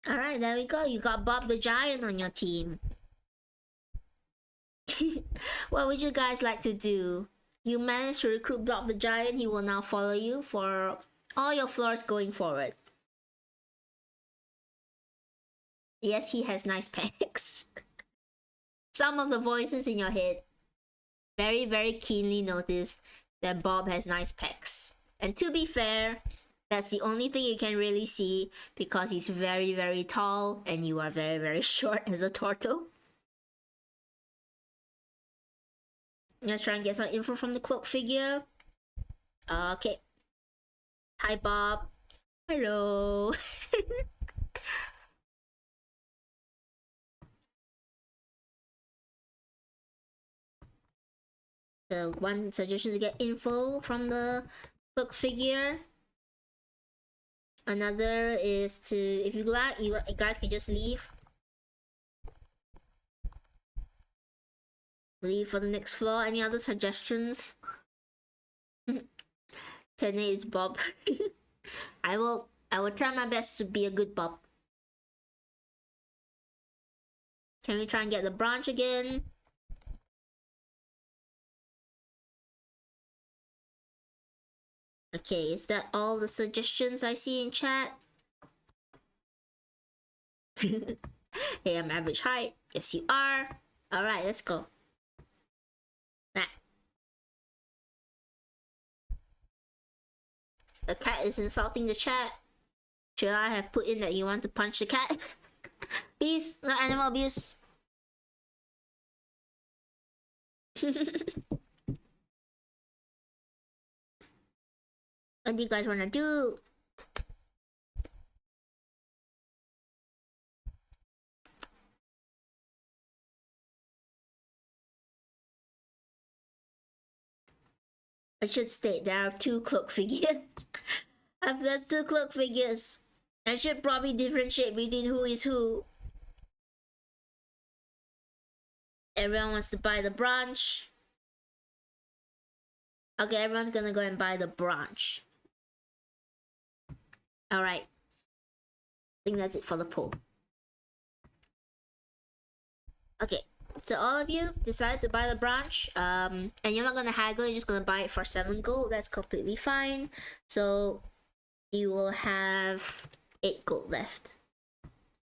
[SPEAKER 1] Alright, there we go. You got Bob the Giant on your team. What would you guys like to do? You managed to recruit Bob the Giant. He will now follow you for all your floors going forward. Yes, he has nice pecs. Some of the voices in your head very, very keenly notice that Bob has nice pecs. And to be fair, that's the only thing you can really see because he's very, very tall and you are very, very short as a turtle. Let's try and get some info from the cloak figure. Okay. Hi, Bob. Hello. The one suggestion to get info from the cloak figure. Another is to, if you like, you guys can just leave. Leave for the next floor. Any other suggestions? Tene is Bob. I will try my best to be a good Bob. Can we try and get the branch again? Okay, is that all the suggestions I see in chat? Hey, I'm average height. Yes, you are. Alright, let's go. The cat is insulting the chat. Should I have put in that you want to punch the cat? Please, no animal abuse. What do you guys want to do? I should state there are 2 cloak figures. If there's 2 cloak figures, I should probably differentiate between who is who. Everyone wants to buy the branch. Okay, everyone's gonna go and buy the branch. Alright. I think that's it for the poll. Okay, so all of you decided to buy the branch, and you're not gonna haggle, you're just gonna buy it for 7 gold. That's completely fine. So you will have 8 gold left.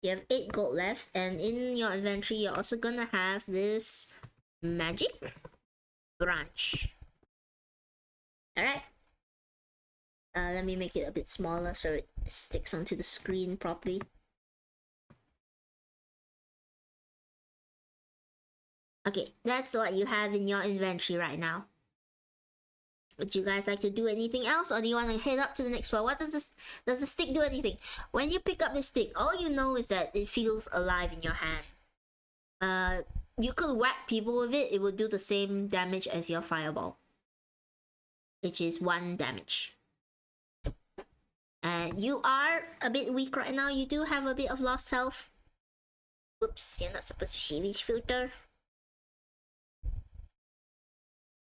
[SPEAKER 1] You have 8 gold left, and in your inventory you're also gonna have this magic branch. Alright. Let me make it a bit smaller so it sticks onto the screen properly. Okay, that's what you have in your inventory right now. Would you guys like to do anything else, or do you want to head up to the next floor? What does the stick do anything? When you pick up this stick, all you know is that it feels alive in your hand. You could whack people with it, it will do the same damage as your fireball, which is 1 damage. And you are a bit weak right now. You do have a bit of lost health. Oops, you're not supposed to see this filter.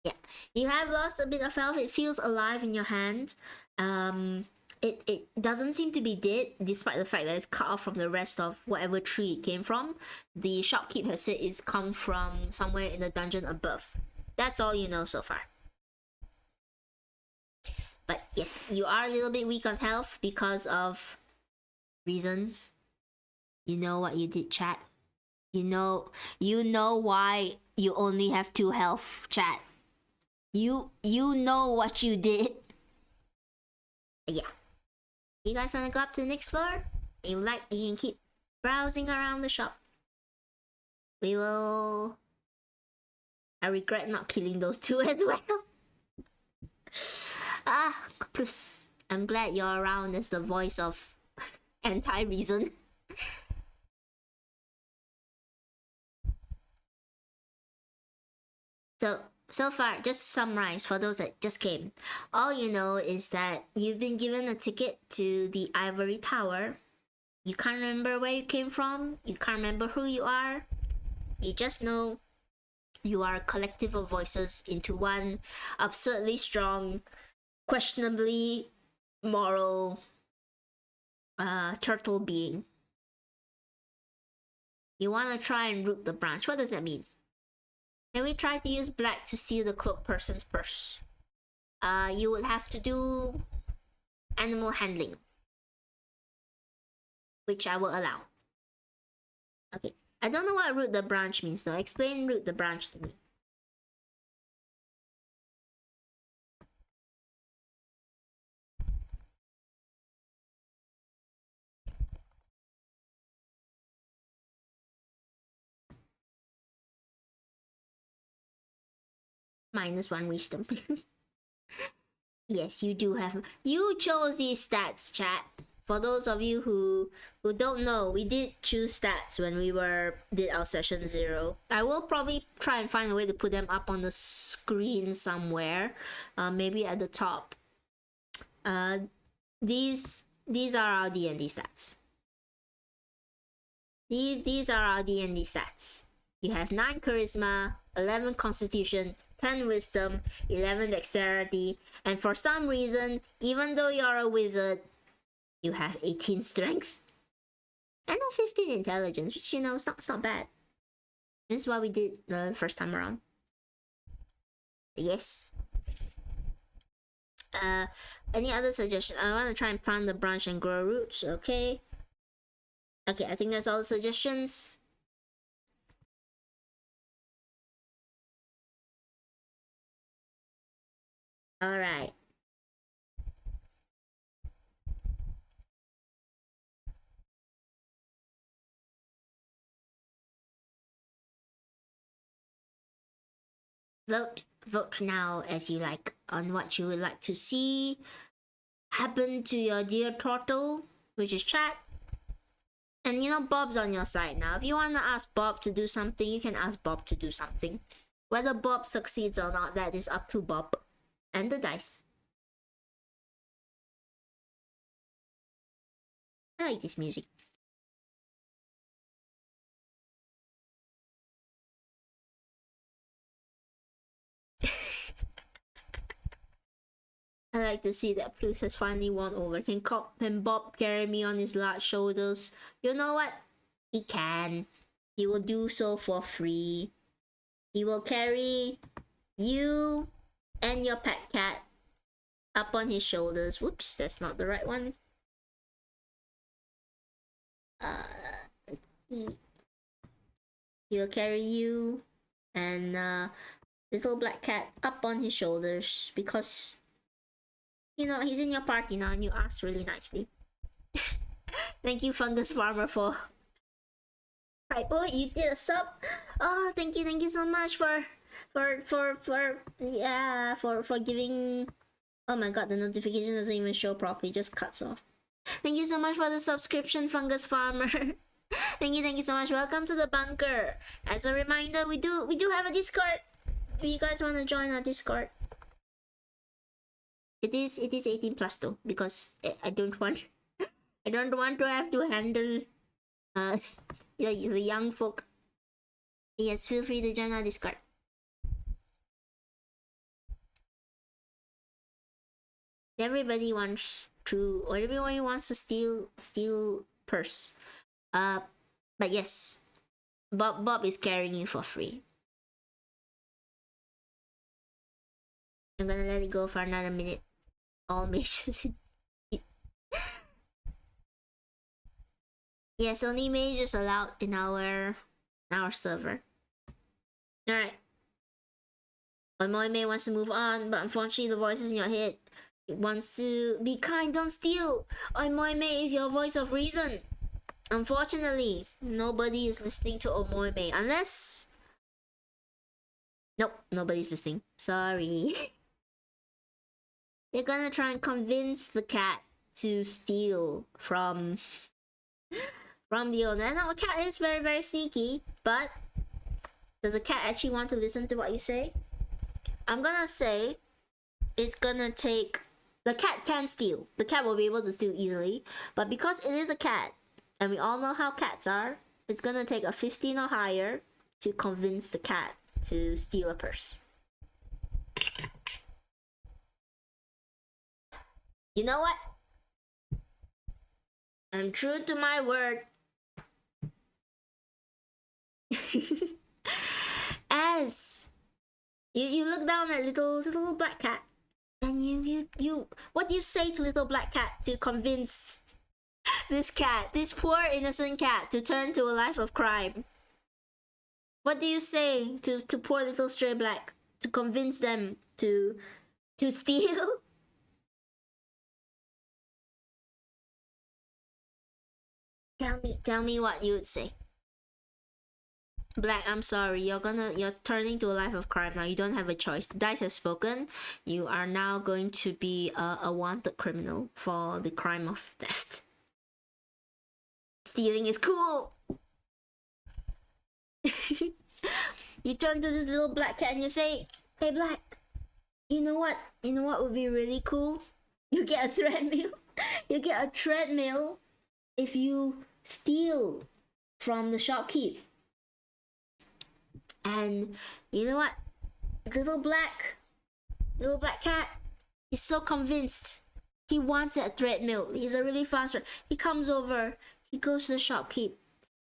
[SPEAKER 1] Yeah, you have lost a bit of health. It feels alive in your hand. It doesn't seem to be dead, despite the fact that it's cut off from the rest of whatever tree it came from. The shopkeep has said it's come from somewhere in the dungeon above. That's all you know so far. But yes, you are a little bit weak on health because of reasons. You know what you did, chat. You know why you only have 2 health, chat. You know what you did. Yeah. You guys wanna go up to the next floor? You can keep browsing around the shop. We will. I regret not killing those 2 as well. Plus, I'm glad you're around as the voice of anti-reason. So far, just to summarize for those that just came, all you know is that you've been given a ticket to the Ivory Tower. You can't remember where you came from. You can't remember who you are. You just know you are a collective of voices into one absurdly strong, questionably moral turtle being. You want to try and root the branch. What does that mean? Can we try to use black to steal the cloaked person's purse? You will have to do animal handling, which I will allow. Okay, I don't know what root the branch means though. Explain root the branch to me. -1 wisdom. Yes, you do have. You chose these stats, chat. For those of you who don't know, we did choose stats when we did our session 0. I will probably try and find a way to put them up on the screen somewhere, maybe at the top. These are our DND stats. These are our DND stats. You have 9 charisma, 11 constitution, 10 wisdom, 11 dexterity, and for some reason, even though you're a wizard, you have 18 strength. And 15 intelligence, which it's not bad. This is what we did the first time around. Yes. Any other suggestions? I want to try and plant the branch and grow roots, okay? Okay, I think that's all the suggestions. Alright. Vote now as you like on what you would like to see happen to your dear turtle, which is chat. And Bob's on your side now. If you want to ask Bob to do something, you can ask Bob to do something. Whether Bob succeeds or not, that is up to Bob and the dice. I like this music. I like to see that Plus has finally won over. Can Bob carry me on his large shoulders? You know what? He can. He will do so for free. He will carry you and your pet cat up on his shoulders. Whoops, that's not the right one. Let's see. He will carry you and little black cat up on his shoulders because he's in your party now and you asked really nicely. Thank you, Fungus Farmer, for right. Oh, you did a sub. Oh, thank you so much for giving. Oh my god, the notification doesn't even show properly, just cuts off. Thank you so much for the subscription, Fungus Farmer. Thank you so much. Welcome to the bunker. As a reminder, we do have a Discord. If you guys want to join our Discord, it is 18 plus though, because I don't want to have to handle the young folk. Yes, feel free to join our Discord. Everybody wants to, or everyone wants to steal purse. But yes, Bob is carrying you for free. I'm gonna let it go for another minute. All mages. Yes, only mages allowed in our our server. Alright. Oimoime wants to move on, but unfortunately the voices in your head, it wants to be kind, don't steal. Oimoime is your voice of reason. Unfortunately, nobody is listening to Oimoime unless... Nope, nobody's listening. Sorry. They're gonna try and convince the cat to steal from the owner. Now, a cat is very, very sneaky, but does a cat actually want to listen to what you say? I'm gonna say it's gonna take... The cat can steal. The cat will be able to steal easily, but because it is a cat, and we all know how cats are, it's gonna take a 15 or higher to convince the cat to steal a purse. You know what? I'm true to my word. As you look down at little black cat, and you what do you say to little black cat to convince this cat, this poor innocent cat, to turn to a life of crime? What do you say to poor little stray black to convince them to steal? Tell me what you would say. Black, I'm sorry, you're turning to a life of crime now. You don't have a choice. The dice have spoken. You are now going to be a wanted criminal for the crime of theft. Stealing is cool. You turn to this little black cat and you say, "Hey Black, you know what? You know what would be really cool? You get a treadmill. You get a treadmill if you steal from the shopkeep." And you know what? Little black cat is so convinced. He wants a treadmill. He's a really fast runner. He comes over, he goes to the shopkeep,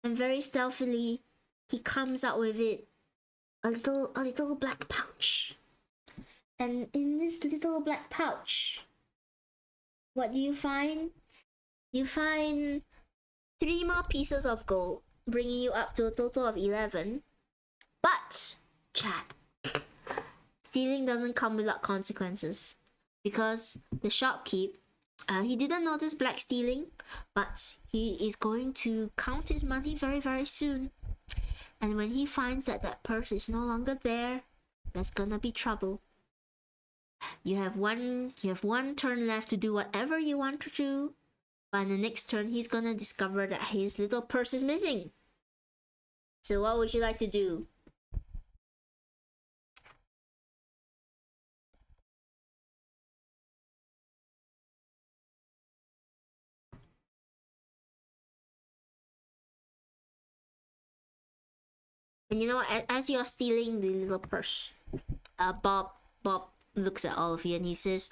[SPEAKER 1] and very stealthily he comes out with it, a little black pouch. And in this little black pouch, what do you find? You find 3 more pieces of gold, bringing you up to a total of 11. But, chat, stealing doesn't come without consequences, because the shopkeep, he didn't notice Black stealing, but he is going to count his money very, very soon. And when he finds that that purse is no longer there, there's gonna be trouble. You have one turn left to do whatever you want to do, but in the next turn he's gonna discover that his little purse is missing. So what would you like to do? And you know what? As you're stealing the little purse, Bob looks at all of you and he says,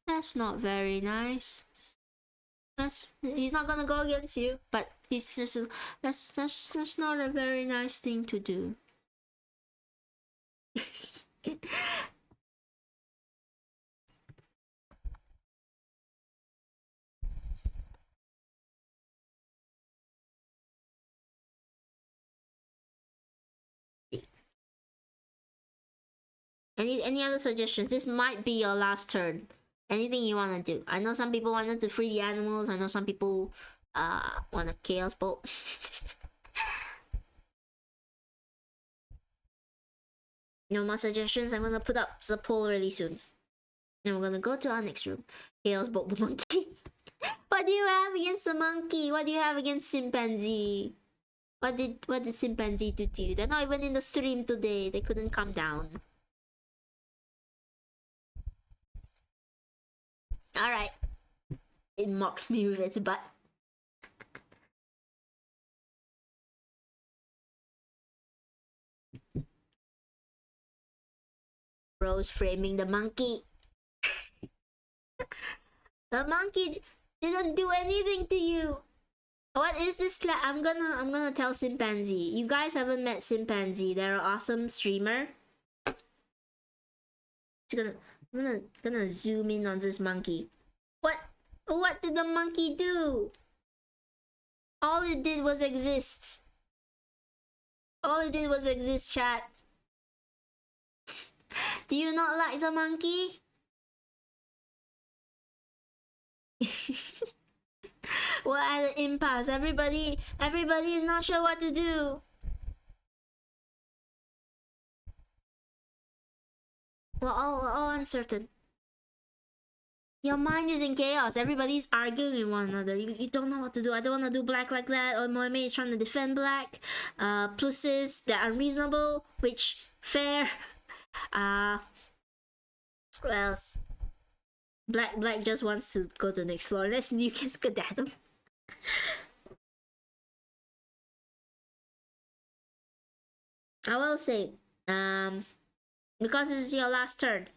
[SPEAKER 1] "That's not very nice." He's not gonna go against you, but he says, "That's not a very nice thing to do." Any other suggestions? This might be your last turn. Anything you want to do? I know some people wanted to free the animals. I know some people want a chaos bolt. No more suggestions. I'm gonna put up the poll really soon. And we're gonna go to our next room. Chaos bolt the monkey. What do you have against the monkey? What do you have against chimpanzee? What did chimpanzee do to you? They're not even in the stream today. They couldn't come down. Alright. It mocks me with its butt. Rose framing the monkey. The monkey didn't do anything to you. What is this? I'm gonna tell Chimpanzee. You guys haven't met Chimpanzee. They're an awesome streamer. I'm gonna zoom in on this monkey. What did the monkey do? All it did was exist. All it did was exist, chat. Do you not like the monkey? What at the impasse? Everybody is not sure what to do. We're all uncertain. Your mind is in chaos. Everybody's arguing with one another. You don't know what to do. I don't want to do black like that. Or my mate is trying to defend black. Pluses that are unreasonable, which fair. What else? Black just wants to go to the next floor. Let's nuke his skedaddle. I will say, because this is your last turn.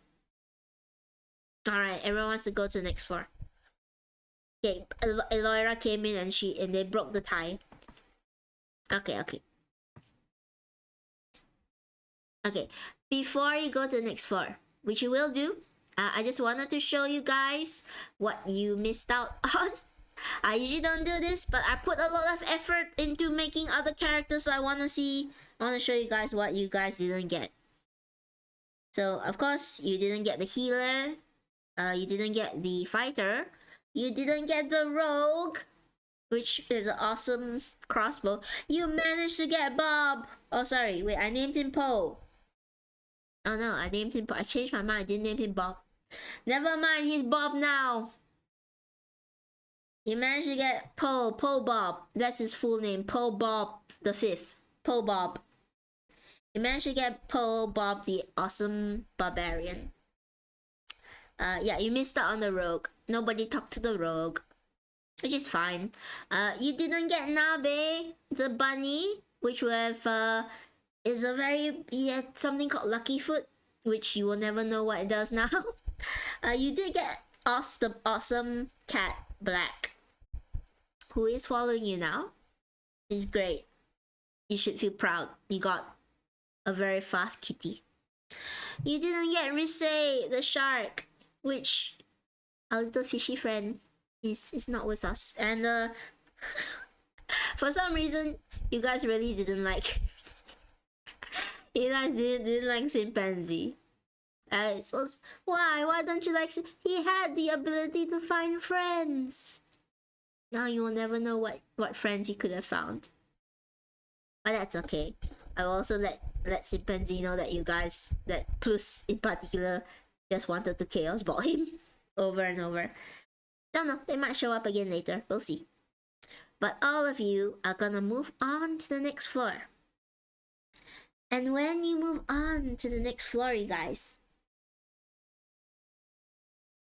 [SPEAKER 1] Alright, everyone wants to go to the next floor. Okay, Eloira came in and they broke the tie. Okay. Okay, before you go to the next floor, which you will do, I just wanted to show you guys what you missed out on. I usually don't do this, but I put a lot of effort into making other characters, so I want to show you guys what you guys didn't get. So, of course, you didn't get the healer, you didn't get the fighter, you didn't get the rogue, which is an awesome crossbow. You managed to get Bob. Oh, sorry, wait, I named him Poe. Oh no, I named him Poe. I changed my mind, I didn't name him Bob. Never mind, he's Bob now. You managed to get Poe Bob. That's his full name, Poe Bob the 5th. Poe Bob. You managed to get Poe Bob the awesome barbarian. Yeah, you missed out on the rogue. Nobody talked to the rogue, which is fine. You didn't get Nabe, the bunny, which with is a very something called Lucky Foot, which you will never know what it does now. You did get the awesome cat Black, who is following you now. It's great. You should feel proud. You got a very fast kitty. You didn't get Risei, the shark, which our little fishy friend is not with us. And for some reason, you guys really didn't like. You guys didn't like Chimpanzee. So why don't you like? He had the ability to find friends. Now you will never know what friends he could have found. But that's okay. I will also let Chimpanzee know that you guys, that Plus in particular, just wanted to chaos ball him over and over. Don't know, they might show up again later. We'll see. But all of you are gonna move on to the next floor. And when you move on to the next floor, you guys,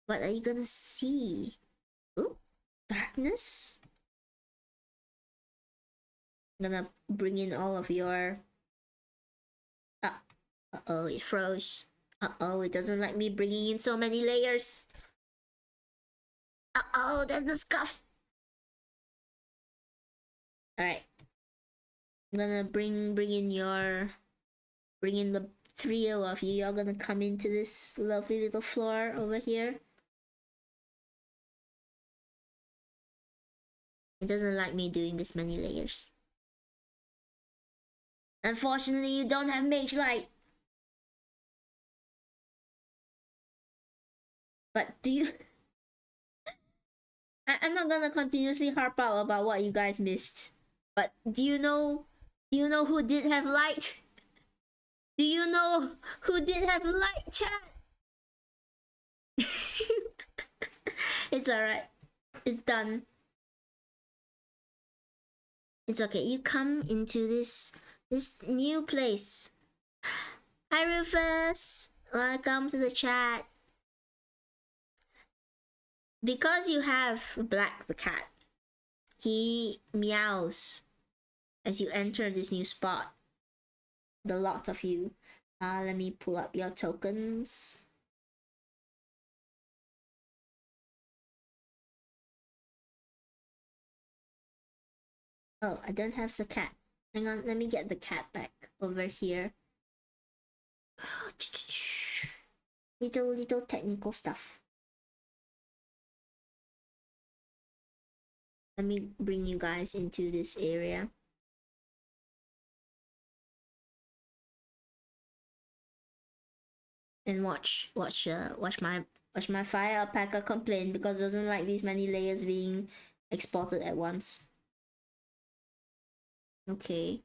[SPEAKER 1] what are you gonna see? Ooh, darkness. I'm gonna bring in all of your... Uh-oh, it froze. Uh-oh, it doesn't like me bringing in so many layers. Uh-oh, there's the scuff. Alright. I'm gonna bring in the trio of you. You're gonna come into this lovely little floor over here. It doesn't like me doing this many layers. Unfortunately, you don't have Mage Light. But do you... I'm not gonna continuously harp out about what you guys missed. But do you know who did have light? Do you know who did have light, chat? It's alright. It's done. It's okay. You come into this new place. Hi Rufus! Welcome to the chat. Because you have Black the cat, he meows as you enter this new spot. The lot of you. Let me pull up your tokens. Oh, I don't have the cat. Hang on, let me get the cat back over here. Little technical stuff. Let me bring you guys into this area. and watch my fire alpaca complain because it doesn't like these many layers being exported at once. Okay.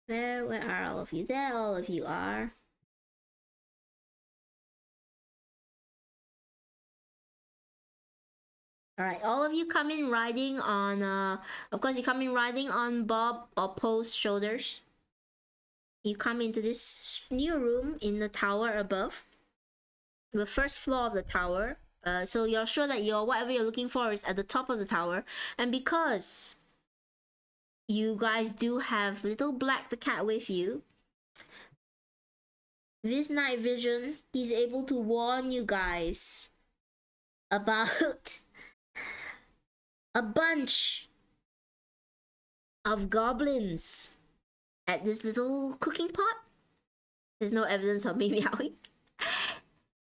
[SPEAKER 1] Where are all of you? There all of you are. All right, all of you come in riding on of course you come in riding on Bob or Poe's shoulders. You come into this new room in the tower above, the first floor of the tower. So you're sure that whatever you're looking for is at the top of the tower, and because you guys do have little Black the cat with you, this night vision, he's able to warn you guys about a bunch of goblins at this little cooking pot. There's no evidence of me meowing.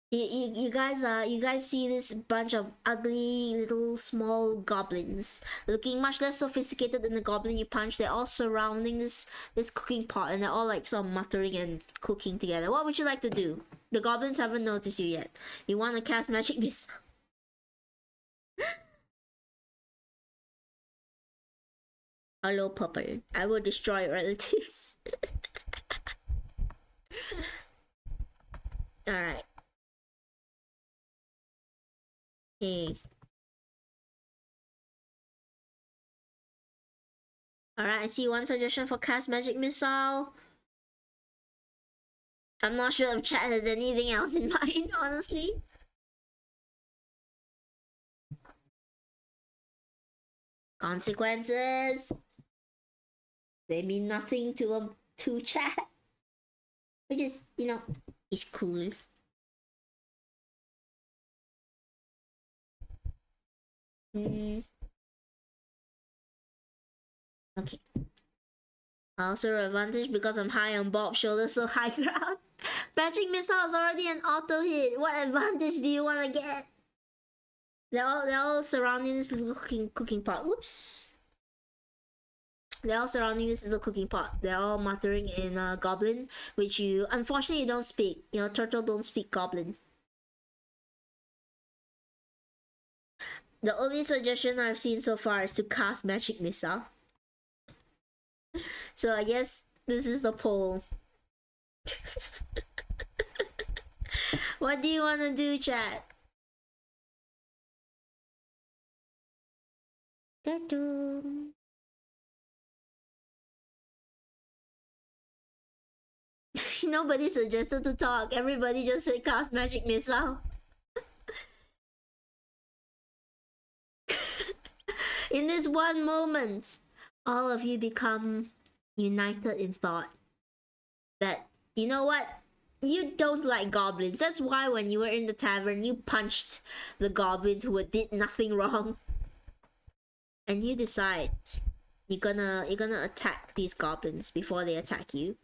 [SPEAKER 1] You guys see this bunch of ugly little small goblins looking much less sophisticated than the goblin you punched. They're all surrounding this cooking pot, and they're all like sort of muttering and cooking together. What would you like to do? The goblins haven't noticed you yet. You want to cast magic missile? Hello, purple. I will destroy relatives. Alright. Okay. Alright, I see one suggestion for cast magic missile. I'm not sure if chat has anything else in mind, honestly. Consequences. They mean nothing to chat. Which is, is cool. Okay. Also advantage because I'm high on Bob's shoulders, so high ground. Magic missile is already an auto hit. What advantage do you want to get? They're all surrounding this little cooking pot. Oops. They're all surrounding this little cooking pot. They're all muttering in Goblin, which you unfortunately don't speak. Turtle don't speak Goblin. The only suggestion I've seen so far is to cast magic missile. So I guess this is the poll. What do you want to do, chat? Nobody suggested to talk. Everybody just said cast magic missile. In this one moment, all of you become united in thought that, you know what? You don't like goblins. That's why when you were in the tavern, you punched the goblin who did nothing wrong. And you decide you're gonna attack these goblins before they attack you.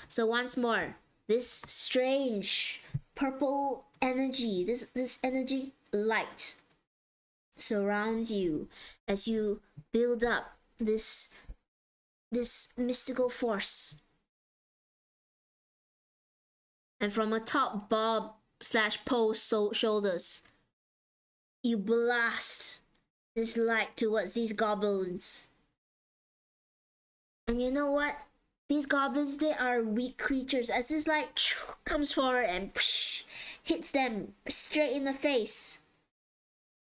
[SPEAKER 1] So once more, this strange purple energy, this energy light surrounds you as you build up this mystical force. And from atop Bob/Poe's shoulders, you blast this light towards these goblins. And you know what? These goblins, they are weak creatures. As this light comes forward and hits them straight in the face,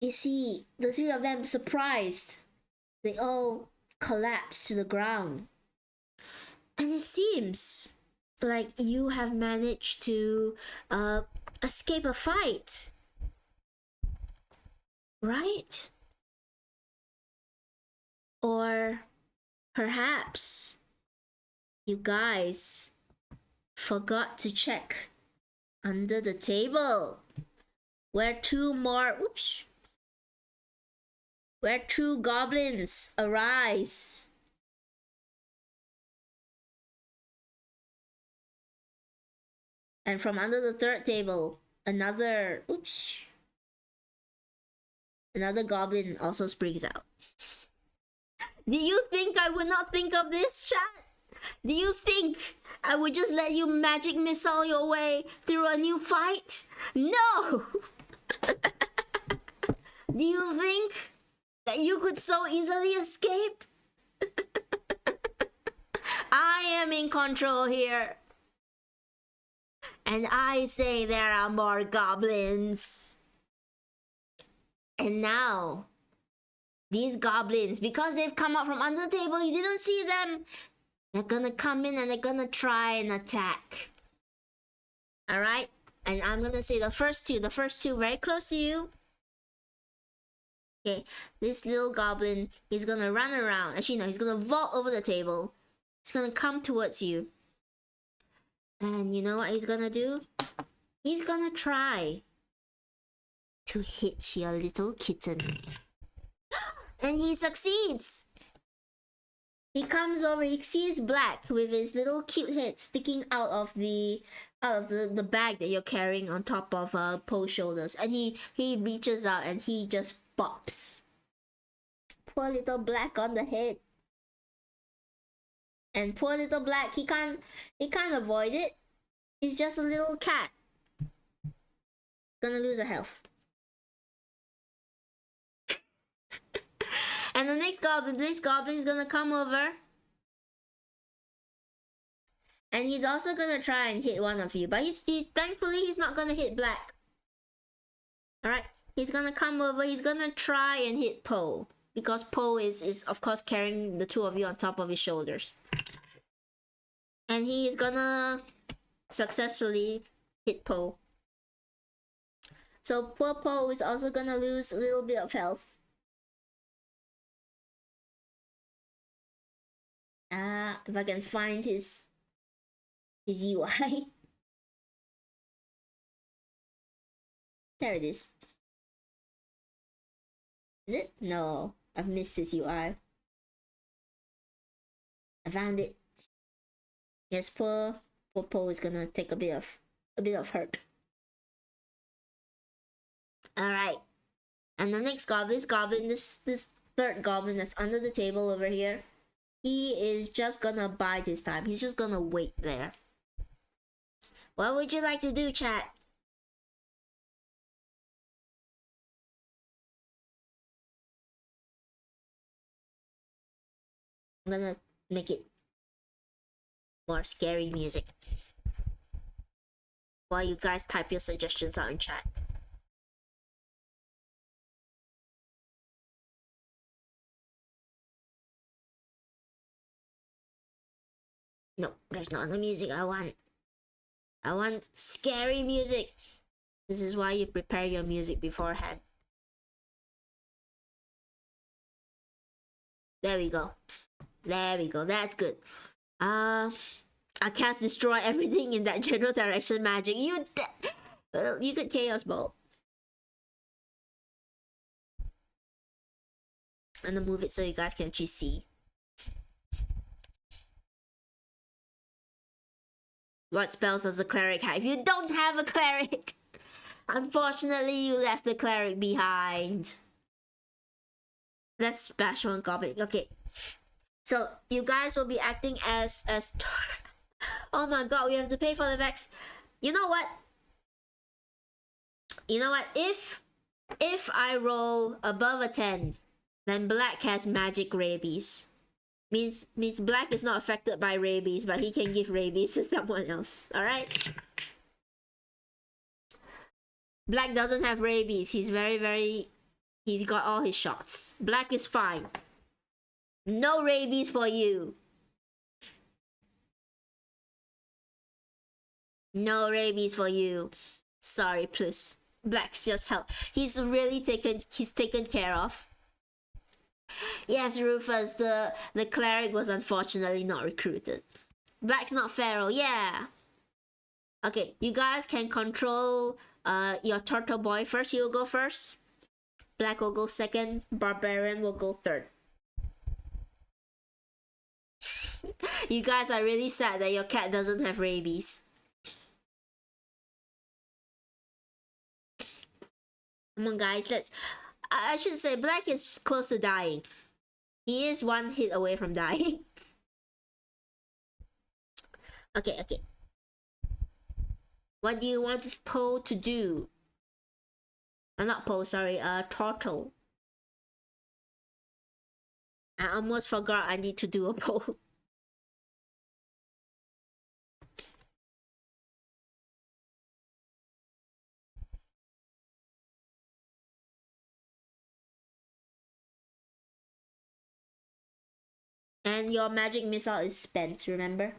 [SPEAKER 1] you see the three of them surprised. They all collapse to the ground. And it seems like you have managed to escape a fight. Right? Or perhaps you guys forgot to check under the table where two goblins arise. And from under the third table, another goblin also springs out. Do you think I would not think of this, chat? Do you think I would just let you magic missile your way through a new fight? No! Do you think that you could so easily escape? I am in control here. And I say there are more goblins. And now, these goblins, because they've come out from under the table, you didn't see them, they're gonna come in and they're gonna try and attack. Alright? And I'm gonna say the first two very close to you. Okay, this little goblin, he's gonna run around. Actually, no, he's gonna vault over the table. He's gonna come towards you. And you know what he's gonna do? He's gonna try to hit your little kitten. And he succeeds! He comes over, he sees Black with his little cute head sticking out of the bag that you're carrying on top of Poe's shoulders. And he reaches out and he just bops. Poor little Black on the head. And poor little Black, he can't avoid it. He's just a little cat. Gonna lose a health. And the next goblin is gonna come over. And he's also gonna try and hit one of you. But he's thankfully he's not gonna hit Black. Alright? He's gonna come over, he's gonna try and hit Poe. Because Poe is of course carrying the two of you on top of his shoulders. And he is gonna successfully hit Poe. So poor Poe is also gonna lose a little bit of health. If I can find his UI. There it is. Is it? No, I've missed his UI. I found it. Yes, poor Poe is gonna take a bit of hurt. Alright. And the next goblin, this third goblin that's under the table over here, he is just gonna bide his time. He's just gonna wait there. What would you like to do, chat? I'm gonna make it more scary music while you guys type your suggestions out in chat. No, there's not the music I want. I want scary music. This is why you prepare your music beforehand. There we go. There we go. That's good. I cast destroy everything in that general direction magic. You could chaos bolt. I'm gonna move it so you guys can actually see. What spells does a cleric have? If you don't have a cleric, unfortunately you left the cleric behind. Let's splash one goblin. Okay. So you guys will be acting as oh my god, we have to pay for the vex. You know what? If I roll above a 10, then Black has magic rabies. Means Black is not affected by rabies, but he can give rabies to someone else. Alright? Black doesn't have rabies. He's he's got all his shots. Black is fine. No rabies for you. No rabies for you. Sorry, plus. Black's just help. He's taken care of. Yes, Rufus, the cleric was unfortunately not recruited. Black's not feral, yeah. Okay, you guys can control your turtle boy first. He'll go first. Black will go second. Barbarian will go third. You guys are really sad that your cat doesn't have rabies. Come on, guys, let's... I should say Black is close to dying. He is one hit away from dying. Okay. What do you want Poe to do? Not Poe, sorry, Turtle. I almost forgot I need to do a poll. And your magic missile is spent, remember?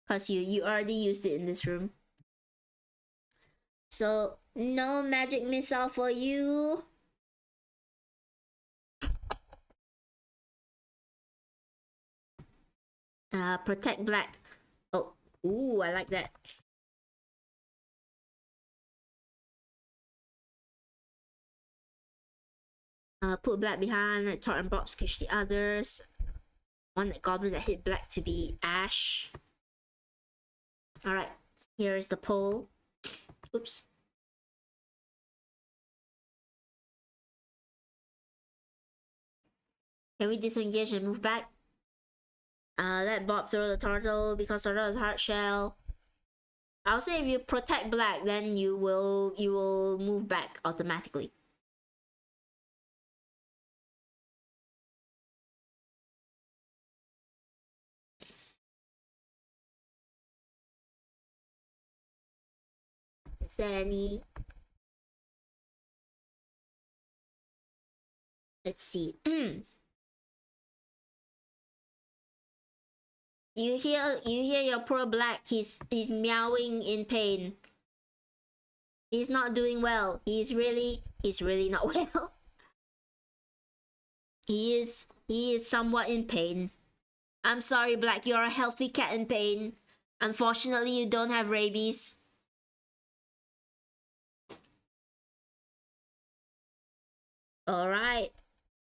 [SPEAKER 1] Because you already used it in this room. So, no magic missile for you. Protect black. Oh, ooh, I like that. Put black behind, like Tart and Bob squish the others. Want that goblin that hit black to be Ash. Alright, here is the pole. Oops. Can we disengage and move back? Let Bob throw the turtle because turtle is hard shell. I'll say if you protect black, then you will move back automatically. Is there any? Let's see. You hear your poor black. He's meowing in pain. He's not doing well. He's really not well. He is somewhat in pain. I'm sorry, Black. You're a healthy cat in pain. Unfortunately, you don't have rabies. Alright.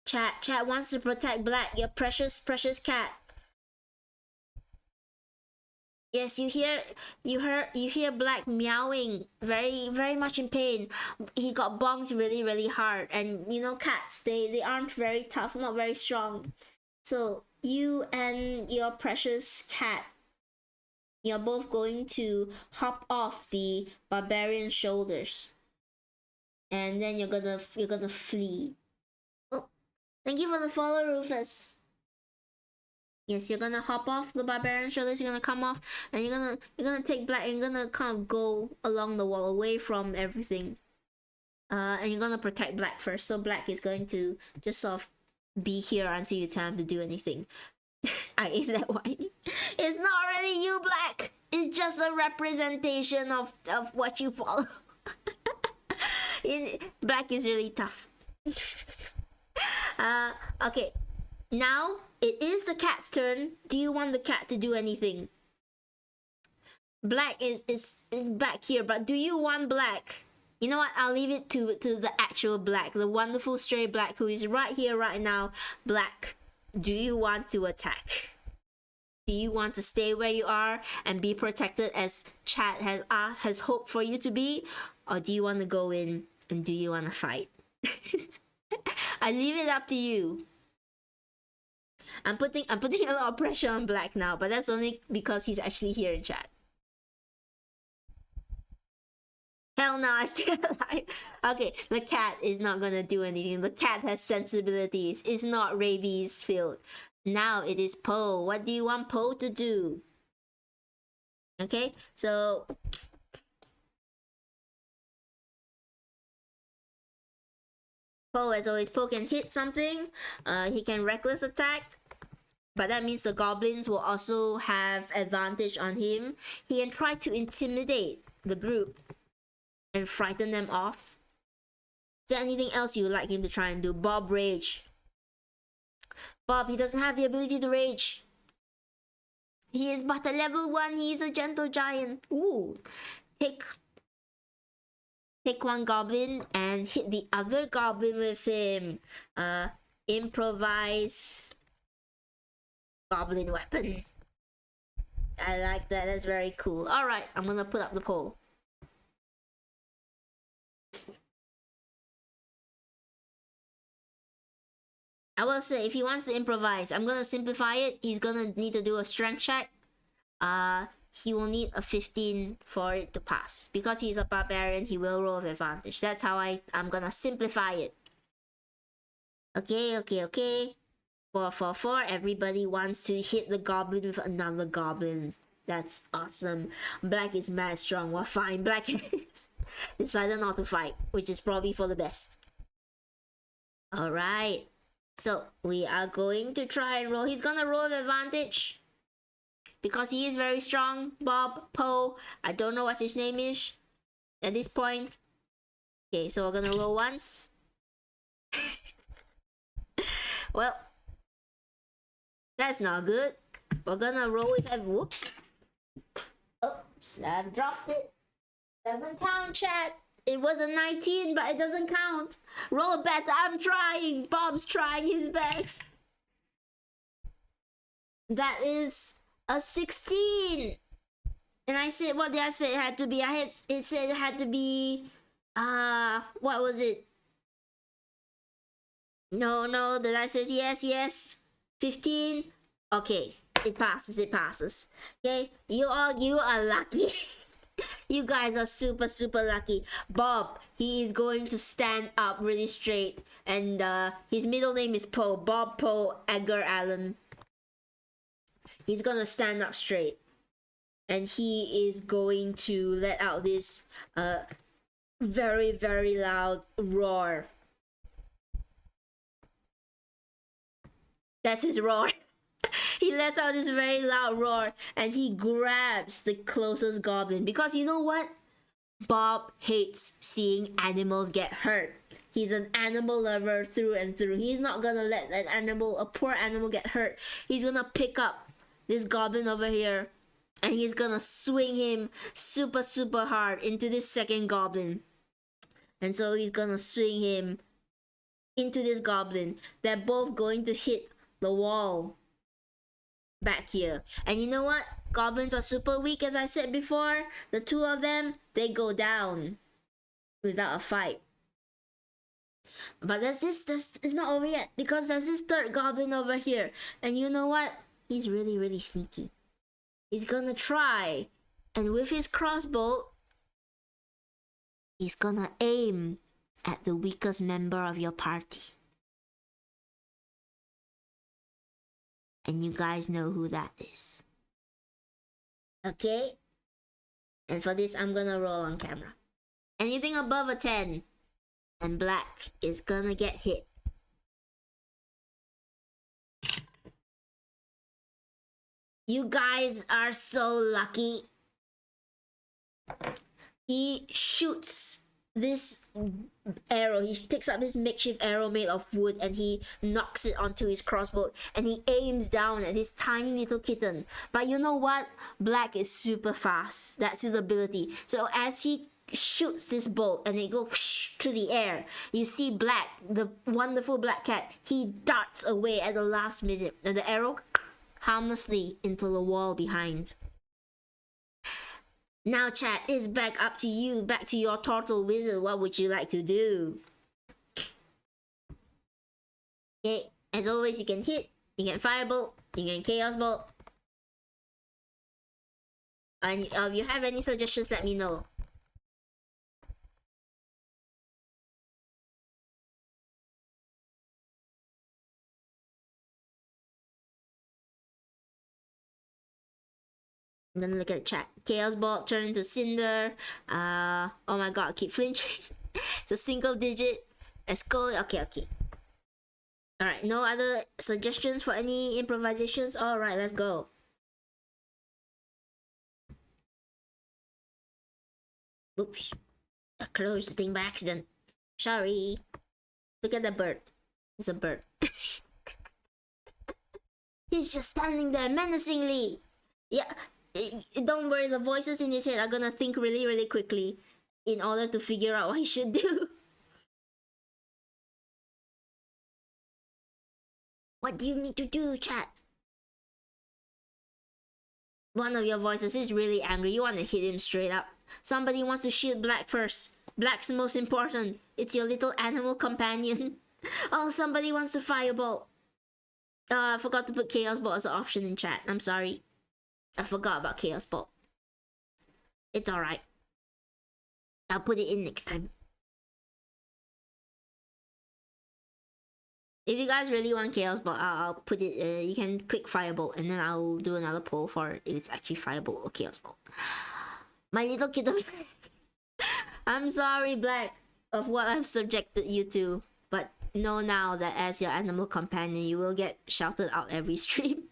[SPEAKER 1] Chat wants to protect Black, your precious cat. Yes, you hear Black meowing, very much in pain. He got bonked really hard, and you know cats, they aren't very tough, not very strong. So you and your precious cat, you're both going to hop off the barbarian's shoulders, and then you're gonna flee. Oh, thank you for the follow, Rufus. Yes, you're gonna hop off the barbarian shoulders. You're gonna come off, and you're gonna take Black, and you're gonna kind of go along the wall, away from everything. And you're gonna protect Black first. So Black is going to just sort of be here until you tell him to do anything. I ate that wine. It's not really you, Black. It's just a representation of what you follow. Black is really tough. Okay. Now it is the cat's turn. Do you want the cat to do anything? Black is back here, but do you want Black? You know what? I'll leave it to the actual Black, the wonderful stray Black who is right here, right now. Black, do you want to attack? Do you want to stay where you are and be protected as Chat has hoped for you to be, or do you want to go in and do you want to fight? I leave it up to you. I'm putting a lot of pressure on Black now, but that's only because he's actually here in chat. Hell no, I still alive. Okay, the cat is not gonna do anything. The cat has sensibilities. It's not rabies filled. Now it is Poe. What do you want Poe to do? Okay, so Poe, as always, Poe can hit something. He can reckless attack. But that means the goblins will also have advantage on him. He can try to intimidate the group and frighten them off. Is there anything else you would like him to try and do? Bob rage. Bob, he doesn't have the ability to rage. He is but a level 1. He is a gentle giant. Ooh. Take one goblin and hit the other goblin with him. Improvise goblin weapon. I like that. That's very cool. Alright, I'm gonna put up the poll. I will say, if he wants to improvise, I'm gonna simplify it. He's gonna need to do a strength check. he will need a 15 for it to pass. Because he's a barbarian, he will roll with advantage. That's how I'm gonna simplify it. Okay. 4. Everybody wants to hit the goblin with another goblin. That's awesome. Black is mad strong. Well, fine. Black is decided not to fight, which is probably for the best. Alright. So, we are going to try and roll. He's gonna roll with advantage. Because he is very strong. Bob, Poe, I don't know what his name is at this point. Okay, so we're gonna roll once. Well, that's not good. We're gonna roll with a whoops. Oops, I've dropped it. Doesn't count, chat. It was a 19, but it doesn't count. Roll better. I'm trying. Bob's trying his best. That is a 16. And I said, what did I say it had to be? It said it had to be, what was it? No, the I says yes. 15. Okay, it passes. Okay, you are lucky. You guys are super lucky. Bob, he is going to stand up really straight, and his middle name is Poe. Bob Poe Edgar Allan. He's gonna stand up straight, and he is going to let out this very loud roar. That's his roar. He lets out this very loud roar, and he grabs the closest goblin. Because you know what? Bob hates seeing animals get hurt. He's an animal lover through and through. He's not gonna let a poor animal get hurt. He's gonna pick up this goblin over here, and he's gonna swing him super hard into this second goblin. And so he's gonna swing him into this goblin. They're both going to hit the wall back here. And you know what? Goblins are super weak, as I said before. The two of them, they go down without a fight. But it's not over yet, because there's this third goblin over here. And you know what? He's really sneaky. He's gonna try, and with his crossbow, he's gonna aim at the weakest member of your party. And you guys know who that is. Okay? And for this, I'm gonna roll on camera. Anything above a 10, and black is gonna get hit. You guys are so lucky. He shoots this arrow. He picks up this makeshift arrow made of wood, and he knocks it onto his crossbow, and he aims down at this tiny little kitten. But you know what? Black is super fast. That's his ability. So as he shoots this bolt and it goes through the air, you see Black, the wonderful black cat, he darts away at the last minute, and the arrow harmlessly into the wall behind. Now chat, it's back up to you, back to your turtle wizard. What would you like to do? Okay, as always, you can hit, you can firebolt, you can chaos bolt. And if you have any suggestions, let me know. I'm gonna look at the chat. Chaos Bolt turn into Cinder. Oh my god, I keep flinching. It's a single digit. Let's go. Okay. Alright, no other suggestions for any improvisations? Alright, let's go. Oops. I closed the thing by accident. Sorry. Look at the bird. It's a bird. He's just standing there menacingly. Yeah. Don't worry, the voices in his head are gonna think really quickly in order to figure out what he should do. What do you need to do, chat? One of your voices is really angry. You want to hit him straight up. Somebody wants to shield Black first. Black's the most important. It's your little animal companion. Oh, somebody wants to firebolt. I forgot to put Chaos Bolt as an option in chat. I'm sorry. I forgot about Chaos Bolt. It's alright. I'll put it in next time. If you guys really want Chaos Bolt, I'll put it. You can click Firebolt, and then I'll do another poll for if it's actually Firebolt or Chaos Bolt. My little kitten. I'm sorry, Black, of what I've subjected you to, but know now that as your animal companion, you will get shouted out every stream.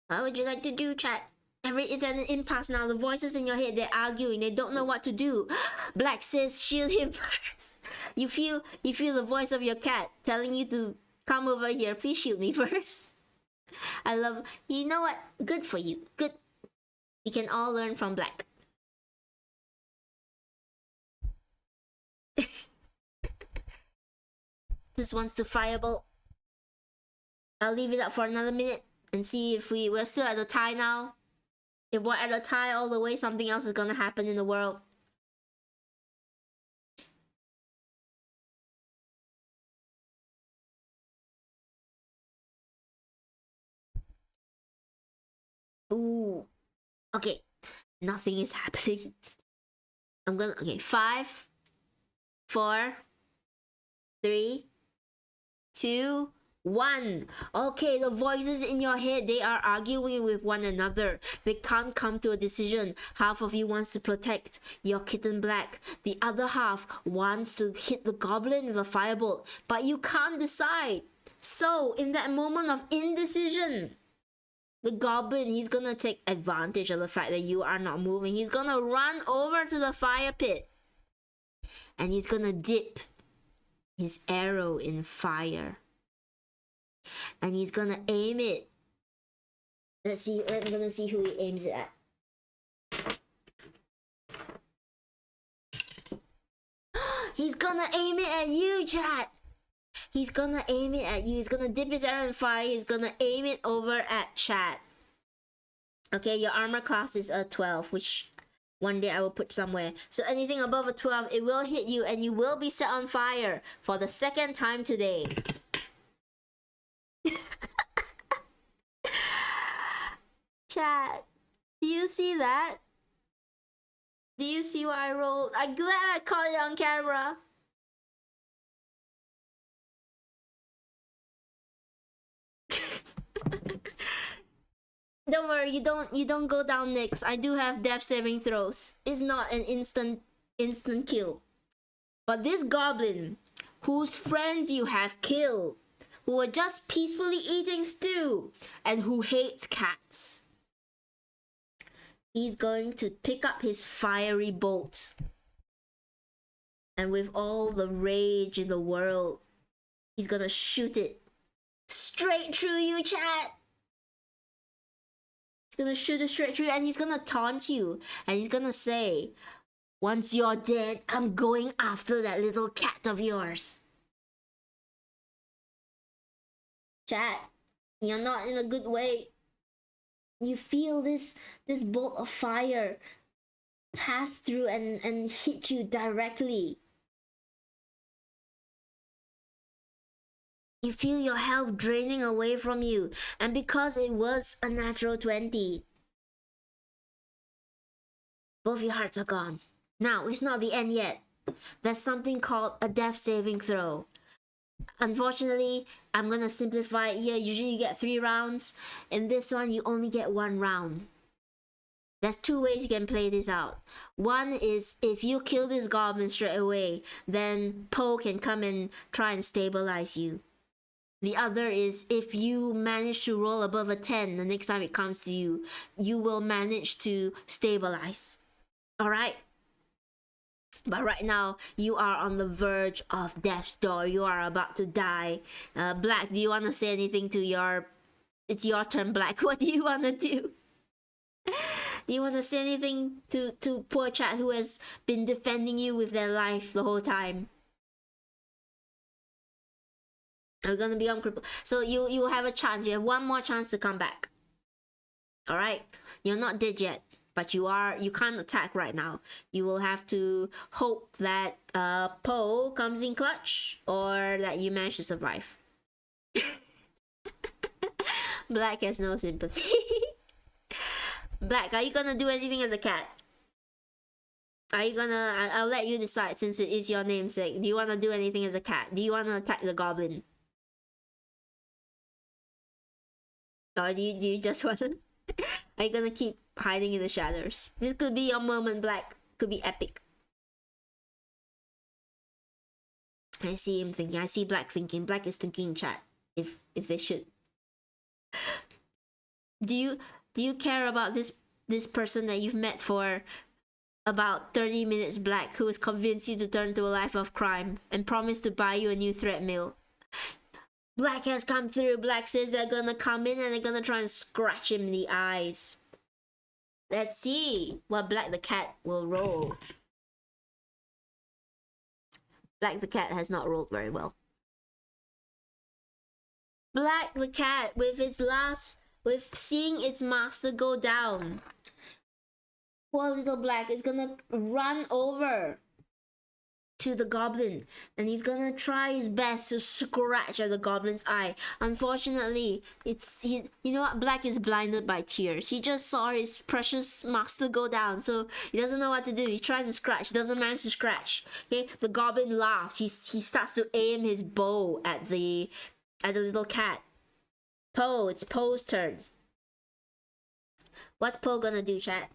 [SPEAKER 1] What would you like to do, chat? It's an impasse now. The voices in your head, they're arguing. They don't know what to do. Black says shield him first. You feel the voice of your cat telling you to come over here. Please shield me first. I love... You know what? Good for you. Good. You can all learn from Black. This wants to Firebolt. I'll leave it up for another minute and see if we're still at the tie now. If we're at a tie all the way, something else is gonna happen in the world. Ooh. Okay. Nothing is happening. Okay, 5, 4, 3, 2, 1. Okay, the voices in your head, they are arguing with one another. They can't come to a decision. Half of you wants to protect your kitten Black. The other half wants to hit the goblin with a firebolt. But you can't decide. So, in that moment of indecision, the goblin, he's gonna take advantage of the fact that you are not moving. He's gonna run over to the fire pit. And he's gonna dip his arrow in fire. And he's gonna aim it. Let's see, I'm gonna see who he aims it at. He's gonna aim it at you, chat! He's gonna aim it at you. He's gonna dip his arrow in fire. He's gonna aim it over at chat. Okay, your armor class is a 12, which one day I will put somewhere. So anything above a 12, it will hit you and you will be set on fire for the second time today. Chat, do you see that? Do you see what I rolled? I'm glad I caught it on camera. Don't worry, you don't go down next. I do have death saving throws. It's not an instant kill. But this goblin, whose friends you have killed, who are just peacefully eating stew, and who hates cats, he's going to pick up his fiery bolt. And with all the rage in the world, he's gonna shoot it straight through you, chat. He's gonna shoot it straight through you and he's gonna taunt you. And he's gonna say, once you're dead, I'm going after that little cat of yours. Chat, you're not in a good way. You feel this bolt of fire pass through and hit you directly. You feel your health draining away from you. And because it was a natural 20, both your hearts are gone. Now, it's not the end yet. There's something called a death saving throw. Unfortunately, I'm gonna simplify it here. Usually you get 3 rounds. In this one, you only get 1 round. There's 2 ways you can play this out. One is if you kill this goblin straight away, then Poe can come and try and stabilize you. The other is if you manage to roll above a 10 the next time it comes to you, you will manage to stabilize. Alright? But right now, you are on the verge of death's door. You are about to die. Black, do you want to say anything to your... It's your turn, Black. What do you want to do? Do you want to say anything to poor chat who has been defending you with their life the whole time? You're gonna become crippled. So you have a chance. You have 1 more chance to come back. Alright? You're not dead yet.
[SPEAKER 2] but you can't attack right now. You will have to hope that Poe comes in clutch or that you manage to survive. Black has no sympathy. Black, are you gonna do anything as a cat? Are you gonna... I'll let you decide since it is your namesake. Do you wanna do anything as a cat? Do you wanna attack the goblin? Or do you just wanna... Are you gonna keep hiding in the shadows? This could be your moment, Black. Could be epic. I see him thinking. I see Black thinking. Black is thinking in chat. If they should. Do you care about this person that you've met for about 30 minutes, Black, who has convinced you to turn to a life of crime and promised to buy you a new threadmill? Black has come through. Black says they're gonna come in and they're gonna try and scratch him in the eyes. Let's see what Black the cat will roll. Black the cat has not rolled very well. Black the cat, with seeing its master go down. Poor little Black is gonna run over to the goblin and he's gonna try his best to scratch at the goblin's eye. Unfortunately, you know what? Black is blinded by tears. He just saw his precious master go down, so he doesn't know what to do. He tries to scratch, doesn't manage to scratch. Okay, the goblin laughs. He starts to aim his bow at the little cat. Poe, it's Poe's turn. What's Poe gonna do, chat?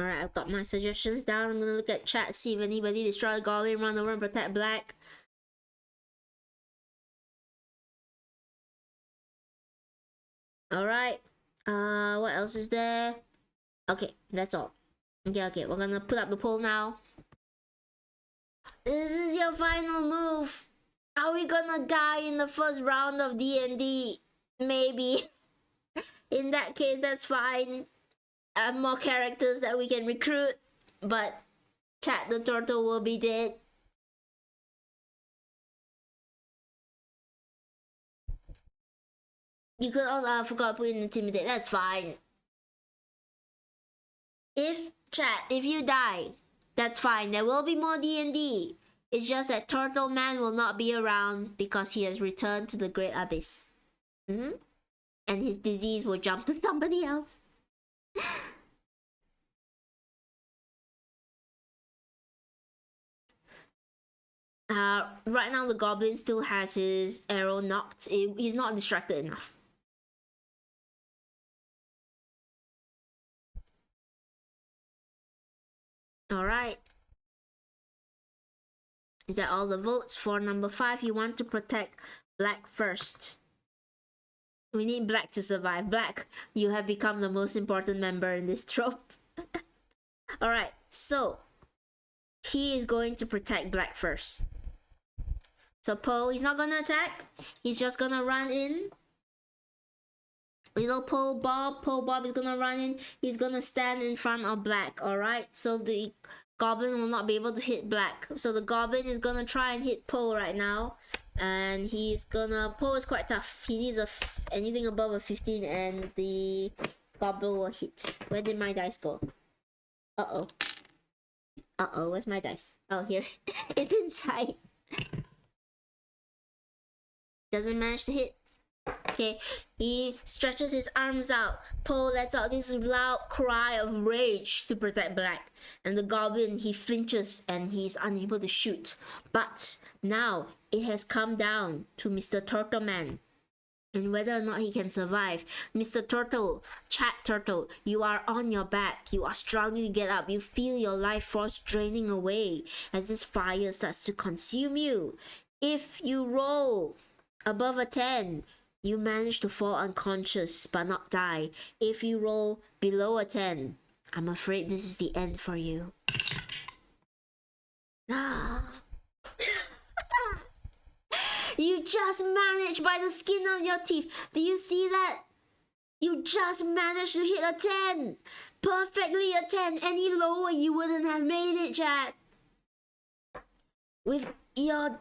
[SPEAKER 2] Alright, I've got my suggestions down. I'm gonna look at chat, see if anybody destroy the goblin, run over and protect Black. Alright. What else is there? Okay, that's all. Okay, we're gonna put up the poll now. This is your final move. Are we gonna die in the first round of D&D? Maybe. In that case, that's fine. More characters that we can recruit, but chat, the turtle will be dead. You could also... I forgot to put in intimidate. That's fine. If you die, that's fine. There will be more D&D. It's just that Turtle Man will not be around because he has returned to the Great Abyss. And his disease will jump to somebody else. Right now the goblin still has his arrow knocked. He's not distracted enough. Alright. Is that all the votes for number 5? You want to protect Black first. We need Black to survive. Black, you have become the most important member in this trope. Alright, so he is going to protect Black first. So Poe, he's not gonna attack. He's just gonna run in. Little Poe Bob is gonna run in. He's gonna stand in front of Black, alright? So the goblin will not be able to hit Black. So the goblin is gonna try and hit Poe right now. And he's gonna... Poe is quite tough. He needs anything above a 15 and the goblin will hit. Where did my dice go? Uh-oh, where's my dice? Oh, here. It's inside. Doesn't manage to hit. Okay, he stretches his arms out. Poe lets out this loud cry of rage to protect Black. And the goblin, he flinches and he's unable to shoot. But now it has come down to Mr. Turtle Man and whether or not he can survive. Mr. Turtle, Chat Turtle, you are on your back. You are struggling to get up. You feel your life force draining away as this fire starts to consume you. If you roll above a 10, you manage to fall unconscious but not die. If you roll below a 10, I'm afraid this is the end for you. You just managed by the skin of your teeth. Do you see that? You just managed to hit a 10. Perfectly a 10. Any lower, you wouldn't have made it, chat. With your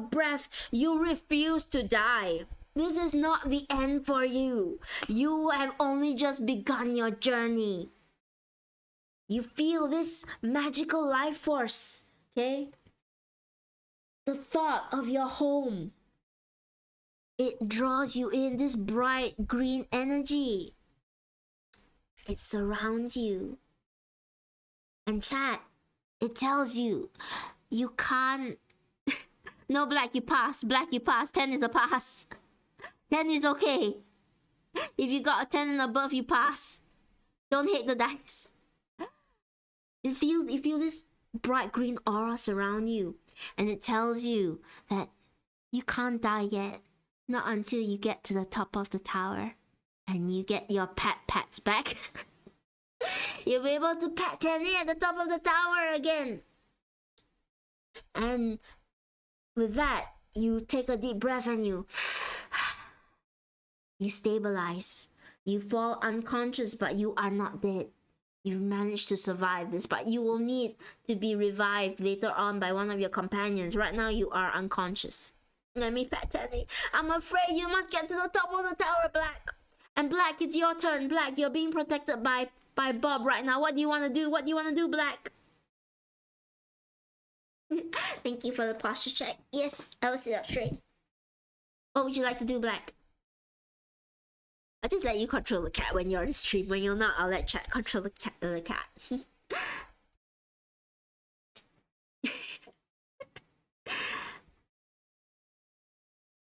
[SPEAKER 2] breath, you refuse to die. This is not the end for you. You have only just begun your journey. You feel this magical life force, okay? The thought of your home. It draws you in, this bright green energy. It surrounds you. And chat, it tells you, you can't. No, Black, you pass. Black, you pass. 10 is a pass. 10 is okay. If you got a 10 and above, you pass. Don't hate the dice. You feel this bright green aura surround you. And it tells you that you can't die yet. Not until you get to the top of the tower. And you get your pats back. You'll be able to pat Tenny at the top of the tower again. And with that, you take a deep breath and you stabilize. You fall unconscious, but you are not dead. You managed to survive this, but you will need to be revived later on by one of your companions. Right now, you are unconscious. Let me pat Tenny. I'm afraid you must get to the top of the tower, Black. And Black, it's your turn. Black, you're being protected by Bob right now. What do you want to do? What do you want to do, Black? Thank you for the posture check. Yes, I will sit up straight. What would you like to do, Black? I'll just let you control the cat when you're on the stream. When you're not, I'll let chat control the cat.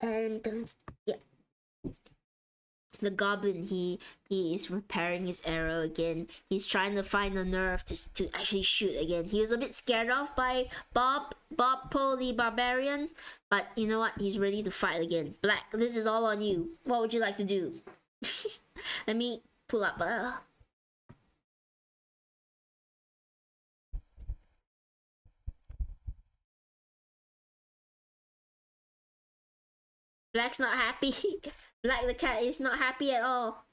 [SPEAKER 2] And yeah. The goblin, he is repairing his arrow again. He's trying to find the nerve to actually shoot again. He was a bit scared off by Bob Poe the barbarian, but you know what? He's ready to fight again. Black, this is all on you. What would you like to do? Let me pull up. Black's not happy. Black the cat is not happy at all.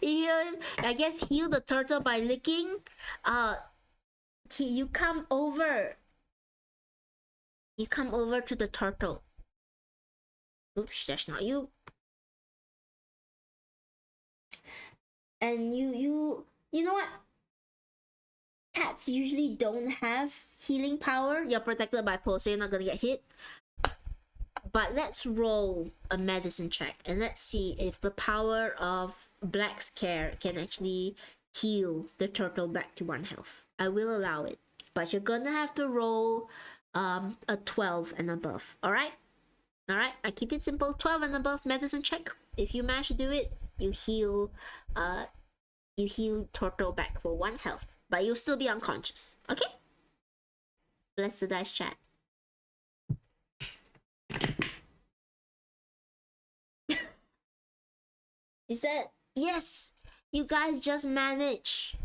[SPEAKER 2] I guess heal the turtle by licking. You come over. You come over to the turtle. Oops, that's not you. And you know what? Cats usually don't have healing power. You're protected by Poe, so you're not gonna get hit. But let's roll a medicine check and let's see if the power of Black's care can actually heal the turtle back to 1 health. I will allow it, but you're gonna have to roll a 12 and above. Alright, I keep it simple. 12 and above medicine check. If you manage to do it, you heal turtle back for 1 health, but you'll still be unconscious. Okay, bless the dice, chat. He said, yes, you guys just managed.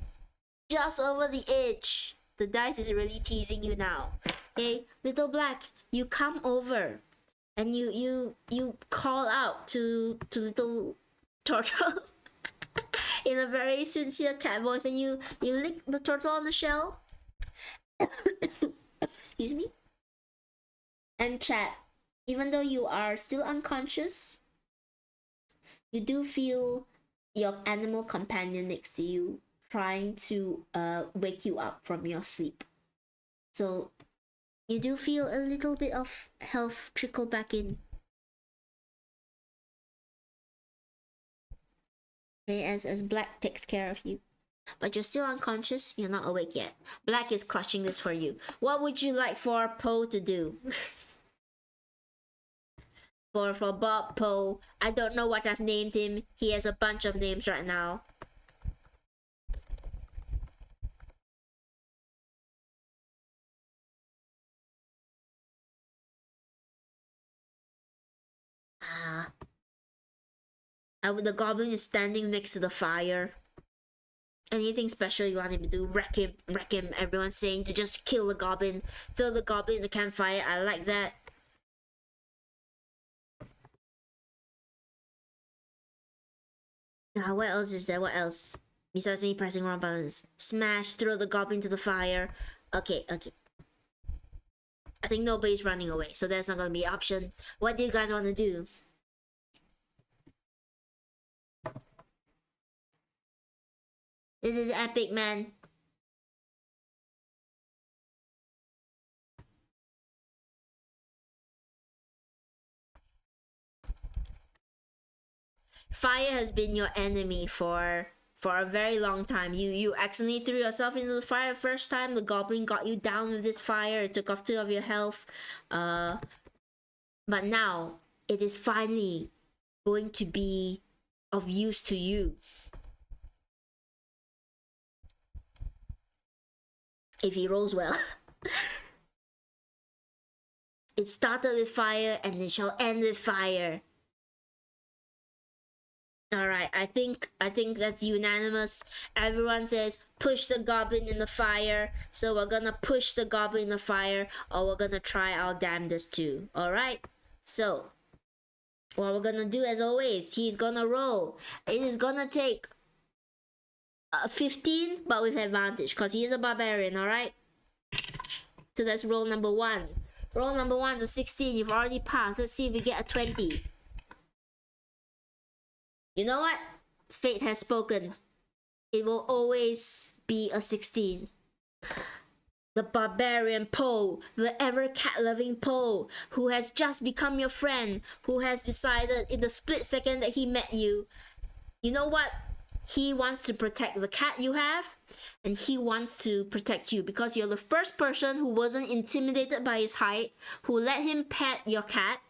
[SPEAKER 2] Just over the edge. The dice is really teasing you now. Okay, little Black, you come over and you call out to little turtle in a very sincere cat voice, and you lick the turtle on the shell. Excuse me. And chat, even though you are still unconscious, you do feel your animal companion next to you trying to wake you up from your sleep. So you do feel a little bit of health trickle back in. Okay, as Black takes care of you. But you're still unconscious, you're not awake yet. Black is clutching this for you. What would you like for Poe to do? For Bob Poe, I don't know what I've named him. He has a bunch of names right now. The goblin is standing next to the fire. Anything special you want him to do? Wreck him, wreck him. Everyone's saying to just kill the goblin, throw the goblin in the campfire. I like that. What else is there? What else? Besides me pressing wrong buttons. Smash, throw the goblin to the fire. Okay, okay. I think nobody's running away, so that's not gonna be an option. What do you guys want to do? This is epic, man. Fire has been your enemy for a very long time. You accidentally threw yourself into the fire the first time. The goblin got you down with this fire. It took off 2 of your health. But now it is finally going to be of use to you. If he rolls well. It started with fire and it shall end with fire. Alright, I think that's unanimous. Everyone says push the goblin in the fire. So we're gonna push the goblin in the fire, or we're gonna try our damnedest too. Alright? So what we're gonna do, as always, he's gonna roll. It is gonna take 15, but with advantage, because he is a barbarian, alright? So that's roll number 1. Roll number 1's a 16. You've already passed. Let's see if we get a 20. You know what? Fate has spoken. It will always be a 16. The barbarian Poe, the ever cat-loving Poe, who has just become your friend, who has decided in the split second that he met you, you know what? He wants to protect the cat you have, and he wants to protect you because you're the first person who wasn't intimidated by his height, who let him pet your cat,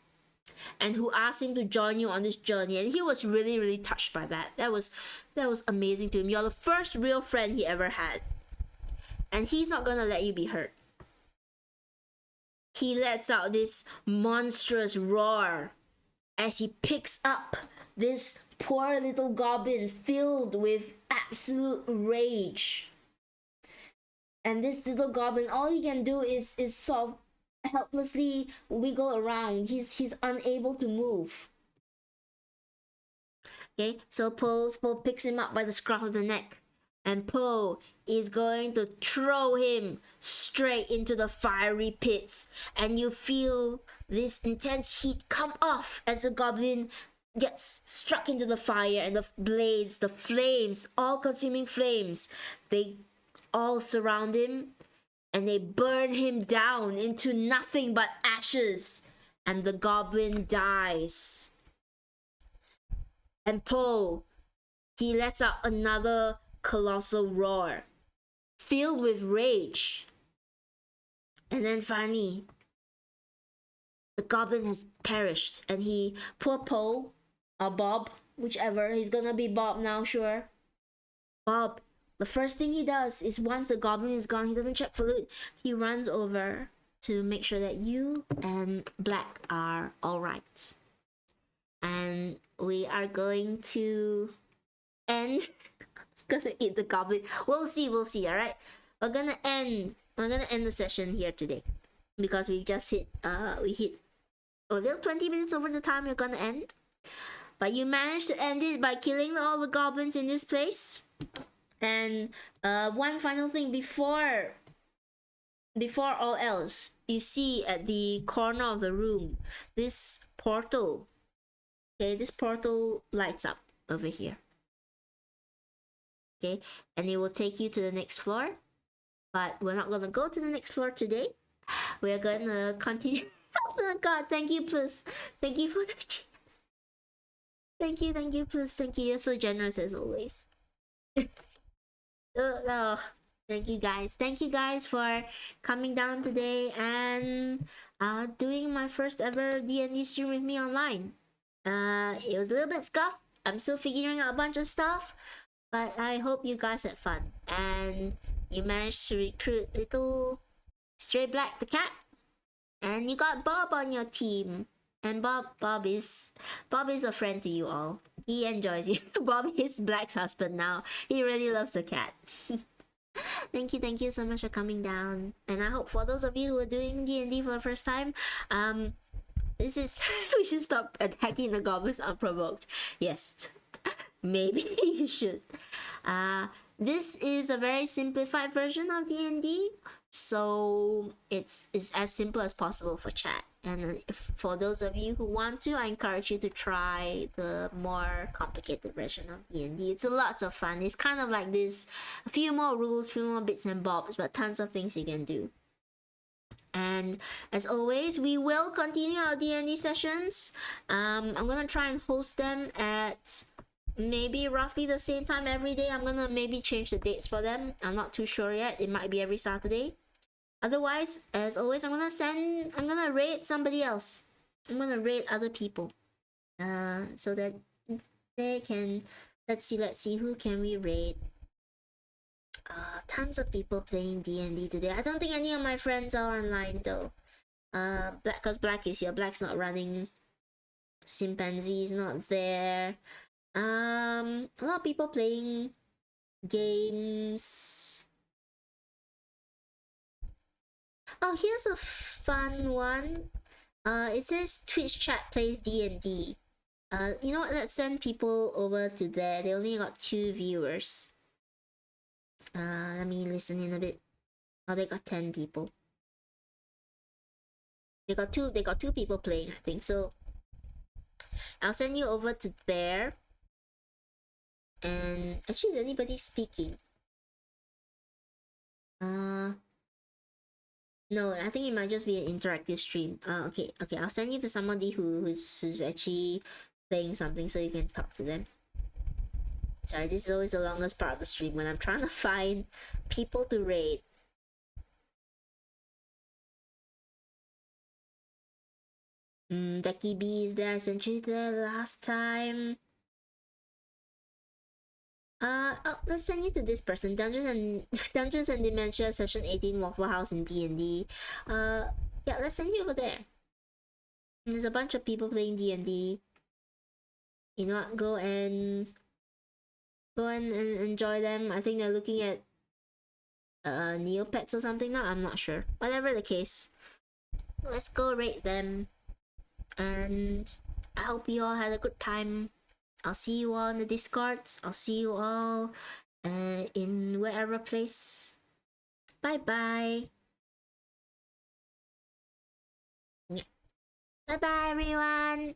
[SPEAKER 2] and who asked him to join you on this journey, and he was really, really touched by that. That was amazing to him. You're the first real friend he ever had, and he's not gonna let you be hurt. He lets out this monstrous roar as he picks up this poor little goblin filled with absolute rage. And this little goblin, all he can do is sort of helplessly wiggle around. He's unable to move. Okay, so Poe picks him up by the scruff of the neck, and Poe is going to throw him straight into the fiery pits, and you feel this intense heat come off as the goblin gets struck into the fire, and the blades, the flames, all-consuming flames, they all surround him, and they burn him down into nothing but ashes, and the goblin dies. And Poe, he lets out another colossal roar, filled with rage. And then finally, the goblin has perished, and poor Poe, or Bob, whichever, he's gonna be Bob now, sure. Bob, the first thing he does is once the goblin is gone, he doesn't check for loot. He runs over to make sure that you and Black are alright. And we are going to end. It's gonna eat the goblin. We'll see, alright? We're gonna end the session here today. Because we just hit a little 20 minutes over the time we're gonna end. But you managed to end it by killing all the goblins in this place. And one final thing before all else, you see at the corner of the room this portal. Okay, this portal lights up over here. Okay, and it will take you to the next floor. But we're not gonna go to the next floor today. We're gonna continue. Oh my god, thank you, Plus. Thank you for the chance. Thank you, Plus. Thank you. You're so generous as always. Oh, thank you guys for coming down today and doing my first ever DND stream with me online. It was a little bit scuffed. I'm still figuring out a bunch of stuff, but I hope you guys had fun and you managed to recruit little Stray Black the cat, and you got Bob on your team. And Bob is a friend to you all. He enjoys you. Bobby is Black's husband now. He really loves the cat. Thank you so much for coming down. And I hope for those of you who are doing D&D for the first time, this is we should stop attacking the goblins unprovoked. Yes. Maybe you should. This is a very simplified version of D&D, so it's as simple as possible for chat. And for those of you who want to, I encourage you to try the more complicated version of D&D. It's a lots of fun. It's kind of like this, a few more rules, few more bits and bobs, but tons of things you can do. And as always, we will continue our D&D sessions. I'm gonna try and host them at maybe roughly the same time every day. I'm gonna maybe change the dates for them. I'm not too sure yet. It might be every Saturday. Otherwise, as always, I'm gonna raid somebody else. I'm gonna raid other people. So that they can, let's see, who can we raid? Tons of people playing D&D today. I don't think any of my friends are online though. Cause Black is here. Black's not running. Chimpanzee's not there. A lot of people playing games. Oh, here's a fun one. It says Twitch chat plays D&D. You know what? Let's send people over to there. They only got 2 viewers. Let me listen in a bit. Oh, they got 10 people. They got two people playing, I think. So I'll send you over to there. And actually, is anybody speaking? No, I think it might just be an interactive stream. Okay, I'll send you to somebody who's actually playing something so you can talk to them. Sorry, this is always the longest part of the stream when I'm trying to find people to raid. Becky B is there. I sent you there last time. Let's send you to this person. Dungeons and Dementia Session 18 Waffle House in D&D. Yeah, let's send you over there. And there's a bunch of people playing D&D. You know what? Go and enjoy them. I think they're looking at Neopets or something now. I'm not sure. Whatever the case, let's go rate them. And I hope you all had a good time. I'll see you all in the Discords. I'll see you all in wherever place. Bye bye. Bye bye everyone.